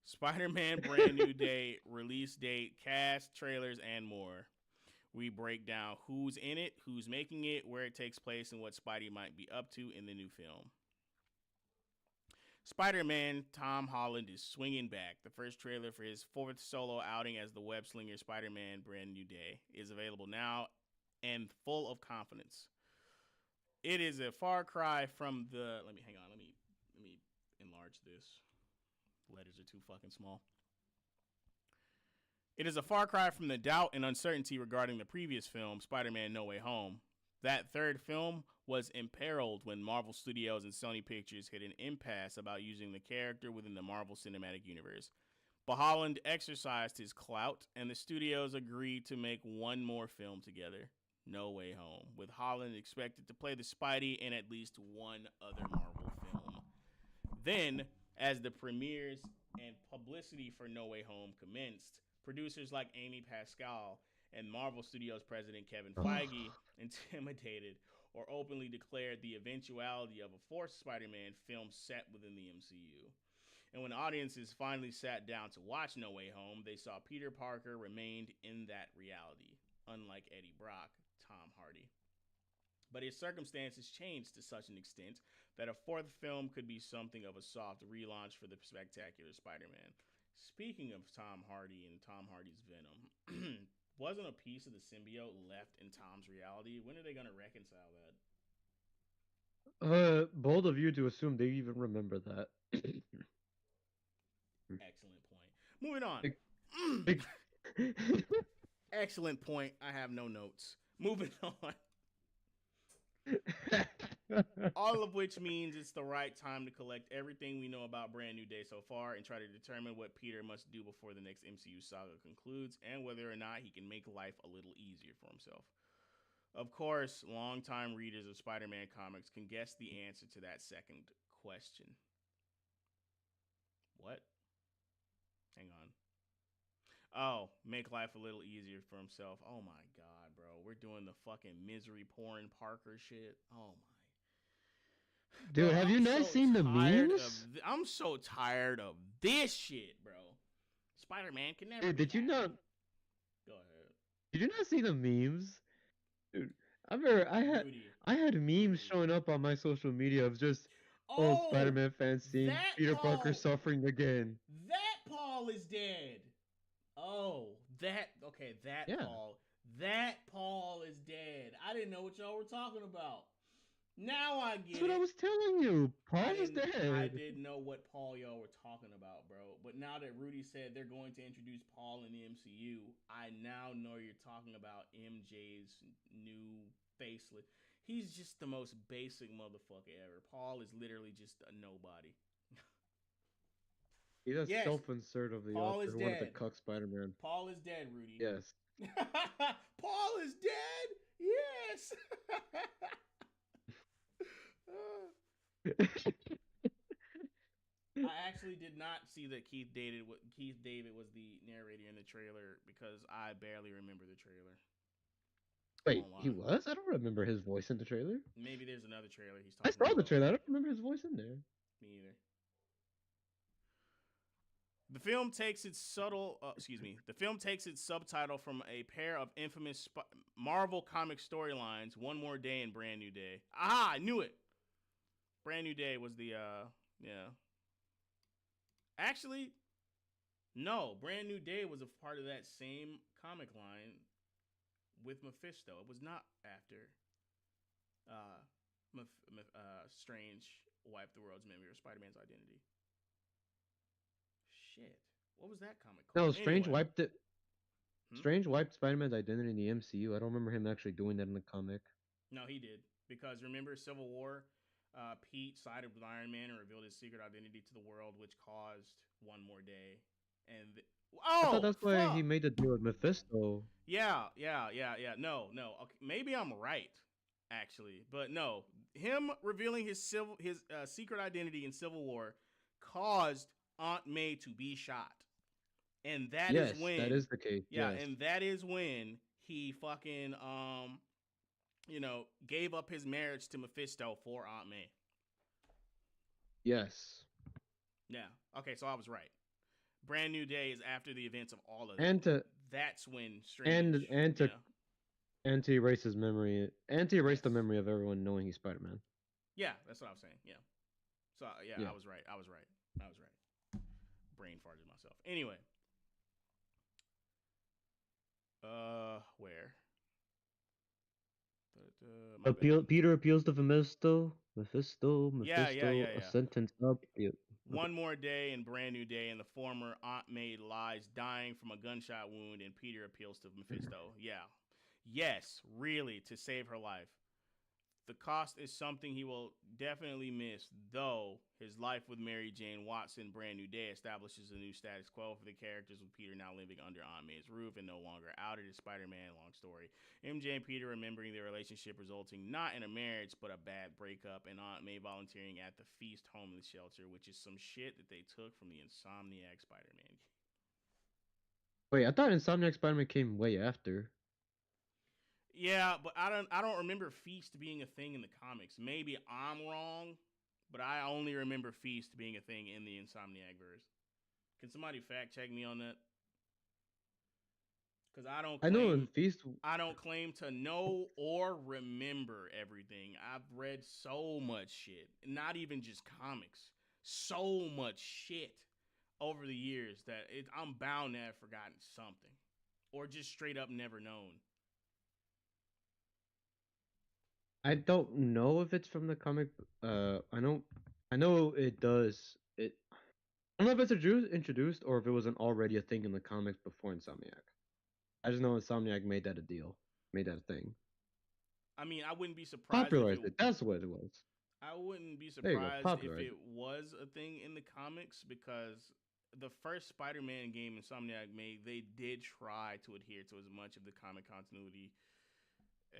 Spider-Man Brand New Day, release date, cast, trailers, and more. We break down who's in it, who's making it, where it takes place, and what Spidey might be up to in the new film. Spider-Man Tom Holland is swinging back. The first trailer for his fourth solo outing as the web-slinger Spider-Man Brand New Day is available now and full of confidence. It is a far cry from the... Let me enlarge this. Letters are too fucking small. It is a far cry from the doubt and uncertainty regarding the previous film, Spider-Man No Way Home. That third film was imperiled when Marvel Studios and Sony Pictures hit an impasse about using the character within the Marvel Cinematic Universe. But Holland exercised his clout, and the studios agreed to make one more film together, No Way Home, with Holland expected to play the Spidey in at least one other Marvel film. Then, as the premieres and publicity for No Way Home commenced, producers like Amy Pascal and Marvel Studios president Kevin Feige intimidated or openly declared the eventuality of a fourth Spider-Man film set within the MCU. And when audiences finally sat down to watch No Way Home, they saw Peter Parker remained in that reality, unlike Eddie Brock, Tom Hardy. But his circumstances changed to such an extent that a fourth film could be something of a soft relaunch for the spectacular Spider-Man. Speaking of Tom Hardy and Tom Hardy's Venom, wasn't a piece of the symbiote left in Tom's reality? When are they going to reconcile that? Bold of you to assume they even remember that. Excellent point. Moving on. Excellent point. I have no notes. Moving on. All of which means it's the right time to collect everything we know about Brand New Day so far and try to determine what Peter must do before the next MCU saga concludes and whether or not he can make life a little easier for himself. Of course, longtime readers of Spider-Man comics can guess the answer to that second question. What? Hang on. Oh, make life a little easier for himself. Oh my god, bro. We're doing the fucking misery pouring Parker shit. Oh my. Dude, bro, have you not seen the memes? I'm so tired of this shit, bro. Spider-Man can never. Dude, did you not? Go ahead. Did you not see the memes? Dude, I had memes showing up on my social media of just Spider-Man fans seeing Peter Parker suffering again. That Paul is dead. Oh, that yeah. Paul. That Paul is dead. I didn't know what y'all were talking about. Now I get That's what I it. was telling you. Paul is I dead. didn't know what Paul y'all were talking about, bro. But now that Rudy said they're going to introduce Paul in the MCU, I now know you're talking about MJ's new facelift. He's just the most basic motherfucker ever. Paul is literally just a nobody. He's a Yes, self-insert of the Paul author is who wanted to dead. cuck Spider-Man. Paul is dead, Rudy. Yes. Paul is dead. Yes. I actually did not see that Keith David was the narrator in the trailer because I barely remember the trailer. Wait, he was? I don't remember his voice in the trailer. Maybe there's another trailer he's I talking saw the about. trailer. I don't remember his voice in there. Me either. The film takes its subtitle from a pair of infamous Marvel comic storylines, One More Day and Brand New Day. Aha, I knew it. Brand New Day was the yeah. Actually, no, Brand New Day was a part of that same comic line with Mephisto. It was not after Strange wiped the world's memory of Spider-Man's identity. Shit. What was that comic called? No, Strange Anyway. wiped it. Strange wiped Spider-Man's identity in the MCU. I don't remember him actually doing that in the comic. No, he did. Because remember Civil War? Pete sided with Iron Man and revealed his secret identity to the world, which caused One More Day. And I thought that's why he made the deal with Mephisto. Yeah. No. Okay, maybe I'm right, actually, but no. Him revealing his secret identity in Civil War caused Aunt May to be shot, and that is when that is the case. Yeah, yes. And that is when he fucking gave up his marriage to Mephisto for Aunt May. Yes. Yeah. Okay, so I was right. Brand New Day is after the events of all of that. That's when Strange and to erase his memory, and to erase the memory of everyone knowing he's Spider-Man. Yeah, that's what I was saying. Yeah. So yeah. I was right. Brain farted myself. Anyway. Where? Peter appeals to Mephisto. Yeah. A sentence up. Yeah. One More Day and Brand New Day, and the former Aunt May lies dying from a gunshot wound, and Peter appeals to Mephisto. Yeah. Yes, really, to save her life. The cost is something he will definitely miss, though his life with Mary Jane Watson, Brand New Day, establishes a new status quo for the characters, with Peter now living under Aunt May's roof and no longer outed as Spider-Man. Long story. MJ and Peter remembering their relationship resulting not in a marriage, but a bad breakup, and Aunt May volunteering at the Feast homeless shelter, which is some shit that they took from the Insomniac Spider-Man. Wait, I thought Insomniac Spider-Man came way after. Yeah, but I don't remember Feast being a thing in the comics. Maybe I'm wrong, but I only remember Feast being a thing in the Insomniac verse. Can somebody fact check me on that? Because I don't claim to know or remember everything. I've read so much shit, not even just comics, so much shit over the years that I'm bound to have forgotten something, or just straight up never known. I don't know if it's from the comic. I know it does. I don't know if it's introduced or if it wasn't already a thing in the comics before Insomniac. I just know Insomniac made that a deal, made that a thing. I mean, I wouldn't be surprised. Popularized it. That's what it was. I wouldn't be surprised if it was a thing in the comics, because the first Spider-Man game Insomniac made, they did try to adhere to as much of the comic continuity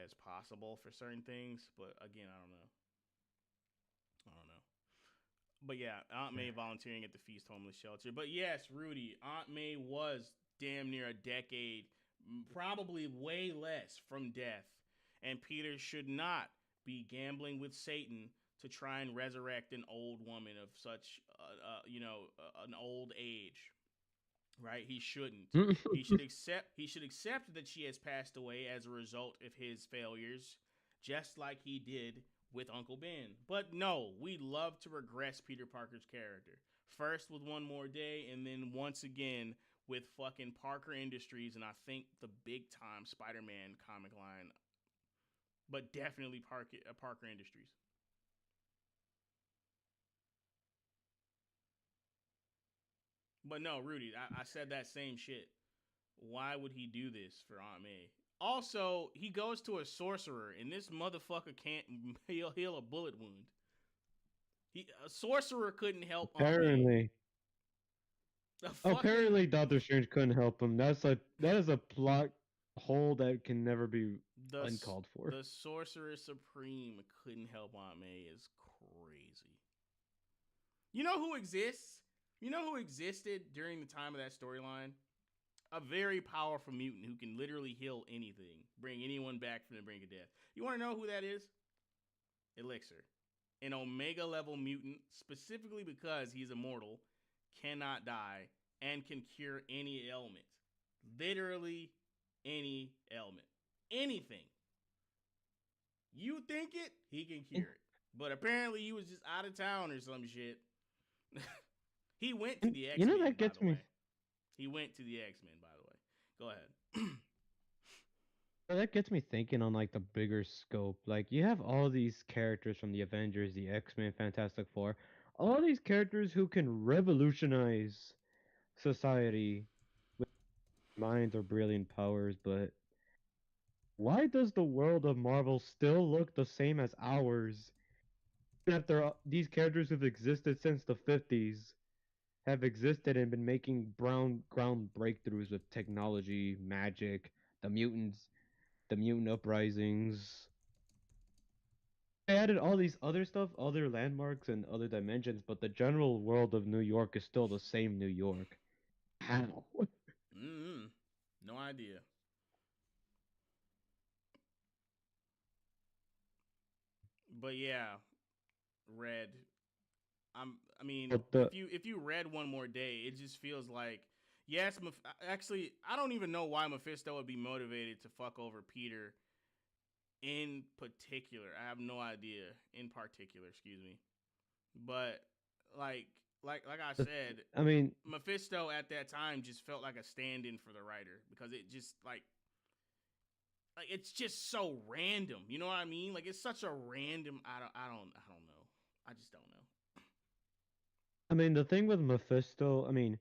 as possible for certain things, but again, I don't know. But yeah, Aunt May volunteering at the Feast homeless shelter. But yes, Rudy, Aunt May was damn near a decade, probably way less, from death, and Peter should not be gambling with Satan to try and resurrect an old woman of such, an old age. Right? He shouldn't. He should accept that she has passed away as a result of his failures, just like he did with Uncle Ben. But no, we love to regress Peter Parker's character. First with One More Day, and then once again with fucking Parker Industries, and I think the big time Spider-Man comic line. But definitely Parker Industries. But no, Rudy, I said that same shit. Why would he do this for Aunt May? Also, he goes to a sorcerer, and this motherfucker can't heal a bullet wound. A sorcerer couldn't help Aunt May. Apparently, Doctor Strange couldn't help him. That is a plot hole that can never be uncalled for. The Sorcerer Supreme couldn't help Aunt May is crazy. You know who exists? You know who existed during the time of that storyline? A very powerful mutant who can literally heal anything, bring anyone back from the brink of death. You want to know who that is? Elixir. An Omega level mutant, specifically because he's immortal, cannot die, and can cure any ailment. Literally any ailment. Anything. You think it, he can cure it. But apparently he was just out of town or some shit. He went to the X-Men, you know, that gets me. He went to the X-Men, by the way. Go ahead. That gets me thinking on like the bigger scope. Like you have all these characters from the Avengers, the X-Men, Fantastic Four, all these characters who can revolutionize society with minds or brilliant powers, but why does the world of Marvel still look the same as ours? After these characters who've existed since the 50s have existed and been making ground breakthroughs with technology, magic, the mutants, the mutant uprisings. They added all these other stuff, other landmarks and other dimensions, but the general world of New York is still the same New York. How? No idea. But yeah, Red. If you read One More Day, it just feels like yes. Actually, I don't even know why Mephisto would be motivated to fuck over Peter. In particular, I have no idea. In particular, excuse me, but like I said, I mean, Mephisto at that time just felt like a stand-in for the writer because it just like it's just so random. You know what I mean? Like it's such a random. I don't know. I just don't know. I mean, the thing with Mephisto, I mean,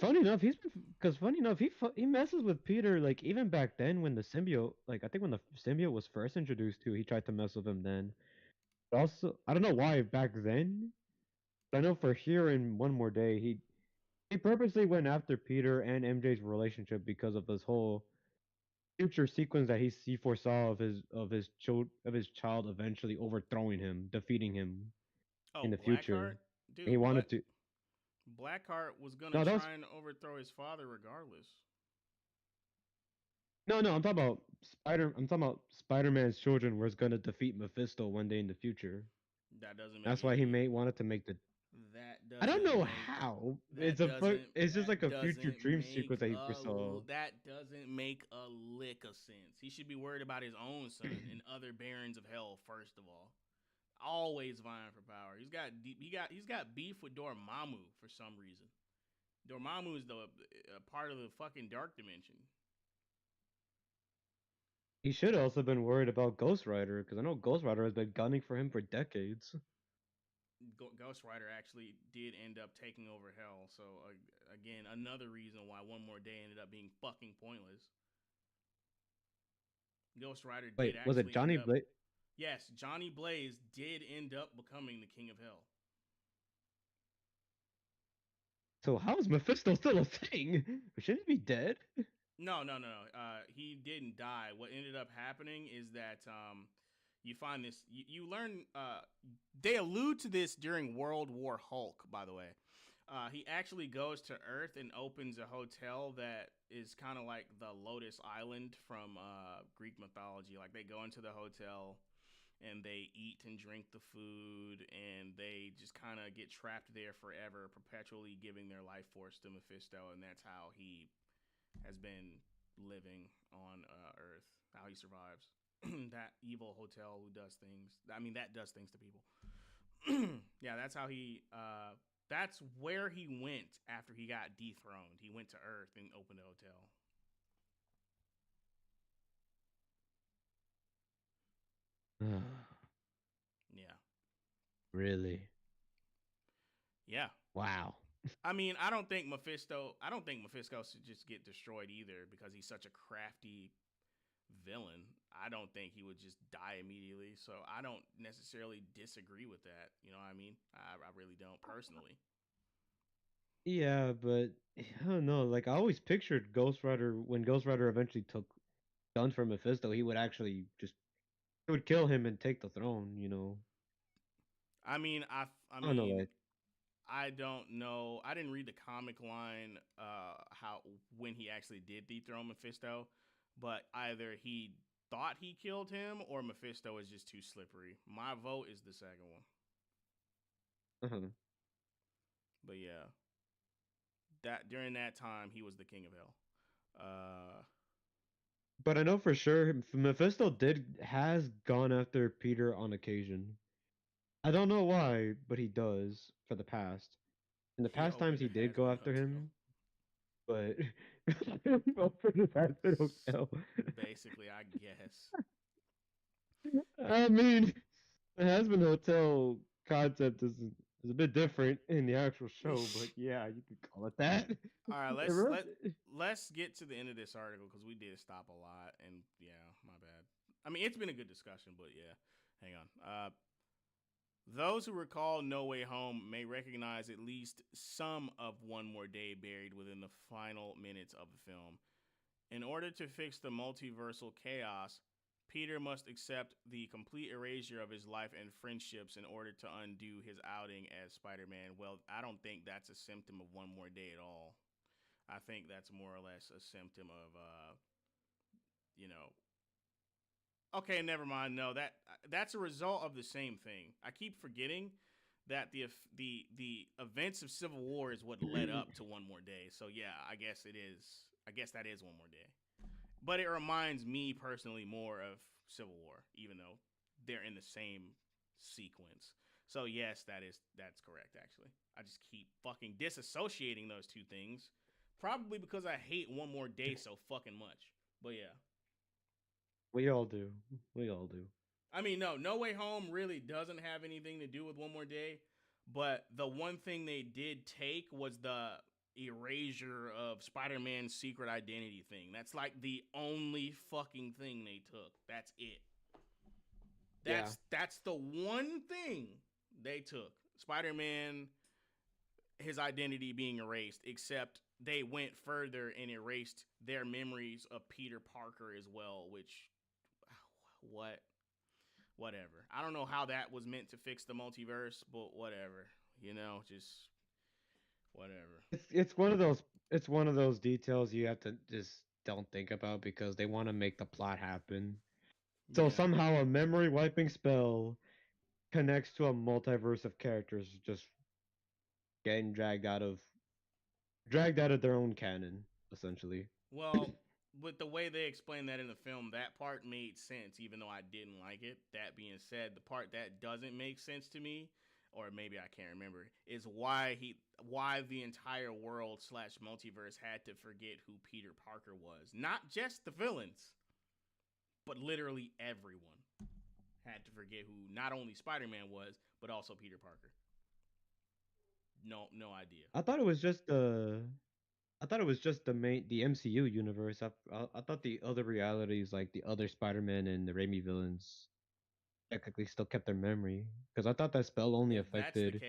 funny enough, he messes with Peter like even back then when the symbiote, like I think when the symbiote was first introduced to, he tried to mess with him then. But also, I don't know why back then. But I know for here in One More Day, he purposely went after Peter and MJ's relationship because of this whole future sequence that he foresaw of his child eventually overthrowing him, defeating him in the future. Blackheart? Dude, he wanted to. Blackheart was gonna try and overthrow his father regardless. No, I'm talking about Spider-Man's children was gonna defeat Mephisto one day in the future. That doesn't make That's why he wanted to make the. I don't know how. It's just like a future dream sequence that he foresaw. That doesn't make a lick of sense. He should be worried about his own son and other barons of hell first of all. Always vying for power. He's got beef with Dormammu for some reason. Dormammu is the part of the fucking dark dimension. He should also been worried about Ghost Rider because I know Ghost Rider has been gunning for him for decades. Ghost Rider actually did end up taking over hell. So again, another reason why One More Day ended up being fucking pointless. Ghost Rider did actually. Was it Johnny Blaze? Yes, Johnny Blaze did end up becoming the King of Hell. So how is Mephisto still a thing? Shouldn't he be dead? No. He didn't die. What ended up happening is that you find this. You learn. They allude to this during World War Hulk, by the way. He actually goes to Earth and opens a hotel that is kind of like the Lotus Island from Greek mythology. Like they go into the hotel and they eat and drink the food and they just kind of get trapped there forever, perpetually giving their life force to Mephisto. And that's how he has been living on Earth, how he survives. That evil hotel who does things. I mean, that does things to people. Yeah, that's how he. That's where he went after he got dethroned. He went to Earth and opened a hotel. Yeah. Yeah. Really? Yeah. Wow. I mean, I don't think Mephisto should just get destroyed either because he's such a crafty villain. I don't think he would just die immediately. So I don't necessarily disagree with that. You know what I mean? I really don't personally. Yeah, but I don't know. Like I always pictured Ghost Rider when Ghost Rider eventually took guns from Mephisto, he would actually just he would kill him and take the throne. You know. I mean, I I don't know. mean, Like I don't know. I didn't read the comic line how when he actually did dethrone Mephisto, but either he thought he killed him or Mephisto is just too slippery. My vote is the second one. uh-huh. But yeah, that during that time he was the king of hell. But I know for sure Mephisto has gone after Peter on occasion. I don't know why, but he does for the past. In the He past times opened he a did go Hazbin after Hotel. him, but for the Hazbin Hotel. Basically, I guess. I mean, the Hazbin Hotel concept is a bit different in the actual show, but yeah, you could call it that. All right, It really- let's get to the end of this article because we did stop a lot, and yeah, my bad. I mean, it's been a good discussion, but yeah, hang on. Those who recall No Way Home may recognize at least some of One More Day buried within the final minutes of the film. In order to fix the multiversal chaos, Peter must accept the complete erasure of his life and friendships in order to undo his outing as Spider-Man. Well, I don't think that's a symptom of One More Day at all. I think that's more or less a symptom of, you know. Okay, never mind. No, that's a result of the same thing. I keep forgetting that the events of Civil War is what led up to One More Day. So yeah, I guess it is. I guess that is One More Day. But it reminds me personally more of Civil War, even though they're in the same sequence. So yes, that's correct. Actually, I just keep fucking disassociating those two things. Probably because I hate One More Day so fucking much. But yeah. We all do. We all do. I mean, No Way Home really doesn't have anything to do with One More Day. But the one thing they did take was the erasure of Spider-Man's secret identity thing. That's like the only fucking thing they took. That's it. That's the one thing they took. Spider-Man, his identity being erased, except they went further and erased their memories of Peter Parker as well, which whatever. I don't know how that was meant to fix the multiverse, but whatever. You know, just whatever. It's one of those details you have to just don't think about because they want to make the plot happen. So Yeah. somehow a memory wiping spell connects to a multiverse of characters just getting dragged out of their own canon, essentially. Well, with the way they explained that in the film, that part made sense, even though I didn't like it. That being said, the part that doesn't make sense to me, or maybe I can't remember, is why the entire world / multiverse had to forget who Peter Parker was. Not just the villains, but literally everyone had to forget who not only Spider-Man was, but also Peter Parker. No idea. I thought it was just the MCU universe. I thought the other realities, like the other Spider-Man and the Raimi villains, technically still kept their memory. Because I thought that spell only affected.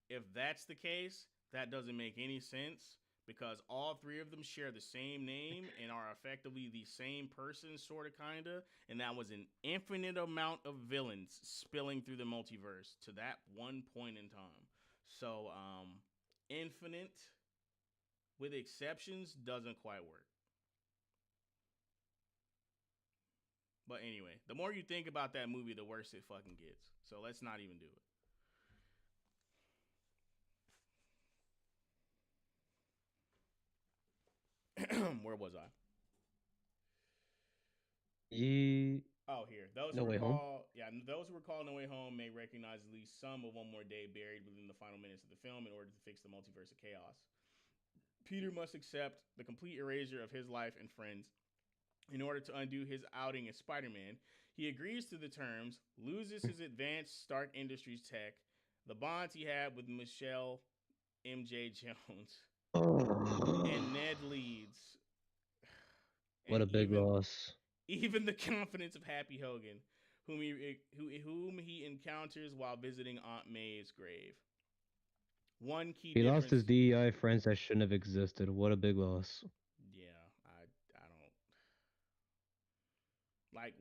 If that's the case, that doesn't make any sense because all three of them share the same name and are effectively the same person, sort of, kind of. And that was an infinite amount of villains spilling through the multiverse to that one point in time. So, infinite, with exceptions, doesn't quite work. But anyway, the more you think about that movie, the worse it fucking gets. So let's not even do it. Where was I? Oh, here. Those who recall No Way Home may recognize at least some of One More Day buried within the final minutes of the film in order to fix the multiverse of chaos. Peter must accept the complete erasure of his life and friends in order to undo his outing as Spider-Man. He agrees to the terms, loses his advanced Stark Industries tech, the bonds he had with Michelle MJ Jones, and Oh, Ned Leeds, what and a big loss. even the confidence of Happy Hogan, whom he encounters while visiting Aunt May's grave. One key He lost his difference. DEI friends that shouldn't have existed. What a big loss. Yeah, I don't like.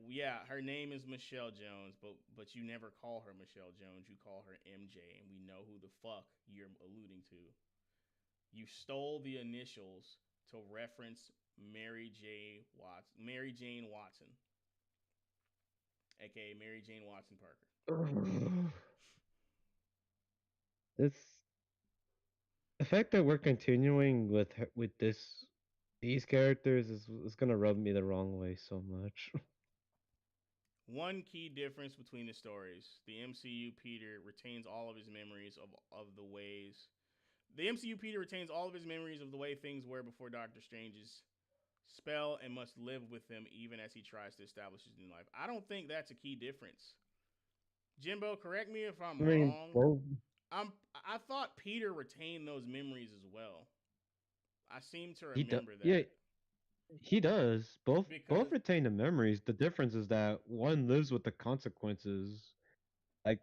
Yeah, her name is Michelle Jones, but you never call her Michelle Jones. You call her MJ, and we know who the fuck you're alluding to. You stole the initials to reference Mary Jane Watson, aka Mary Jane Watson Parker. It's the fact that we're continuing with with these characters is gonna rub me the wrong way so much. One key difference between the stories: the MCU Peter retains all of his memories of the ways. The MCU Peter retains all of his memories of the way things were before Doctor Strange's spell and must live with him even as he tries to establish his new life. I don't think that's a key difference. Jimbo, correct me if I I'm mean, wrong. both I thought Peter retained those memories as well. I seem to he does. remember Yeah, that he does. Both because retain the memories. The difference is that one lives with the consequences, like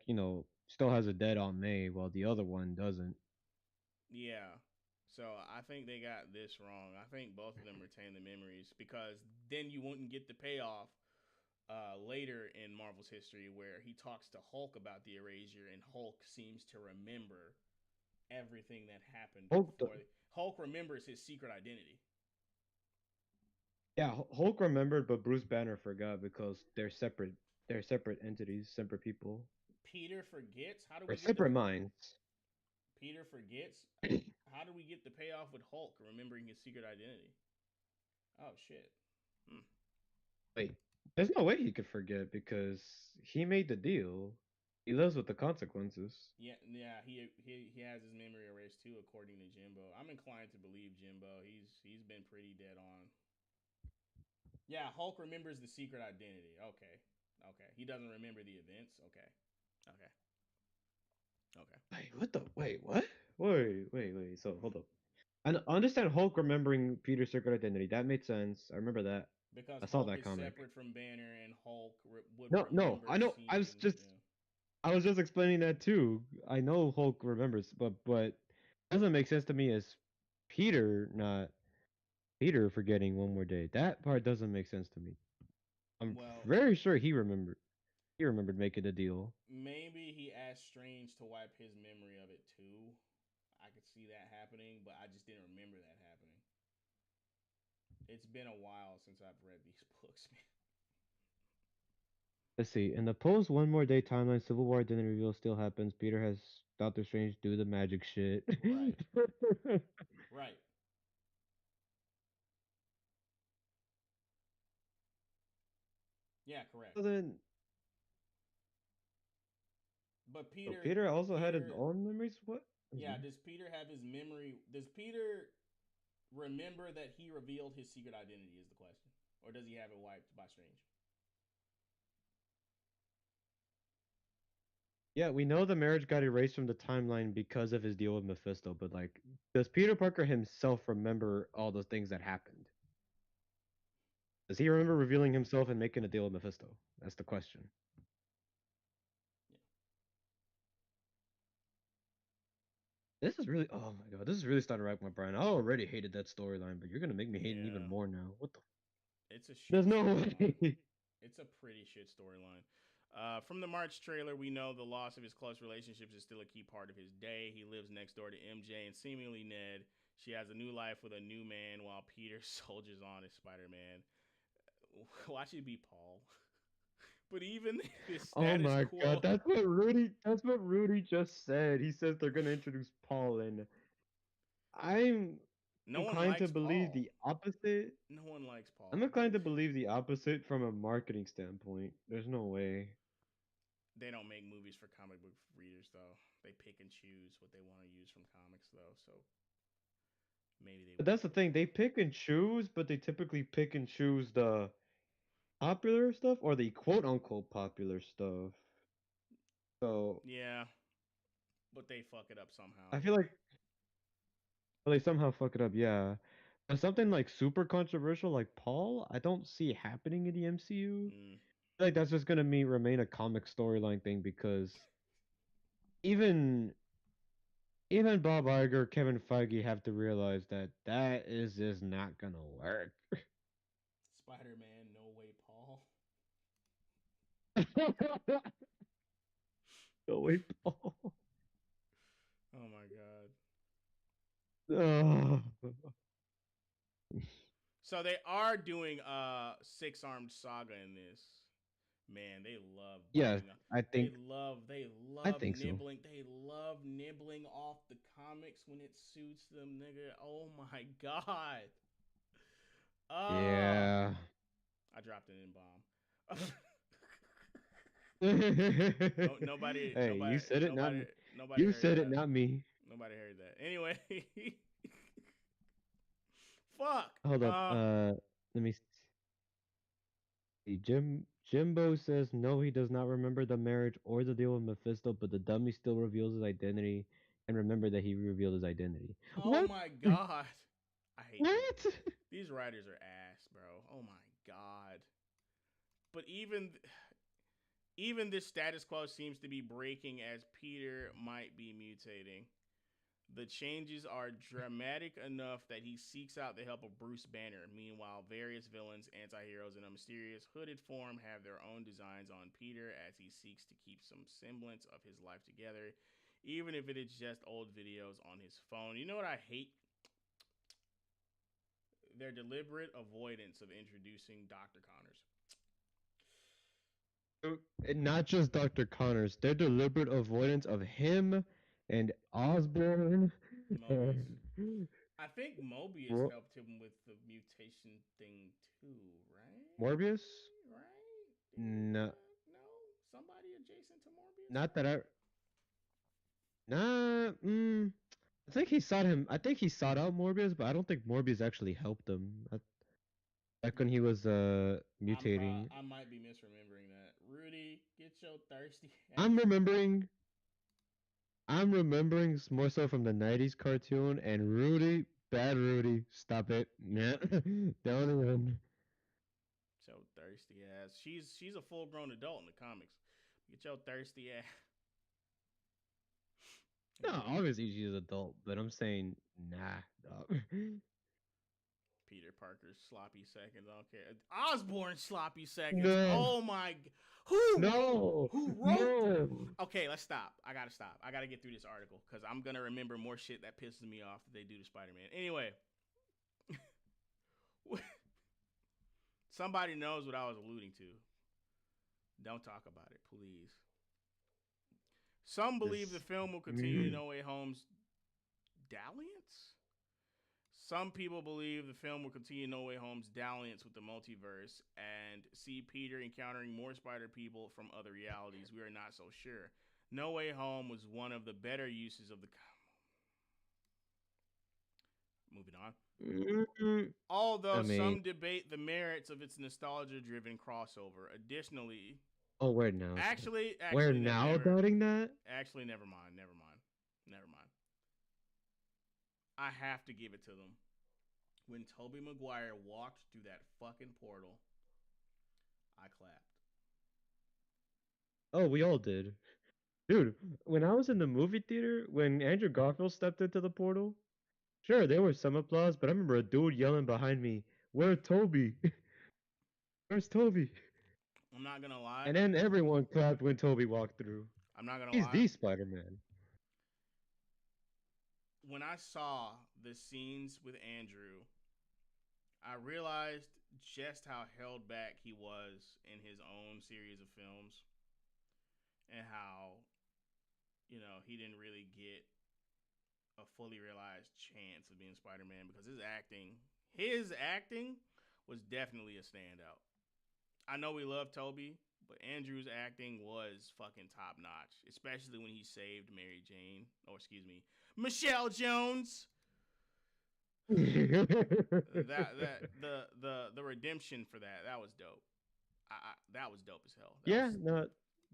still has a dead on May, while the other one doesn't. yeah. So I think they got this wrong. I think both of them retain the memories because then you wouldn't get the payoff later in Marvel's history where he talks to Hulk about the erasure and Hulk seems to remember everything that happened Hulk, before. Hulk remembers his secret identity. yeah, Hulk remembered, but Bruce Banner forgot because they're separate. They're separate entities, separate people, Peter forgets. How do or we get the separate minds. Peter forgets? How do we get the payoff with Hulk remembering his secret identity? Oh shit. Hmm. Wait, there's no way he could forget because he made the deal. He lives with the consequences. Yeah. He has his memory erased too, according to Jimbo. I'm inclined to believe Jimbo. He's been pretty dead on. Yeah, Hulk remembers the secret identity. Okay. He doesn't remember the events. Okay. Wait, what the? Wait, what? Wait. So hold up. I understand Hulk remembering Peter's secret identity. That made sense. I remember that. Because I saw Hulk that is comic. separate from Banner, and Hulk would No, remember I know. seeing. Yeah. I was just explaining that too. I know Hulk remembers, but it doesn't make sense to me as Peter not Peter forgetting one more day. That part doesn't make sense to me. I'm Well, very sure he remembered. He remembered making a deal. maybe he asked Strange to wipe his memory of it too. I could see that happening, but I just didn't remember that happening. It's been a while since I've read these books, man. Let's see. In the post One More Day timeline, Civil War identity reveal still happens. Peter has Doctor Strange do the magic shit. Right. Right. Yeah, correct. So then, But so Peter also had his Peter, own memories. What? yeah. Does Peter have his memory? Does Peter remember that he revealed his secret identity? Is the question, or does he have it wiped by Strange? Yeah, we know the marriage got erased from the timeline because of his deal with Mephisto, but like, does Peter Parker himself remember all those things that happened? Does he remember revealing himself and making a deal with Mephisto? That's the question. Yeah. This is really, oh my god, this is really starting to rack my brain. I already hated that storyline, but you're gonna make me hate it even Yeah. more now. What the? It's a shit There's no storyline. way. It's a pretty shit storyline. From the March trailer, we know the loss of his close relationships is still a key part of his day. He lives next door to MJ and seemingly Ned. She has a new life with a new man while Peter soldiers on as Spider Man. Why should it be Paul? But even his Oh status my god, quo, that's what Rudy just said. He says they're gonna introduce Paul, and I'm no one inclined to likes believe Paul. the opposite. No one likes I'm Paul. inclined to believe the opposite from a marketing standpoint. There's no way. They don't make movies for comic book readers, though. They pick and choose what they want to use from comics, though. So maybe they But won't that's the put thing. Paul. They pick and choose, but they typically pick and choose the popular stuff or the quote unquote popular stuff. So Yeah, but they fuck it up somehow. I feel like But they somehow fuck it up, yeah. But something like super controversial like Paul, I don't see happening in the MCU. Mm. Like that's just gonna remain a comic storyline thing because even even Bob Iger, Kevin Feige have to realize that that is just not gonna work. Spider-Man, No Way Paul. No way, Paul. Oh my god. Oh. So they are doing Six-Armed Saga in this. Man, they love Yeah, biting. I They think I love think so. nibbling. They love nibbling off the comics when it suits them, nigga. Oh my god. Ah, Yeah. I dropped an N bomb. No, Hey, you said it, not me. nobody You heard said it, that. not me. Nobody heard that. Anyway, fuck. Hold up. Let me see. Jimbo says no, he does not remember the marriage or the deal with Mephisto, but the dummy still reveals his identity and remember that he revealed his identity. Oh What? my god. I hate them. What? These writers are ass, bro. Oh my god. But even this status quo seems to be breaking as Peter might be mutating. The changes are dramatic enough that he seeks out the help of Bruce Banner. Meanwhile, various villains, anti-heroes, and a mysterious hooded form have their own designs on Peter as he seeks to keep some semblance of his life together, even if it is just old videos on his phone. You know what I hate? Their deliberate avoidance of introducing Dr. Connors. And not just Dr. Connors, their deliberate avoidance of him and Osborn. Mobius. I think Mobius Mo- helped him with the mutation thing too, right? Morbius? Right? No, No? Somebody adjacent to Morbius? not that I. Nah, I think he sought him. I think he sought out Morbius, but I don't think Morbius actually helped him. Back when he was mutating. I might be misremembering that. Rudy, get your thirsty ass. I'm remembering. I'm remembering more so from the '90s cartoon and Rudy, bad Rudy, stop it, nah, down the run. So thirsty ass. She's a full grown adult in the comics. Get your thirsty ass. No, obviously she's an adult, but I'm saying nah. Dog. Peter Parker's sloppy seconds. Okay, Osborn sloppy seconds. No, Oh my. Who? no, Who wrote? no. Okay, let's stop. I gotta stop. I gotta get through this article because I'm gonna remember more shit that pisses me off that they do to Spider-Man. Anyway, somebody knows what I was alluding to. Don't talk about it, please. Some believe the film will continue No Way Home's dalliance. Some people believe the film will continue No Way Home's dalliance with the multiverse and see Peter encountering more spider people from other realities. We are not so sure. No Way Home was one of the better uses of the. Moving on. Although some debate the merits of its nostalgia-driven crossover. Additionally, oh, we're now. We're now doubting that. Actually, never mind. I have to give it to them. When Tobey Maguire walked through that fucking portal, I clapped. Oh, we all did. Dude, when I was in the movie theater, when Andrew Garfield stepped into the portal, sure, there was some applause, but I remember a dude yelling behind me, "Where's Toby? Where's Toby?" I'm not gonna lie. And then everyone clapped when Toby walked through. I'm not gonna He's lie. the Spider-Man. When I saw the scenes with Andrew, I realized just how held back he was in his own series of films and how, he didn't really get a fully realized chance of being Spider-Man because his acting was definitely a standout. I know we love Toby, but Andrew's acting was fucking top notch, especially when he saved Mary Jane, or excuse me, Michelle Jones. The redemption for that was dope. That was dope as hell.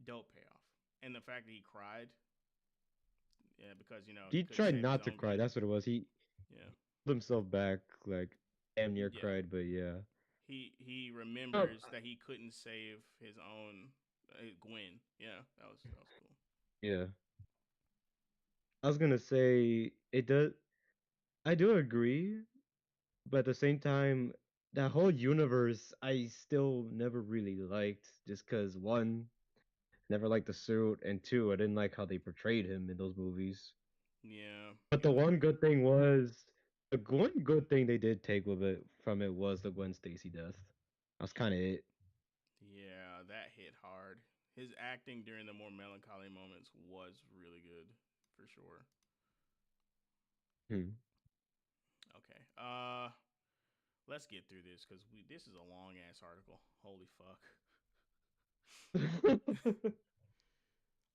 Dope payoff, and the fact that he cried, yeah, because he tried not to cry. That's what it was. He himself back, like damn near Yeah. cried, but yeah. He Oh, remembers that he couldn't save his own Gwen. Yeah, that was cool. yeah. I was gonna say it does. I do agree, but at the same time, that whole universe I still never really liked, just because one, never liked the suit, and two, I didn't like how they portrayed him in those movies. Yeah, But the yeah, one good thing was the one good thing they did take with it from it was the Gwen Stacy death. That's kind of it. yeah. That hit hard. His acting during the more melancholy moments was really good, for sure. Hmm. Okay. Let's get through this because this is a long ass article. Holy fuck.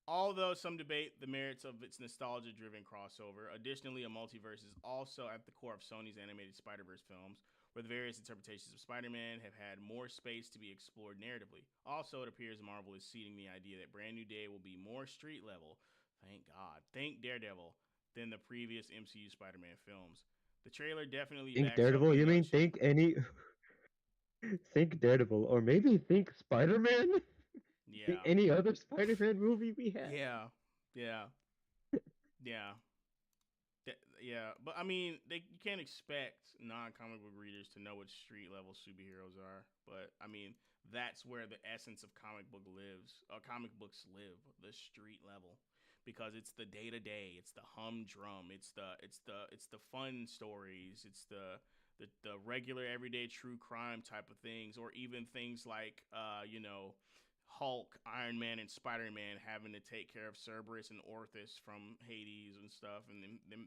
Although some debate the merits of its nostalgia driven crossover, additionally, a multiverse is also at the core of Sony's animated Spider Verse films, where the various interpretations of Spider Man have had more space to be explored narratively. Also, it appears Marvel is seeding the idea that Brand New Day will be more street level, thank God, thank Daredevil, than the previous MCU Spider Man films. The trailer definitely Think backs up Daredevil? the You mean notion. think any? Think Daredevil, or maybe think Spider Man? Yeah, Any other Spider Man movie we have? yeah, yeah, yeah. Yeah, but I mean, you can't expect non-comic book readers to know what street level superheroes are. But I mean, that's where the essence of comic book lives. Comic books live the street level because it's the day to day. It's the humdrum. It's the fun stories. It's the regular everyday true crime type of things, or even things like Hulk, Iron Man, and Spider Man having to take care of Cerberus and Orthus from Hades and stuff, and then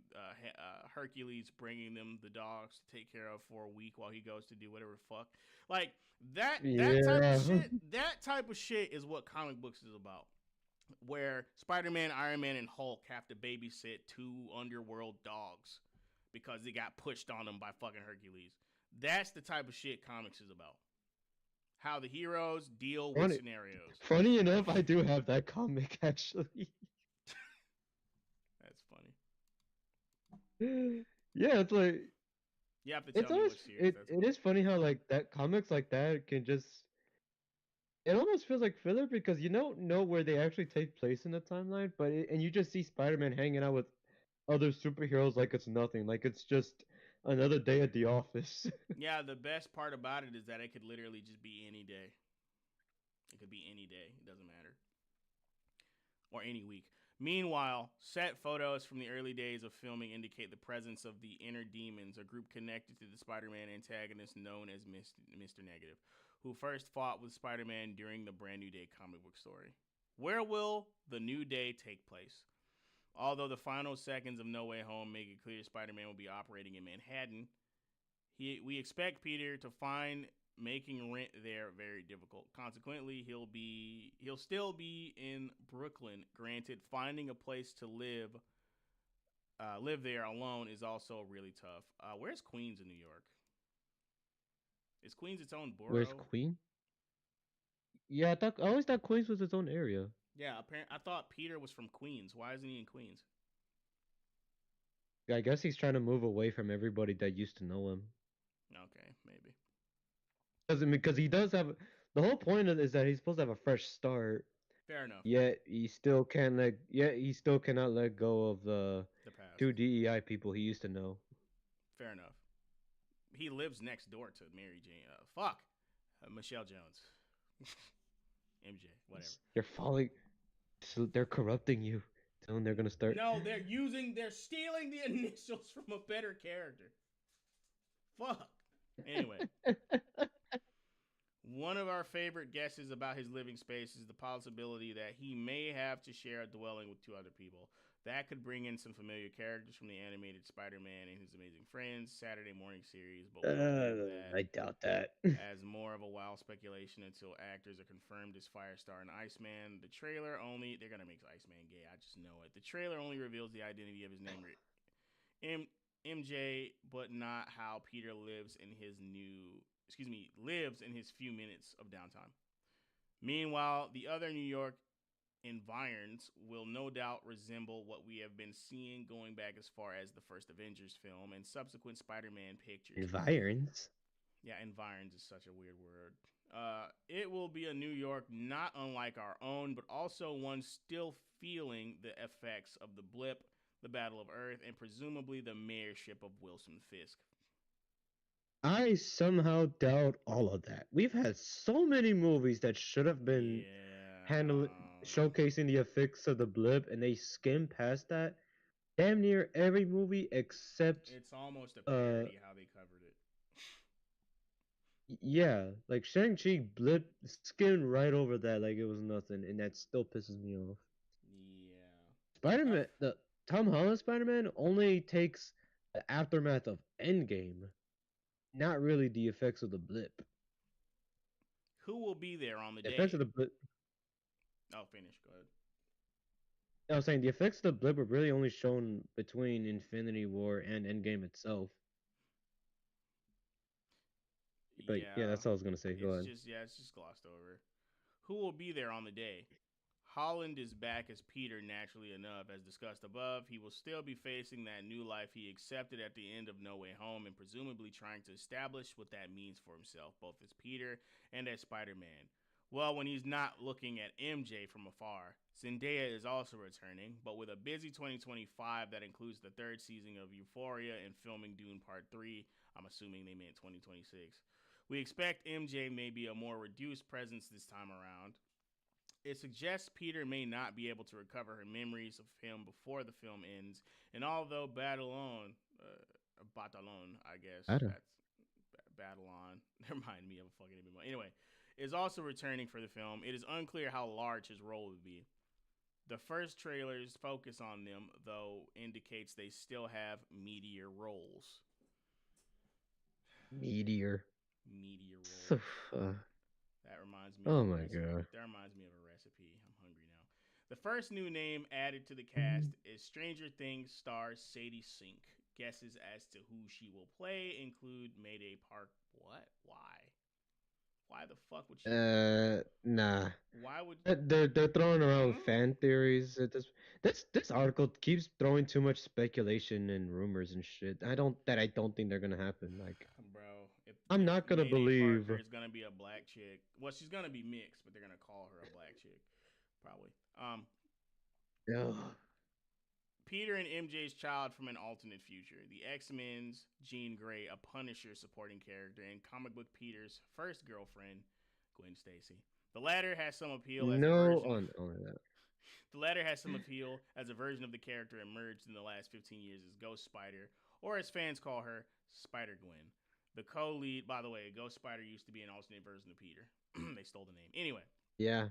Hercules bringing them the dogs to take care of for a week while he goes to do whatever the fuck. Like that type of Yeah. shit. That type of shit is what comic books is about. Where Spider Man, Iron Man, and Hulk have to babysit two underworld dogs because they got pushed on them by fucking Hercules. That's the type of shit comics is about. How the heroes deal with Funny, scenarios. funny enough, I do have that comic actually. That's funny. Yeah, it's like You have to it's tell me always what series that's it about. is funny how like that comics like that can just it almost feels like filler because you don't know where they actually take place in the timeline, and you just see Spider-Man hanging out with other superheroes like it's nothing, like it's just another day at the office. Yeah, the best part about it is that it could literally just be any day. It could be any day. It doesn't matter. Or any week. Meanwhile, set photos from the early days of filming indicate the presence of the Inner Demons, a group connected to the Spider Man antagonist known as Mr. Negative, who first fought with Spider Man during the Brand New Day comic book story. Where will the New Day take place? Although the final seconds of No Way Home make it clear Spider Man will be operating in Manhattan, we expect Peter to find making rent there very difficult. Consequently, he'll still be in Brooklyn. Granted, finding a place to live there alone is also really tough. Where's Queens in New York? Is Queens its own Where's borough? Queen? Yeah, I always thought Queens was its own area. Yeah, apparently I thought Peter was from Queens. Why isn't he in Queens? I guess he's trying to move away from everybody that used to know him. Okay, maybe. Because he does have the whole point of it is that he's supposed to have a fresh start. Fair enough. Yet he still cannot let go of the The past. two DEI people he used to know. Fair enough. He lives next door to Mary Jane. Fuck. Michelle Jones. MJ, whatever. They're falling. So they're corrupting you. Tell them they're gonna start. No, they're stealing the initials from a better character. Fuck. Anyway, one of our favorite guesses about his living space is the possibility that he may have to share a dwelling with two other people. That could bring in some familiar characters from the animated Spider-Man and His Amazing Friends Saturday morning series, but we'll leave that I doubt that. as more of a wild speculation until actors are confirmed as Firestar and Iceman. They're gonna make Iceman gay. I just know it. The trailer only reveals the identity of his name, MJ, but not how Peter lives in his few minutes of downtime. Meanwhile, the other New York environs will no doubt resemble what we have been seeing going back as far as the first Avengers film and subsequent Spider-Man pictures. Environs. Yeah, environs is such a weird word. It will be a New York not unlike our own, but also one still feeling the effects of the blip, the Battle of Earth, and presumably the mayorship of Wilson Fisk. I somehow doubt all of that. We've had so many movies that should have been handling showcasing the effects of the blip, and they skim past that. Damn near every movie except It's almost a parody how they covered it. yeah, like Shang-Chi blip skimmed right over that like it was nothing, and that still pisses me off. Yeah. Spider-Man, the Tom Holland Spider-Man only takes the aftermath of Endgame, not really the effects of the blip. Who will be there on the The day? effects of the blip. Oh, finish. Go ahead. I was saying the effects of the blip were really only shown between Infinity War and Endgame itself. But yeah, that's all I was gonna say. Go ahead. It's just glossed over. Who will be there on the day? Holland is back as Peter naturally enough. As discussed above, he will still be facing that new life he accepted at the end of No Way Home and presumably trying to establish what that means for himself, both as Peter and as Spider-Man. Well, when he's not looking at MJ from afar, Zendaya is also returning, but with a busy 2025 that includes the third season of Euphoria and filming Dune Part 3, I'm assuming they meant 2026. We expect MJ may be a more reduced presence this time around. It suggests Peter may not be able to recover her memories of him before the film ends, and although Batalon, I guess, that's Batalon, remind me of a fucking MMO. Anyway, is also returning for the film. It is unclear how large his role would be. The first trailer's focus on them, though, indicates they still have meteor roles. Meteor roles. That reminds me. Oh my god. That reminds me of a recipe. I'm hungry now. The first new name added to the cast is Stranger Things star Sadie Sink. Guesses as to who she will play include Mayday Park. What? Why? Why the fuck would she? Nah. Why would they're throwing around fan theories? This article keeps throwing too much speculation and rumors and shit. I don't think they're gonna happen. Like, bro, I'm not gonna believe there's gonna be a black chick. Well, she's gonna be mixed, but they're gonna call her a black chick, probably. Peter and MJ's child from an alternate future. The X-Men's Jean Grey, a Punisher supporting character, and comic book Peter's first girlfriend, Gwen Stacy. The latter has some appeal as a version. The latter has some appeal as a version of the character emerged in the last 15 years as Ghost Spider, or as fans call her, Spider-Gwen. The co-lead, by the way, Ghost Spider used to be an alternate version of Peter. They stole the name. Anyway. Yeah.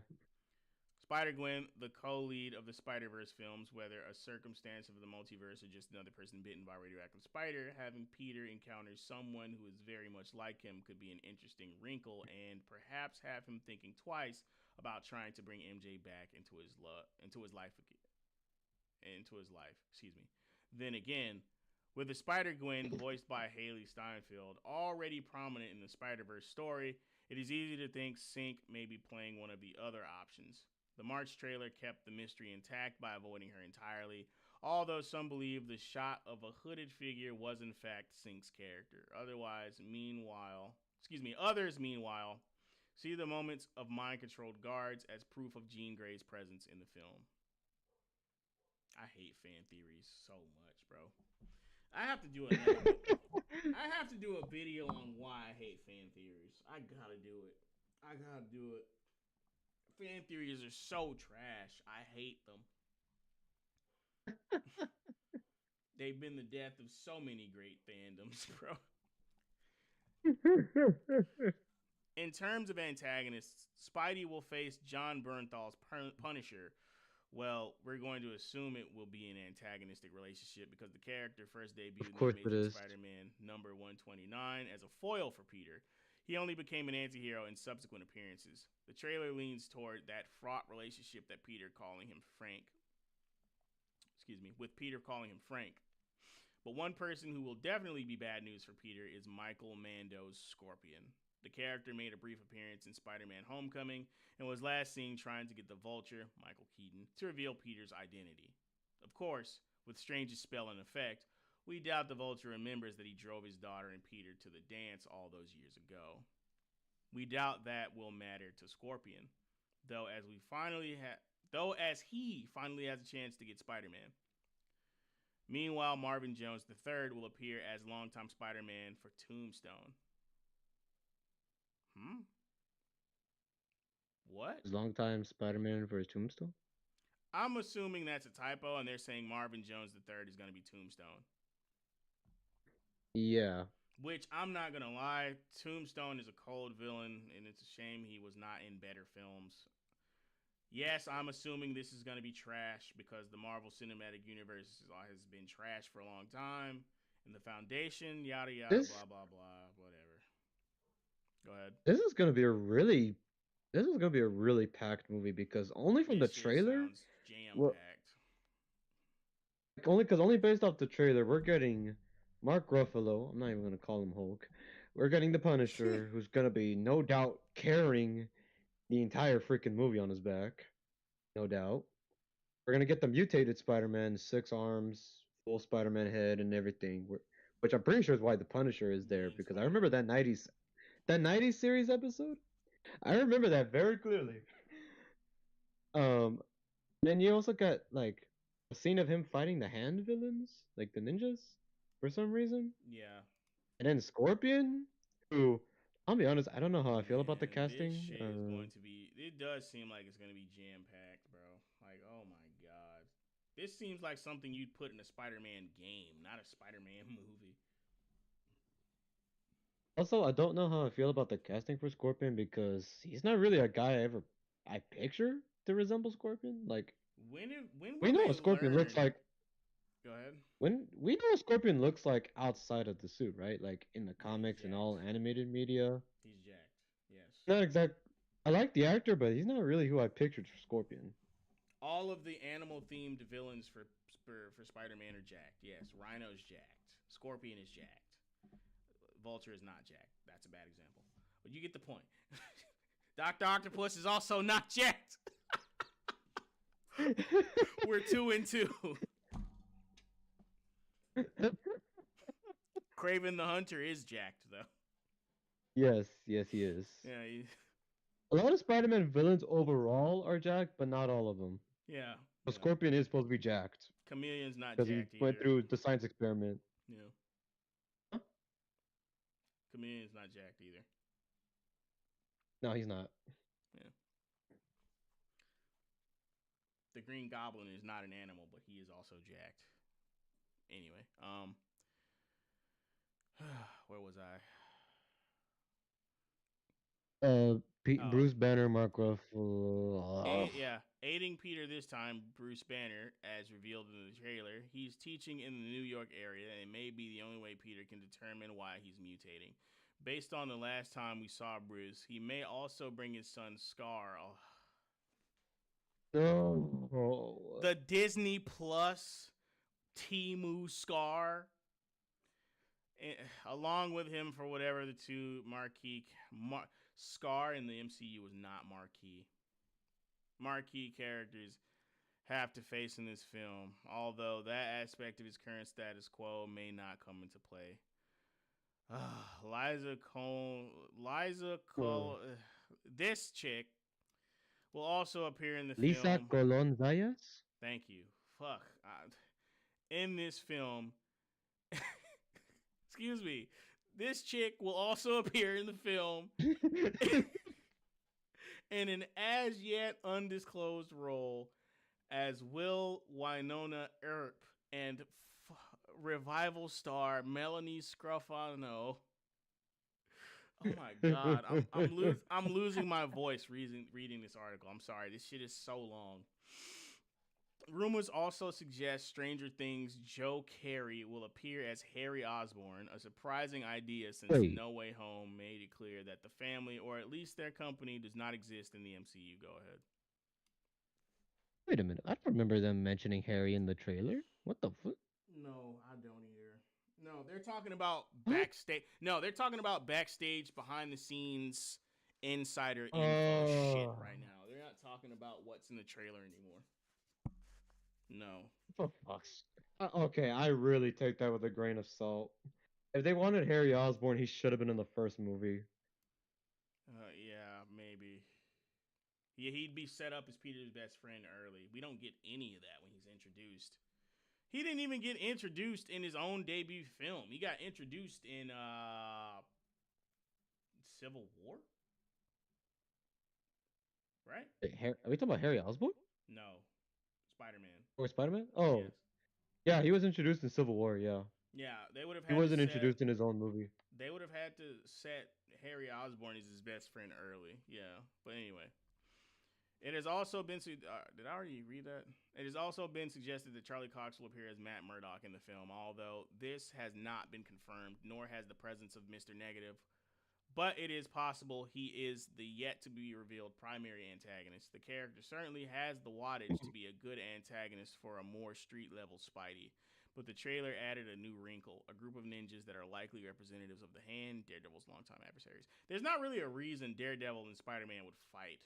Spider-Gwen, the co-lead of the Spider-Verse films, whether a circumstance of the multiverse or just another person bitten by a radioactive spider, having Peter encounter someone who is very much like him could be an interesting wrinkle and perhaps have him thinking twice about trying to bring MJ back into his life. Then again, with the Spider-Gwen voiced by Haley Steinfeld already prominent in the Spider-Verse story, it is easy to think Sync may be playing one of the other options. The March trailer kept the mystery intact by avoiding her entirely, although some believe the shot of a hooded figure was in fact Sync's character. Others, meanwhile, see the moments of mind-controlled guards as proof of Jean Grey's presence in the film. I hate fan theories so much, bro. I have to do a video on why I hate fan theories. I gotta do it. Fan theories are so trash. I hate them. They've been the death of so many great fandoms, bro. In terms of antagonists, Spidey will face John Bernthal's Punisher. Well, we're going to assume it will be an antagonistic relationship because the character first debuted in The Amazing Spider-Man number 129 as a foil for Peter. He only became an anti-hero in subsequent appearances. The trailer leans toward that fraught relationship with Peter calling him Frank. But one person who will definitely be bad news for Peter is Michael Mando's Scorpion. The character made a brief appearance in Spider-Man Homecoming and was last seen trying to get the Vulture, Michael Keaton, to reveal Peter's identity. Of course, with Strange's spell in effect, we doubt the Vulture remembers that he drove his daughter and Peter to the dance all those years ago. We doubt that will matter to Scorpion, though as he finally has a chance to get Spider-Man. Meanwhile, Marvin Jones III will appear as longtime Spider-Man for Tombstone. What? His longtime Spider-Man for his Tombstone. I'm assuming that's a typo, and they're saying Marvin Jones III is going to be Tombstone. Yeah. Which, I'm not going to lie, Tombstone is a cold villain, and it's a shame he was not in better films. Yes, I'm assuming this is going to be trash, because the Marvel Cinematic Universe has been trash for a long time, and the Foundation, yada yada, blah, blah, blah, whatever. Go ahead. This is going to be a really packed movie, because only from the trailer, sounds jam-packed. Only based off the trailer, we're getting Mark Ruffalo. I'm not even gonna call him Hulk. We're getting the Punisher, who's gonna be no doubt carrying the entire freaking movie on his back, no doubt. We're gonna get the mutated Spider-Man, 6 arms, full Spider-Man head, and everything. Which I'm pretty sure is why the Punisher is there, because I remember that '90s series episode. I remember that very clearly. Then you also got like a scene of him fighting the hand villains, like the ninjas, for some reason. Yeah. And then Scorpion, who, I'll be honest, I don't know how I feel about the casting. This shit is going to be. It does seem like it's going to be jam packed, bro. Like, oh my god, this seems like something you'd put in a Spider-Man game, not a Spider-Man movie. Also, I don't know how I feel about the casting for Scorpion, because he's not really a guy I picture to resemble Scorpion. Like, when we know what Scorpion looks like. Go ahead. When we know what Scorpion looks like outside of the suit, right? Like in the comics and all animated media. He's jacked. Yes. Not exact. I like the actor, but he's not really who I pictured for Scorpion. All of the animal-themed villains for Spider-Man are jacked. Yes, Rhino's jacked. Scorpion is jacked. Vulture is not jacked. That's a bad example. But you get the point. Dr. Octopus is also not jacked. We're 2 and 2. Kraven the Hunter is jacked, though. Yes, he is. Yeah, a lot of Spider-Man villains overall are jacked, but not all of them. Yeah. But Scorpion is supposed to be jacked. Chameleon's not jacked because he went through the science experiment. Yeah. Huh? Chameleon's not jacked either. No, he's not. Yeah. The Green Goblin is not an animal, but he is also jacked. Anyway, where was I? Bruce Banner, Mark Ruffalo. Aiding Peter this time, Bruce Banner, as revealed in the trailer. He's teaching in the New York area, and it may be the only way Peter can determine why he's mutating. Based on the last time we saw Bruce, he may also bring his son Scar. No. The Disney Plus Temu Scar. Along with him for whatever the two marquee... Scar in the MCU was not marquee. Marquee characters have to face in this film, although that aspect of his current status quo may not come into play. Liza Cole, this chick will also appear in the film. Lisa Colon Zayas? Thank you. Fuck. In this film, excuse me, this chick will also appear in the film in an as yet undisclosed role as Will Winona Earp and revival star Melanie Scrofano. Oh my god, I'm losing my voice reading this article. I'm sorry, this shit is so long. Rumors also suggest Stranger Things' Joe Carey will appear as Harry Osborn, a surprising idea since No Way Home made it clear that the family, or at least their company, does not exist in the MCU. Go ahead. Wait a minute, I don't remember them mentioning Harry in the trailer. What the fuck? No, I don't either. No, they're talking about backstage. No, they're talking about backstage, behind the scenes, insider info shit Oh, right now. They're not talking about what's in the trailer anymore. No. for fuck's. Okay, I really take that with a grain of salt. If they wanted Harry Osborn, he should have been in the first movie. Yeah, maybe. Yeah, he'd be set up as Peter's best friend early. We don't get any of that when he's introduced. He didn't even get introduced in his own debut film. He got introduced in Civil War, right? Wait, are we talking about Harry Osborn No, Spider-Man. or Spider-Man? Oh, Yes. yeah, he was introduced in Civil War. Yeah, Yeah, they would have he had wasn't to set. introduced in his own movie. They would have had to set Harry Osborn as his best friend early. Yeah, but anyway. It has also been. Did I already read that? It has also been suggested that Charlie Cox will appear as Matt Murdock in the film, although this has not been confirmed, nor has the presence of Mr. Negative. But it is possible he is the yet to be revealed primary antagonist. The character certainly has the wattage to be a good antagonist for a more street level Spidey. But the trailer added a new wrinkle, a group of ninjas that are likely representatives of the Hand, Daredevil's longtime adversaries. There's not really a reason Daredevil and Spider-Man would fight.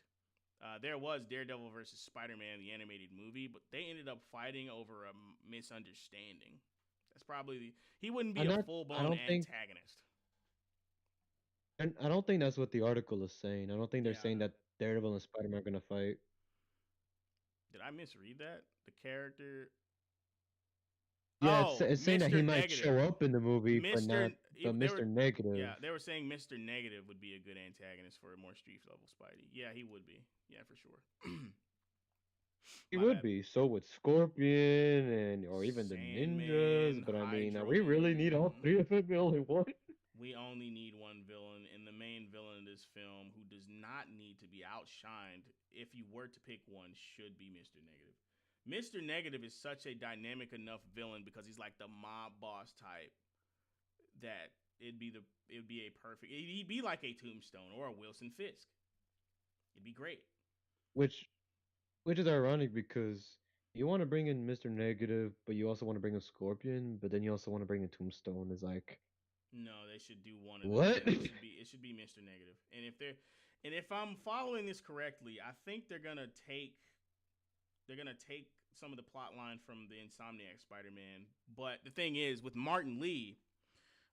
There was Daredevil versus Spider-Man, the animated movie, but they ended up fighting over a misunderstanding. That's probably he wouldn't be a full-blown antagonist. And I don't think that's what the article is saying. I don't think they're Yeah. saying that Daredevil and Spider-Man are gonna fight. Did I misread that? The character. Yeah, it's saying that he Mr. might Negative. show up in the movie, but Mr. not. But they Mr. were- Negative. Yeah, they were saying Mr. Negative would be a good antagonist for a more street level Spidey. Yeah, he would be. Yeah, for sure. He My would bad. be. So would Scorpion and or even the Sandman, ninjas. But I mean, we really need all Hydra-Man. three of them. Only one. We only need one villain, and the main villain of this film, who does not need to be outshined, if you were to pick one, should be Mr. Negative. Mr. Negative is such a dynamic enough villain because he's like the mob boss type that it'd be a perfect. He'd be like a Tombstone or a Wilson Fisk. It'd be great. Which is ironic because you want to bring in Mr. Negative, but you also want to bring in Scorpion, but then you also want to bring in Tombstone. Is like, No, they should do one of what? them. It should be Mr. Negative. And if I'm following this correctly, I think they're gonna take some of the plot line from the Insomniac Spider-Man. But the thing is, with Martin Lee,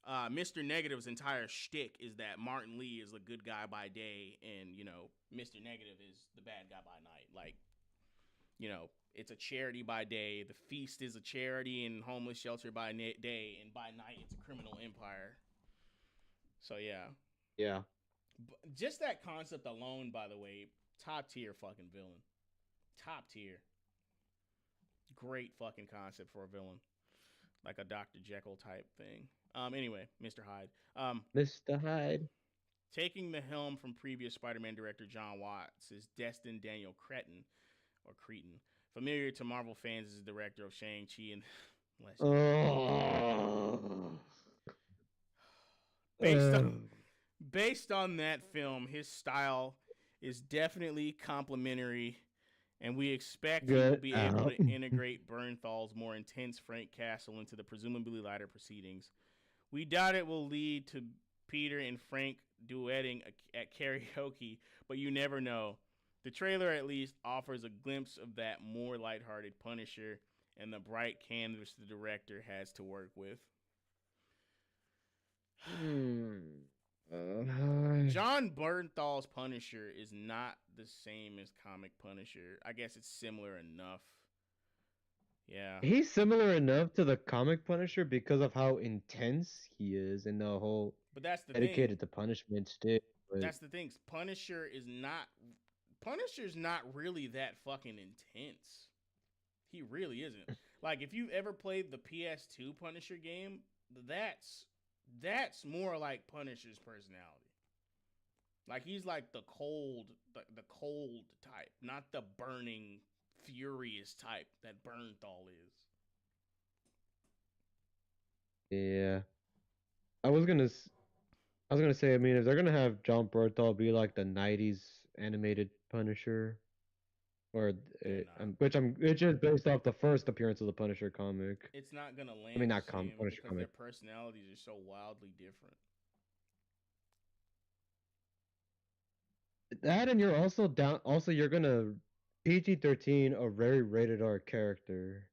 Mr. Negative's entire shtick is that Martin Lee is a good guy by day, and Mr. Negative is the bad guy by night. Like, it's a charity by day. The Feast is a charity and homeless shelter by day, and by night it's a criminal empire. So yeah. Yeah. Just that concept alone, by the way, top tier fucking villain. Top tier. Great fucking concept for a villain. Like a Dr. Jekyll type thing. Anyway, Mr. Hyde. Mr. Hyde. Taking the helm from previous Spider-Man director John Watts is Destin Daniel Cretton, or Cretan, familiar to Marvel fans as the director of Shang-Chi and Based on that film, his style is definitely complimentary, and we expect he will be able to integrate Bernthal's more intense Frank Castle into the presumably lighter proceedings. We doubt it will lead to Peter and Frank duetting at karaoke, but you never know. The trailer at least offers a glimpse of that more lighthearted Punisher and the bright canvas the director has to work with. John Bernthal's Punisher is not the same as comic Punisher. I guess it's similar enough. Yeah. He's similar enough to the comic Punisher because of how intense he is and the whole But that's the dedicated thing. to punishment stick. But That's the thing. Punisher's not really that fucking intense. He really isn't. Like, if you've ever played the PS2 Punisher game, that's more like Punisher's personality. Like, he's like the cold type, not the burning, furious type that Bernthal is. yeah, I was gonna say, I mean, if they're gonna have John Berthal be like the '90s animated Punisher, or They're not. which is based off the first appearance of the Punisher comic. It's not gonna I mean, land the not same Punisher because their comic. personalities are so wildly different. That, and you're also down. Also, you're gonna PG-13 a very rated R character,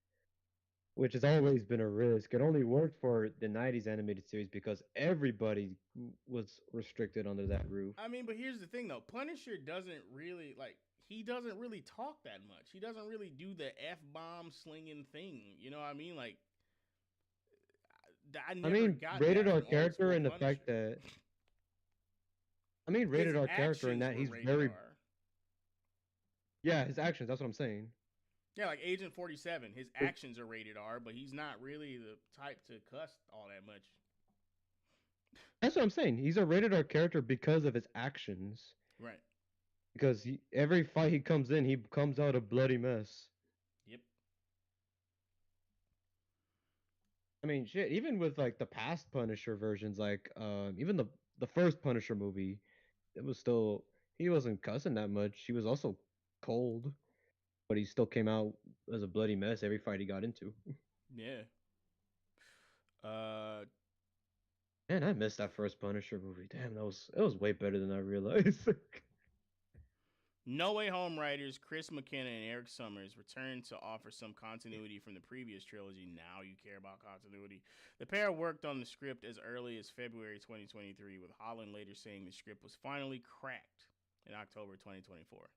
which has always been a risk. It only worked for the '90s animated series because everybody was restricted under that roof. I mean, but here's the thing though. Punisher doesn't really he doesn't really talk that much. He doesn't really do the F-bomb slinging thing. You know what I mean? Like I I never mean, got rated that R from old character school in the Punisher. fact that I mean, His rated R character in actions that were he's rated very R. yeah, his actions. That's what I'm saying. Yeah, like Agent 47, his actions are rated R, but he's not really the type to cuss all that much. That's what I'm saying. He's a rated R character because of his actions. Right. Because every fight he comes in, he comes out a bloody mess. Yep. I mean, shit. Even with like the past Punisher versions, like even the first Punisher movie, it was still he wasn't cussing that much. He was also cold, but he still came out as a bloody mess every fight he got into. Yeah. Man, I missed that first Punisher movie. Damn, it was way better than I realized. No Way Home writers Chris McKenna and Eric Summers returned to offer some continuity from the previous trilogy. Now you care about continuity. The pair worked on the script as early as February 2023, with Holland later saying the script was finally cracked in October 2024.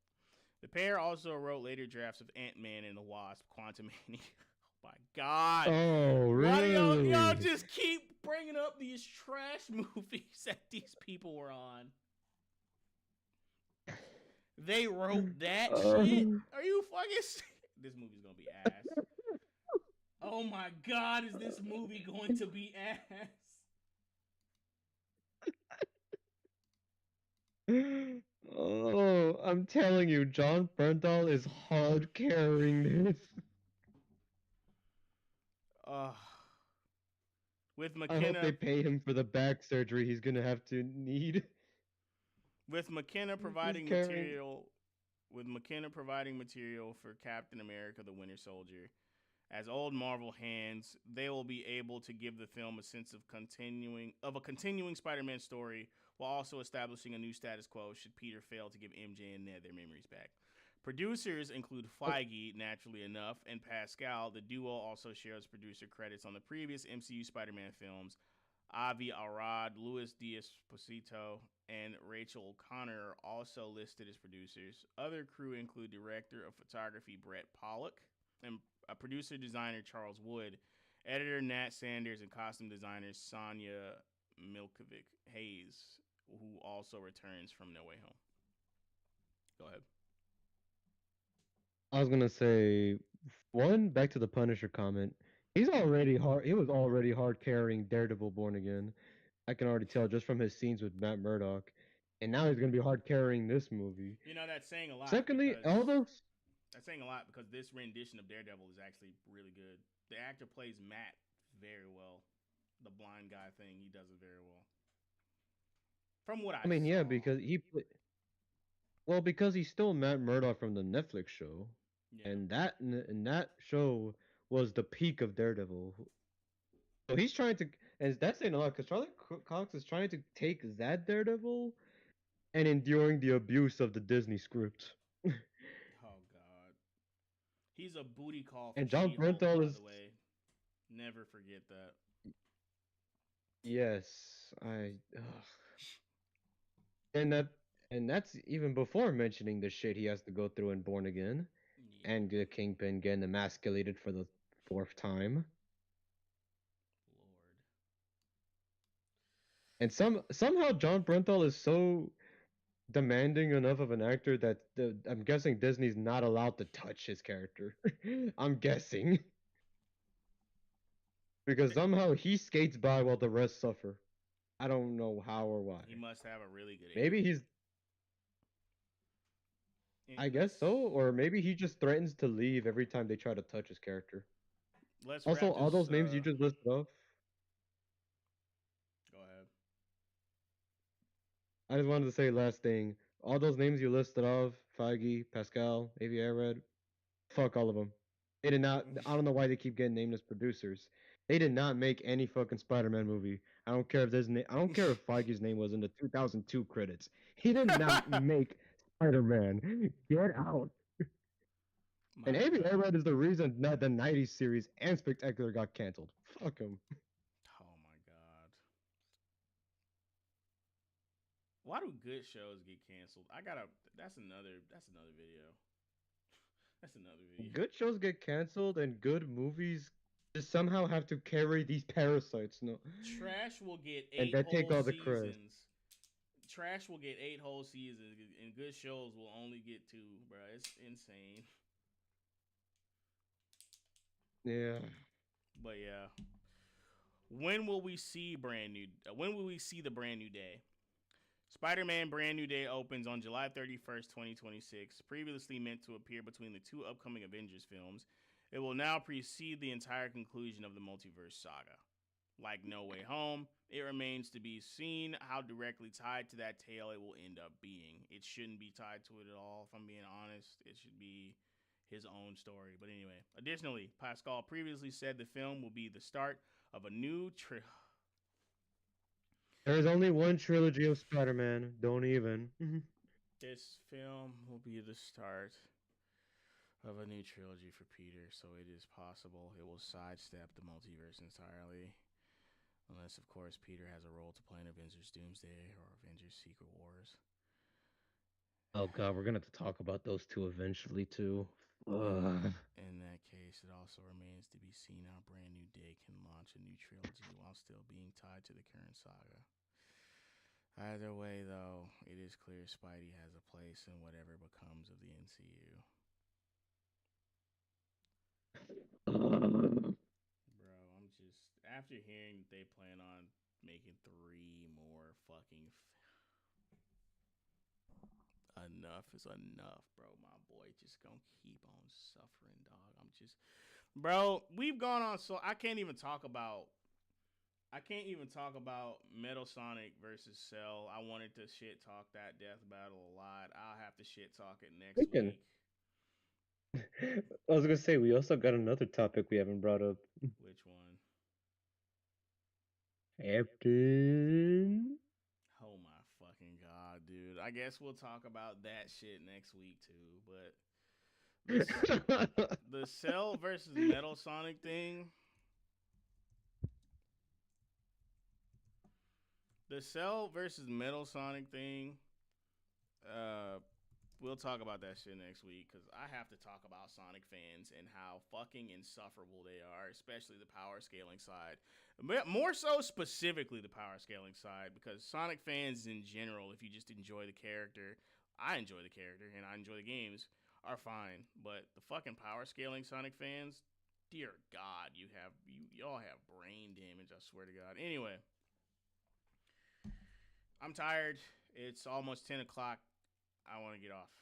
The pair also wrote later drafts of Ant-Man and the Wasp: Quantumania. Oh my God! Oh, Why do really? y'all just keep bringing up these trash movies that these people were on? They wrote that shit. Are you fucking This movie's gonna be ass. Oh my God, is this movie going to be ass? Oh, I'm telling you, John Bernthal is hard carrying this. With I hope they McKenna, pay him for the back surgery he's gonna have to need. with McKenna He's providing carrying. material, with McKenna providing material for Captain America: The Winter Soldier. As old Marvel hands, they will be able to give the film a sense of a continuing Spider-Man story, while also establishing a new status quo should Peter fail to give MJ and Ned their memories back. Producers include Feige, naturally enough, and Pascal. The duo also shares producer credits on the previous MCU Spider-Man films. Avi Arad, Luis D'Esposito, and Rachel O'Connor are also listed as producers. Other crew include director of photography Brett Pollock and producer designer Charles Wood, editor Nat Sanders, and costume designer Sonia Milkovic Hayes, who also returns from No Way Home. Go ahead. I was gonna say, back to the Punisher comment. He's already hard. He was already hard carrying Daredevil Born Again. I can already tell just from his scenes with Matt Murdock, and now he's gonna be hard carrying this movie. You know, that's saying a lot. Secondly, all those. That's saying a lot because this rendition of Daredevil is actually really good. The actor plays Matt very well. The blind guy thing, he does it very well. From what I mean, saw. yeah, because because he's still Matt Murdock from the Netflix show, Yeah. and that show was the peak of Daredevil. So he's trying to, and that's saying a lot because Charlie Cox is trying to take that Daredevil and enduring the abuse of the Disney script. Oh God. He's a booty call for And John She-Hulk, Bernthal by is the way. Never forget that. yes, and that's even before mentioning the shit he has to go through in Born Again, Yeah. and the Kingpin getting emasculated for the 4th time. Lord. And somehow John Bernthal is so demanding enough of an actor that I'm guessing Disney's not allowed to touch his character. I'm guessing. Because somehow he skates by while the rest suffer. I don't know how or why. He must have a really good Maybe he's I guess so, or maybe he just threatens to leave every time they try to touch his character. Also, all those names you just listed off. Go ahead. I just wanted to say last thing. all those names you listed off, Feige, Pascal, Avi Arad, fuck all of them. They did not. I don't know why they keep getting named as producers. They did not make any fucking Spider-Man movie. I don't care if there's I don't care if Feige's name was in the 2002 credits. He did not make Spider-Man. Get out. And My Avi God. Arad is the reason that the '90s series and Spectacular got canceled. Fuck him. Oh my God. Why do good shows get canceled? I gotta. That's another. That's another video. That's another video. Good shows get canceled and good movies just somehow have to carry these parasites. No, Trash will get and 8 that take whole all the credit. seasons. Trash will get 8 whole seasons, and good shows will only get 2, bro. It's insane. Yeah. But yeah, when will we see brand new? When will we see the brand new day? Spider-Man Brand New Day opens on July 31st, 2026. Previously meant to appear between the 2 upcoming Avengers films, it will now precede the entire conclusion of the multiverse saga. Like No Way Home, it remains to be seen how directly tied to that tale it will end up being. It shouldn't be tied to it at all, if I'm being honest. It should be his own story. But anyway, additionally, Pascal previously said the film will be the start of a new There is only one trilogy of Spider-Man. Don't even. This film will be the start of a new trilogy for Peter, so it is possible it will sidestep the multiverse entirely. Unless, of course, Peter has a role to play in Avengers Doomsday or Avengers Secret Wars. Oh god, we're gonna have to talk about those two eventually too. In that case, it also remains to be seen how Brand New Day can launch a new trilogy while still being tied to the current saga. Either way, though, it is clear Spidey has a place in whatever becomes of the MCU. Bro, I'm just after hearing that they plan on making 3 more fucking enough is enough, bro. My boy just gonna keep on suffering, dog. I'm just, bro. We've gone on so I can't even talk about Metal Sonic versus Cell. I wanted to shit talk that death battle a lot. I'll have to shit talk it next Speaking- week. I was gonna say we also got another topic we haven't brought up. Which one? Captain. Oh my fucking god, dude. I guess we'll talk about that shit next week too. But the Cell versus Metal Sonic thing. The Cell versus Metal Sonic thing. We'll talk about that shit next week because I have to talk about Sonic fans and how fucking insufferable they are, especially the power scaling side. More so specifically the power scaling side because Sonic fans in general, if you just enjoy the character, I enjoy the character and I enjoy the games, are fine. But the fucking power scaling Sonic fans, dear God, y'all have brain damage, I swear to God. Anyway, I'm tired. It's almost 10 o'clock. I want to get off.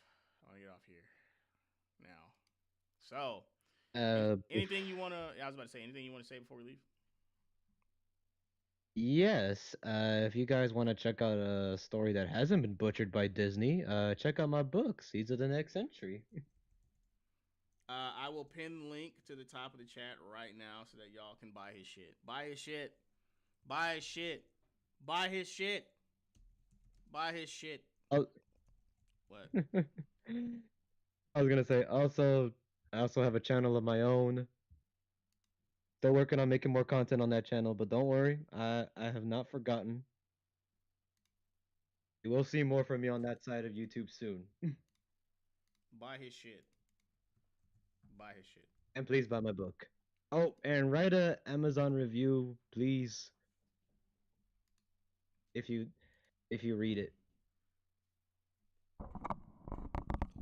I want to get off here now. So, anything you want to? I was about to say anything you want to say before we leave. Yes. If you guys want to check out a story that hasn't been butchered by Disney, check out my book, Seeds of the Next Century. I will pin the link to the top of the chat right now so that y'all can buy his shit. Buy his shit. Buy his shit. Buy his shit. Buy his shit. Oh. What? I was gonna say I also have a channel of my own. Still working on making more content on that channel, but don't worry, I have not forgotten. You will see more from me on that side of YouTube soon. Buy his shit. Buy his shit. And please buy my book. Oh, and write a Amazon review, please. If you read it.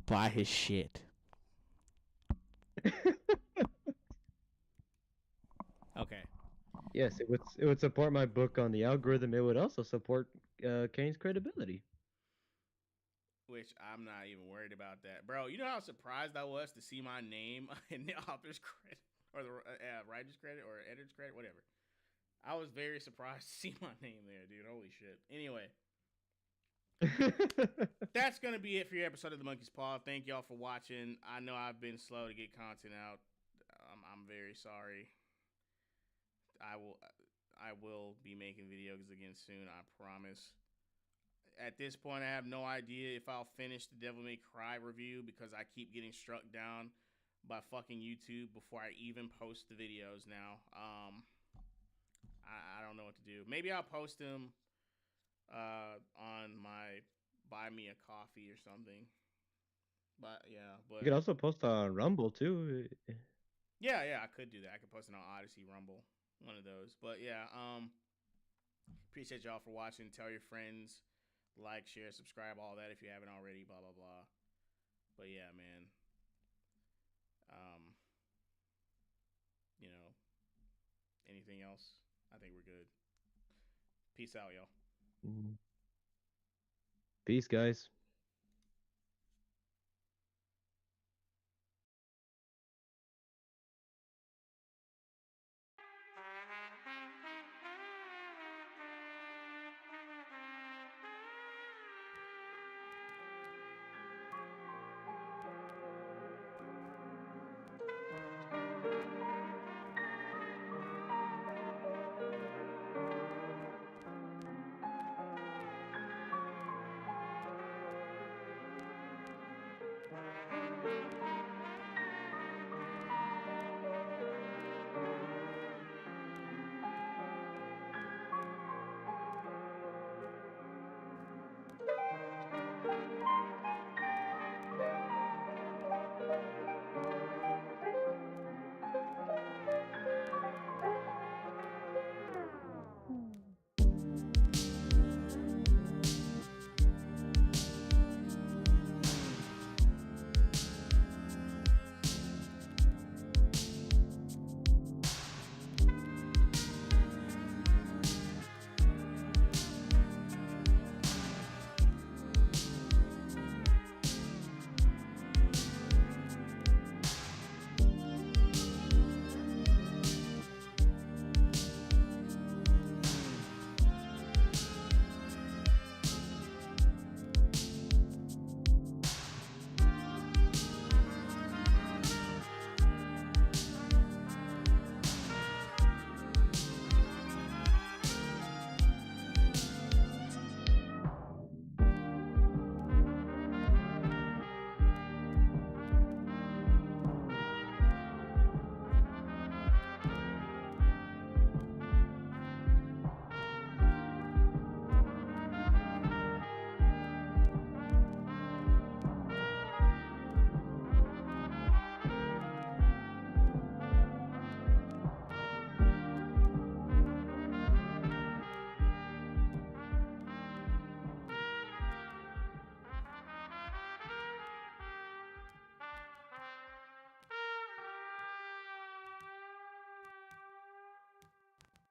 Buy his shit. Okay. Yes, it would support my book on the algorithm. It would also support Kaine's credibility. Which I'm not even worried about that, bro. You know how surprised I was to see my name in the author's credit or the writer's credit or editor's credit, whatever. I was very surprised to see my name there, dude. Holy shit. Anyway, That's gonna be it for your episode of the Monkey's Paw. Thank y'all for watching. I know I've been slow to get content out. I'm very sorry. I will be making videos again soon. I promise. At this point, I have no idea if I'll finish the Devil May Cry review because I keep getting struck down by fucking YouTube before I even post the videos now. I don't know what to do. Maybe I'll post them on my Buy Me a Coffee or something. But yeah, You could also post on Rumble too. yeah, I could do that. I could post it on Odyssey, Rumble, one of those. But yeah, appreciate y'all for watching. Tell your friends, like, share, subscribe, all that if you haven't already. Blah blah blah. But yeah, man. You know, anything else? I think we're good. Peace out, y'all. Peace, guys.